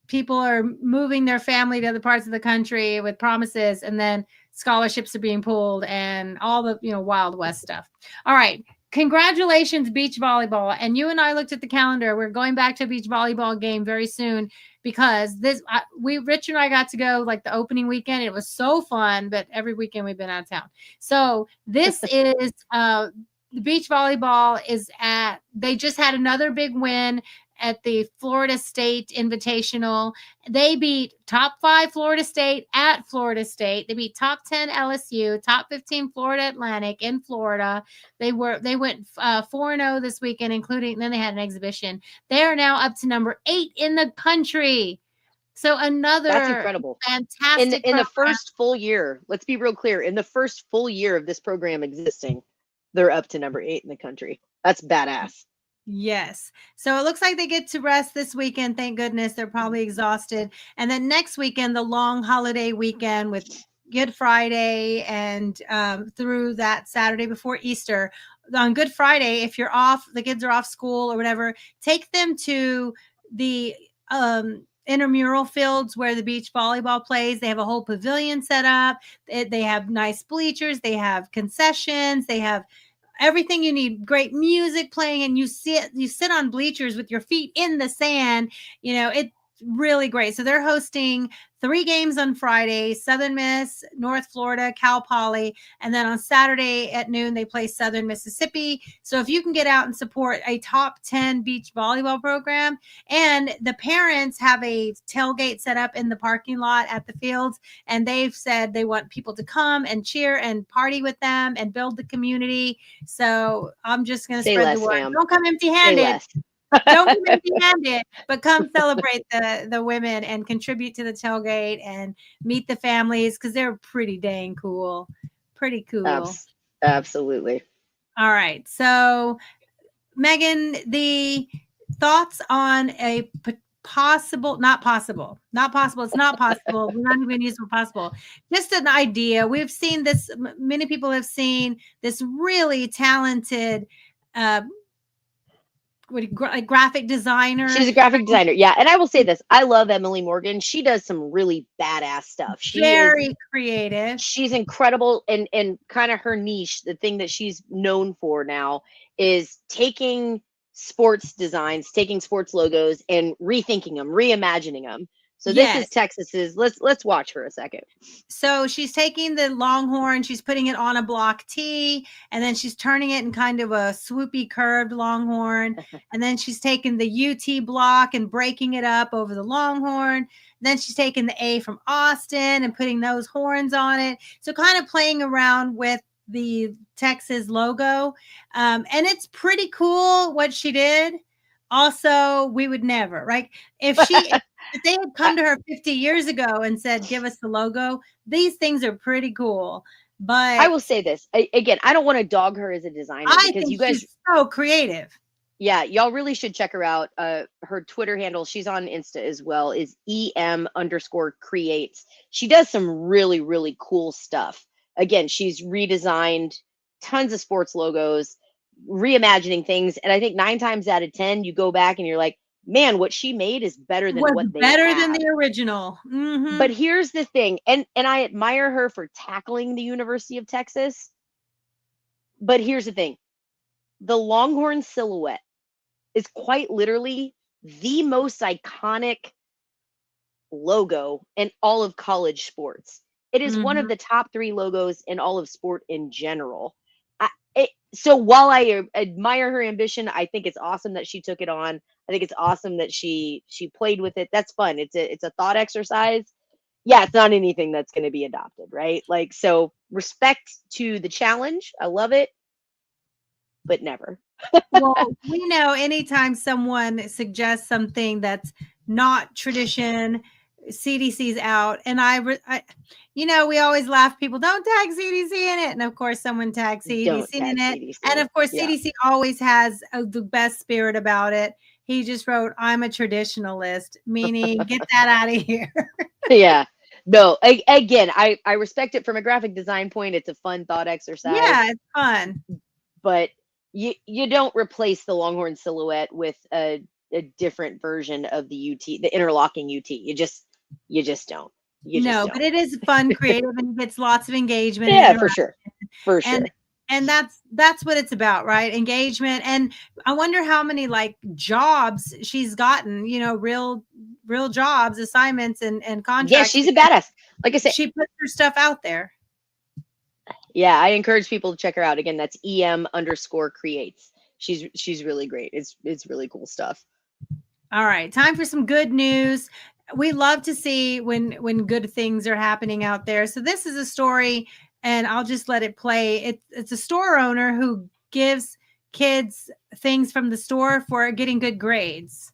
people are moving their family to other parts of the country with promises, and then scholarships are being pulled, and all the Wild West stuff. All right. Congratulations, beach volleyball. And you and I looked at the calendar. We're going back to a beach volleyball game very soon because Rich and I got to go like the opening weekend. It was so fun, but every weekend we've been out of town. So this is the beach volleyball they just had another big win at the Florida State Invitational. They beat top 5 Florida State at Florida State. They beat top 10 LSU, top 15 Florida Atlantic in Florida. They went 4-0 this weekend, then they had an exhibition. They are now up to number 8 in the country. So another That's incredible. Fantastic In the program. first full year, let's be real clear. In the first full year of this program existing, they're up to number 8 in the country. That's badass. Yes. So it looks like they get to rest this weekend. Thank goodness. They're probably exhausted. And then next weekend, the long holiday weekend with Good Friday and through that Saturday before Easter. On Good Friday, if you're off, the kids are off school or whatever, take them to the intramural fields where the beach volleyball plays. They have a whole pavilion set up. They have nice bleachers. They have concessions. They have everything you need, great music playing, and you sit on bleachers with your feet in the sand. It's really great. So they're hosting 3 games on Friday: Southern Miss, North Florida, Cal Poly, and then on Saturday at noon they play Southern Mississippi. So if you can get out and support a top 10 beach volleyball program, and the parents have a tailgate set up in the parking lot at the fields, and they've said they want people to come and cheer and party with them and build the community. So I'm just going to spread the word. Ma'am. Don't come empty-handed. Don't come empty-handed, but come celebrate the women and contribute to the tailgate and meet the families because they're pretty dang cool. Pretty cool. Absolutely. All right. So, Megan, the thoughts on a possible, not possible. It's not possible. We're not even going to use for possible. Just an idea. We've seen this. Many people have seen this really talented graphic designer. She's a graphic designer. Yeah. And I will say this. I love Emily Morgan. She does some really badass stuff. She Very creative. She's incredible. And kind of her niche, the thing that she's known for now is taking sports designs, taking sports logos and rethinking them, reimagining them. So this is Yes. Texas's. Let's watch for a second. So she's taking the longhorn, she's putting it on a block tee, and then she's turning it in kind of a swoopy curved longhorn. And then she's taking the UT block and breaking it up over the longhorn. Then she's taking the A from Austin and putting those horns on it. So kind of playing around with the Texas logo. And it's pretty cool what she did. Also, we would never, right? If they had come to her 50 years ago and said, give us the logo, these things are pretty cool. But I will say this again. I don't want to dog her as a designer I because think you guys, she's so creative. yeah, y'all really should check her out. Her Twitter handle, she's on Insta as well, is EM_creates. She does some really, really cool stuff. Again, she's redesigned tons of sports logos, reimagining things. And I think 9 times out of 10, you go back and you're like, man, what she made is better than what they better have. than the original. Mhm. But here's the thing, and I admire her for tackling the University of Texas. But here's the thing. The Longhorn silhouette is quite literally the most iconic logo in all of college sports. It is one of the top 3 logos in all of sport in general. So while I admire her ambition, I think it's awesome that she took it on. I think it's awesome that she played with it. That's fun. It's a thought exercise. Yeah, it's not anything that's going to be adopted, right? Like, so respect to the challenge. I love it, but never. Well, we know anytime someone suggests something that's not tradition, CDC's out. And I we always laugh. People don't tag CDC in it, and of course, someone tags CDC in it. CDC. And of course, Yeah. CDC always has the best spirit about it. He just wrote, "I'm a traditionalist," meaning get that out of here. Yeah. No, again, I respect it from a graphic design point. It's a fun thought exercise. Yeah, it's fun. But you don't replace the Longhorn silhouette with a different version of the UT, the interlocking UT. You just don't. But it is fun, creative, and it gets lots of engagement. Yeah, and for sure. For sure. And that's what it's about, right? Engagement. And I wonder how many like jobs she's gotten, real jobs, assignments, and contracts. Yeah, she's a badass. Like I said, she puts her stuff out there. Yeah, I encourage people to check her out. Again, that's EM_creates. She's really great. It's really cool stuff. All right, time for some good news. We love to see when good things are happening out there. So this is a story, and I'll just let it play. It's a store owner who gives kids things from the store for getting good grades.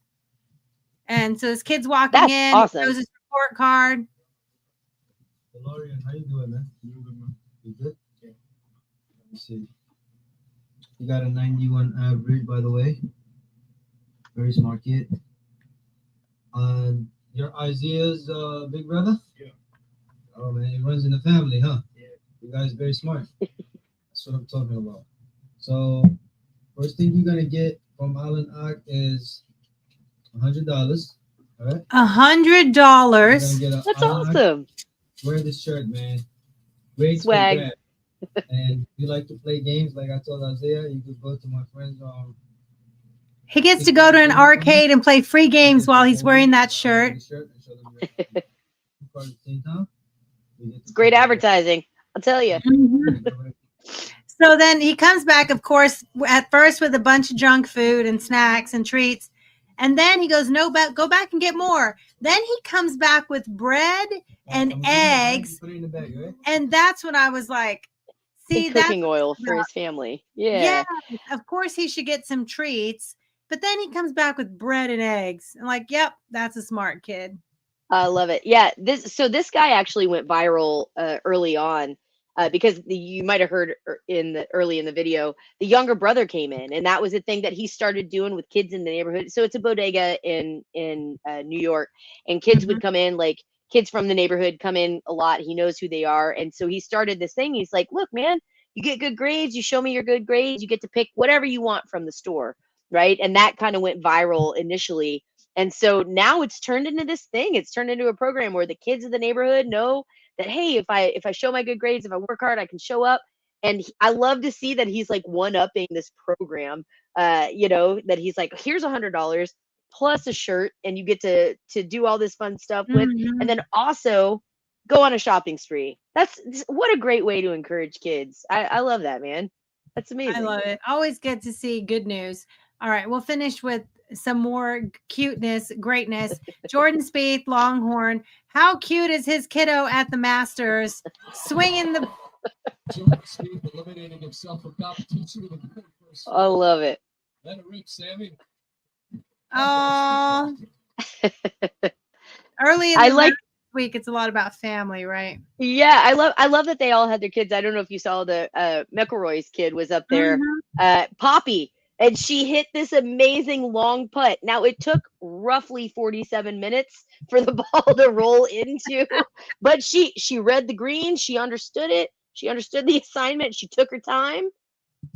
And so this kid's walking in, awesome. He shows his report card. Rori, how you doing, man? You good? Yeah. Let me see. You got a 91 average, by the way. Very smart kid. Your Isaiah's big brother? Yeah. Oh man, he runs in the family, huh? Yeah. You guys are very smart. That's what I'm talking about. So first thing you're gonna get from Alan Ock is $100. All right. $100. That's awesome. Wear this shirt, man. Great Swag. And you like to play games, like I told Isaiah, you could go to my friends. He gets to go to an arcade and play free games while he's wearing that shirt. It's great advertising, I'll tell you. So then he comes back, of course, at first with a bunch of junk food and snacks and treats. And then he goes, no, but go back and get more. Then he comes back with bread and eggs. And that's when I was like, see, and cooking oil for his family. Yeah. Of course he should get some treats. But then he comes back with bread and eggs. I'm like, yep, that's a smart kid. I love it. Yeah. This guy actually went viral early on because you might have heard early in the video, the younger brother came in, and that was a thing that he started doing with kids in the neighborhood. So it's a bodega in New York, and kids would come in, like kids from the neighborhood come in a lot. He knows who they are. And so he started this thing. He's like, look, man, you get good grades. You show me your good grades. You get to pick whatever you want from the store. Right. And that kind of went viral initially. And so now it's turned into this thing. It's turned into a program where the kids of the neighborhood know that, hey, if I show my good grades, if I work hard, I can show up. And I love to see that he's like one-upping this program, that he's like, here's $100. plus a shirt, and you get to do all this fun stuff with, Mhm. and then also go on a shopping spree. That's what a great way to encourage kids. I love that, man. That's I amazing. love it. Always good to see good news. All right, we'll finish with some more cuteness, greatness. Jordan Spieth, Longhorn. How cute is his kiddo at the Masters, swinging the? Jordan Spieth eliminating himself from competition with a great first I love it. Let it rip, Sammy. Oh, early in I the like. week, it's a lot about family, right? Yeah, I love that they all had their kids. I don't know if you saw the McElroy's kid was up there, Mhm. Poppy, and she hit this amazing long putt. Now it took roughly 47 minutes for the ball to roll into, but she read the green, she understood it, she understood the assignment, she took her time,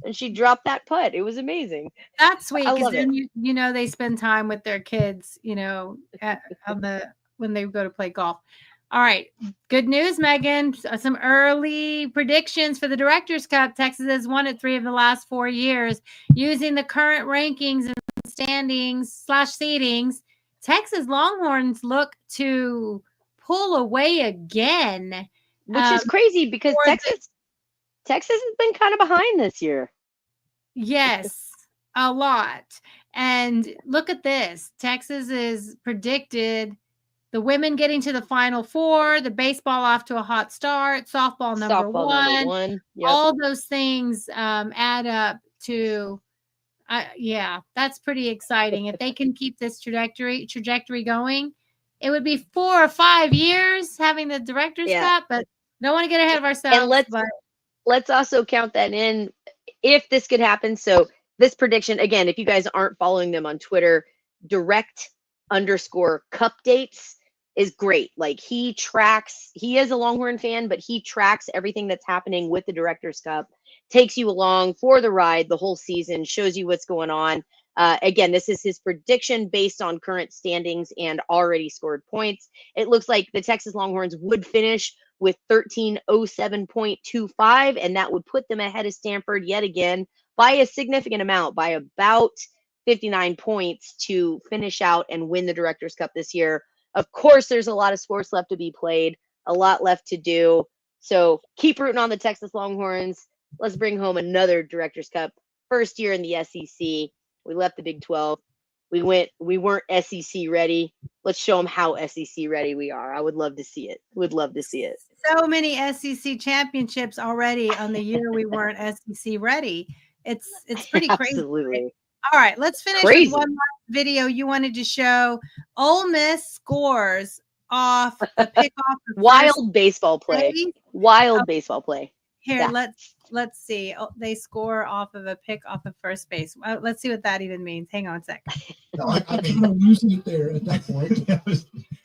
and she dropped that putt. It was amazing. That's sweet I because love it. then you know they spend time with their kids, when they go to play golf. All right, good news, Megan. Some early predictions for the Directors Cup. Texas has won it 3 of the last 4 years. Using the current rankings and standings / seedings, Texas Longhorns look to pull away again. Which is crazy because for the- Texas has been kind of behind this year. Yes, a lot. And look at this. Texas is predicted the women getting to the Final Four, the baseball off to a hot start, softball number one. Yep. All those things add up to, yeah, that's pretty exciting. If they can keep this trajectory going, it would be 4 or 5 years having the Directors Cup, but don't want to get ahead of ourselves. And let's also count that in if this could happen. So this prediction, again, if you guys aren't following them on Twitter, direct_cup dates is great. Like he is a Longhorn fan, but he tracks everything that's happening with the Directors Cup, takes you along for the ride the whole season, shows you what's going on. Again, this is his prediction based on current standings and already scored points. It looks like the Texas Longhorns would finish with 1307.25, and that would put them ahead of Stanford yet again by a significant amount, by about 59 points to finish out and win the Directors Cup this year. Of course, there's a lot of sports left to be played, a lot left to do. So keep rooting on the Texas Longhorns. Let's bring home another Directors Cup. First year in the SEC. We left the Big 12. We weren't SEC ready. Let's show them how SEC ready we are. I would love to see it. Would love to see it. So many SEC championships already on the year we weren't SEC ready. It's pretty crazy. Absolutely. All right, let's finish with one last video you wanted to show. Ole Miss scores off the pickoff. Wild baseball play. Wild baseball play. Here, Yeah. let's see. Oh, they score off of a pick off of first base. Let's see what that even means. Hang on a sec. No, I mean, I'm losing it there at that point.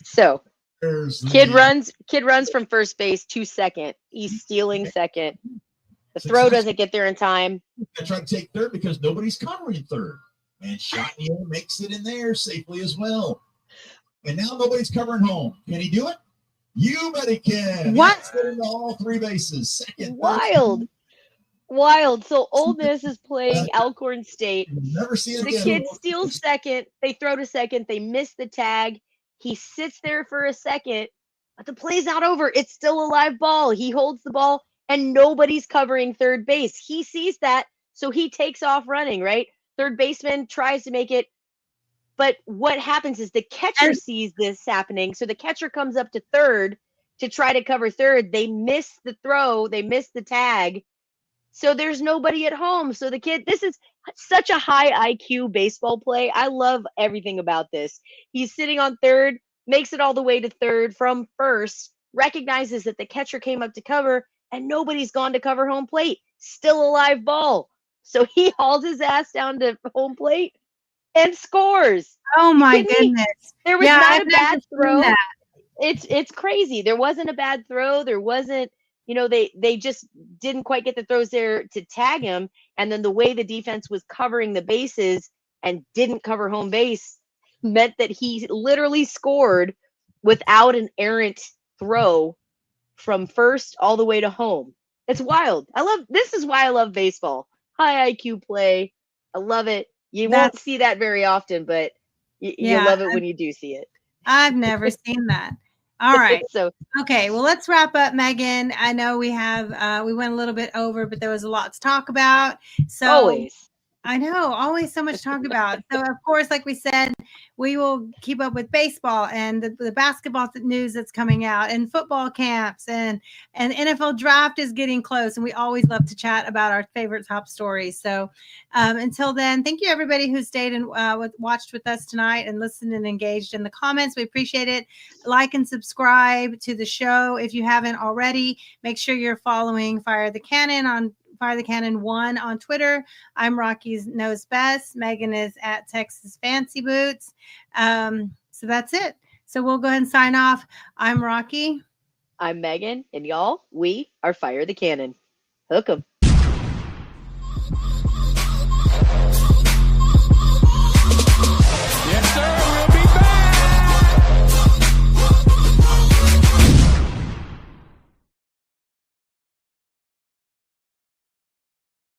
So kid There's runs from first base to second. He's stealing second. The throw doesn't get there in time. I try to take third because nobody's covering third. And shot in the air makes it in there safely as well. And now nobody's covering home. Can he do it? You bet he can. What? He's getting to all 3 bases. Second. Wild. Wild. So Ole Miss is playing Alcorn State. You'll never see it The again. kid steals second. They throw to second. They miss the tag. He sits there for a second, but the play's not over. It's still a live ball. He holds the ball, and nobody's covering third base. He sees that, so he takes off running, right? Third baseman tries to make it. But what happens is the catcher sees this happening. So the catcher comes up to third to try to cover third. They miss the throw. They miss the tag. So there's nobody at home. So the kid, this is such a high IQ baseball play. I love everything about this. He's sitting on third, makes it all the way to third from first, recognizes that the catcher came up to cover and nobody's gone to cover home plate. Still a live ball. So he hauls his ass down to home plate and scores. Oh my kidding me? goodness. There was Yeah, not I've a never bad seen throw. that. It's crazy. There wasn't a bad throw. There wasn't, they just didn't quite get the throws there to tag him. And then the way the defense was covering the bases and didn't cover home base meant that he literally scored without an errant throw from first all the way to home. It's wild. This is why I love baseball. High IQ play. I love it. You won't see that very often, but You Yeah, love it when you do see it. I've never seen that. All right. So Okay, well, let's wrap up, Megan. I know we have we went a little bit over, but there was a lot to talk about. So always. I know, always so much to talk about. So, of course, like we said, we will keep up with baseball and the basketball news that's coming out and football camps and NFL draft is getting close. And we always love to chat about our favorite top stories. So until then, thank you, everybody who stayed and watched with us tonight and listened and engaged in the comments. We appreciate it. Like and subscribe to the show. If you haven't already, make sure you're following Fire the Cannon 1 on Twitter. I'm Rocky's Knows Best. Megan is at Texas Fancy Boots. So that's it. So we'll go ahead and sign off. I'm Rocky. I'm Megan, and y'all, we are Fire the Cannon. Hook 'em.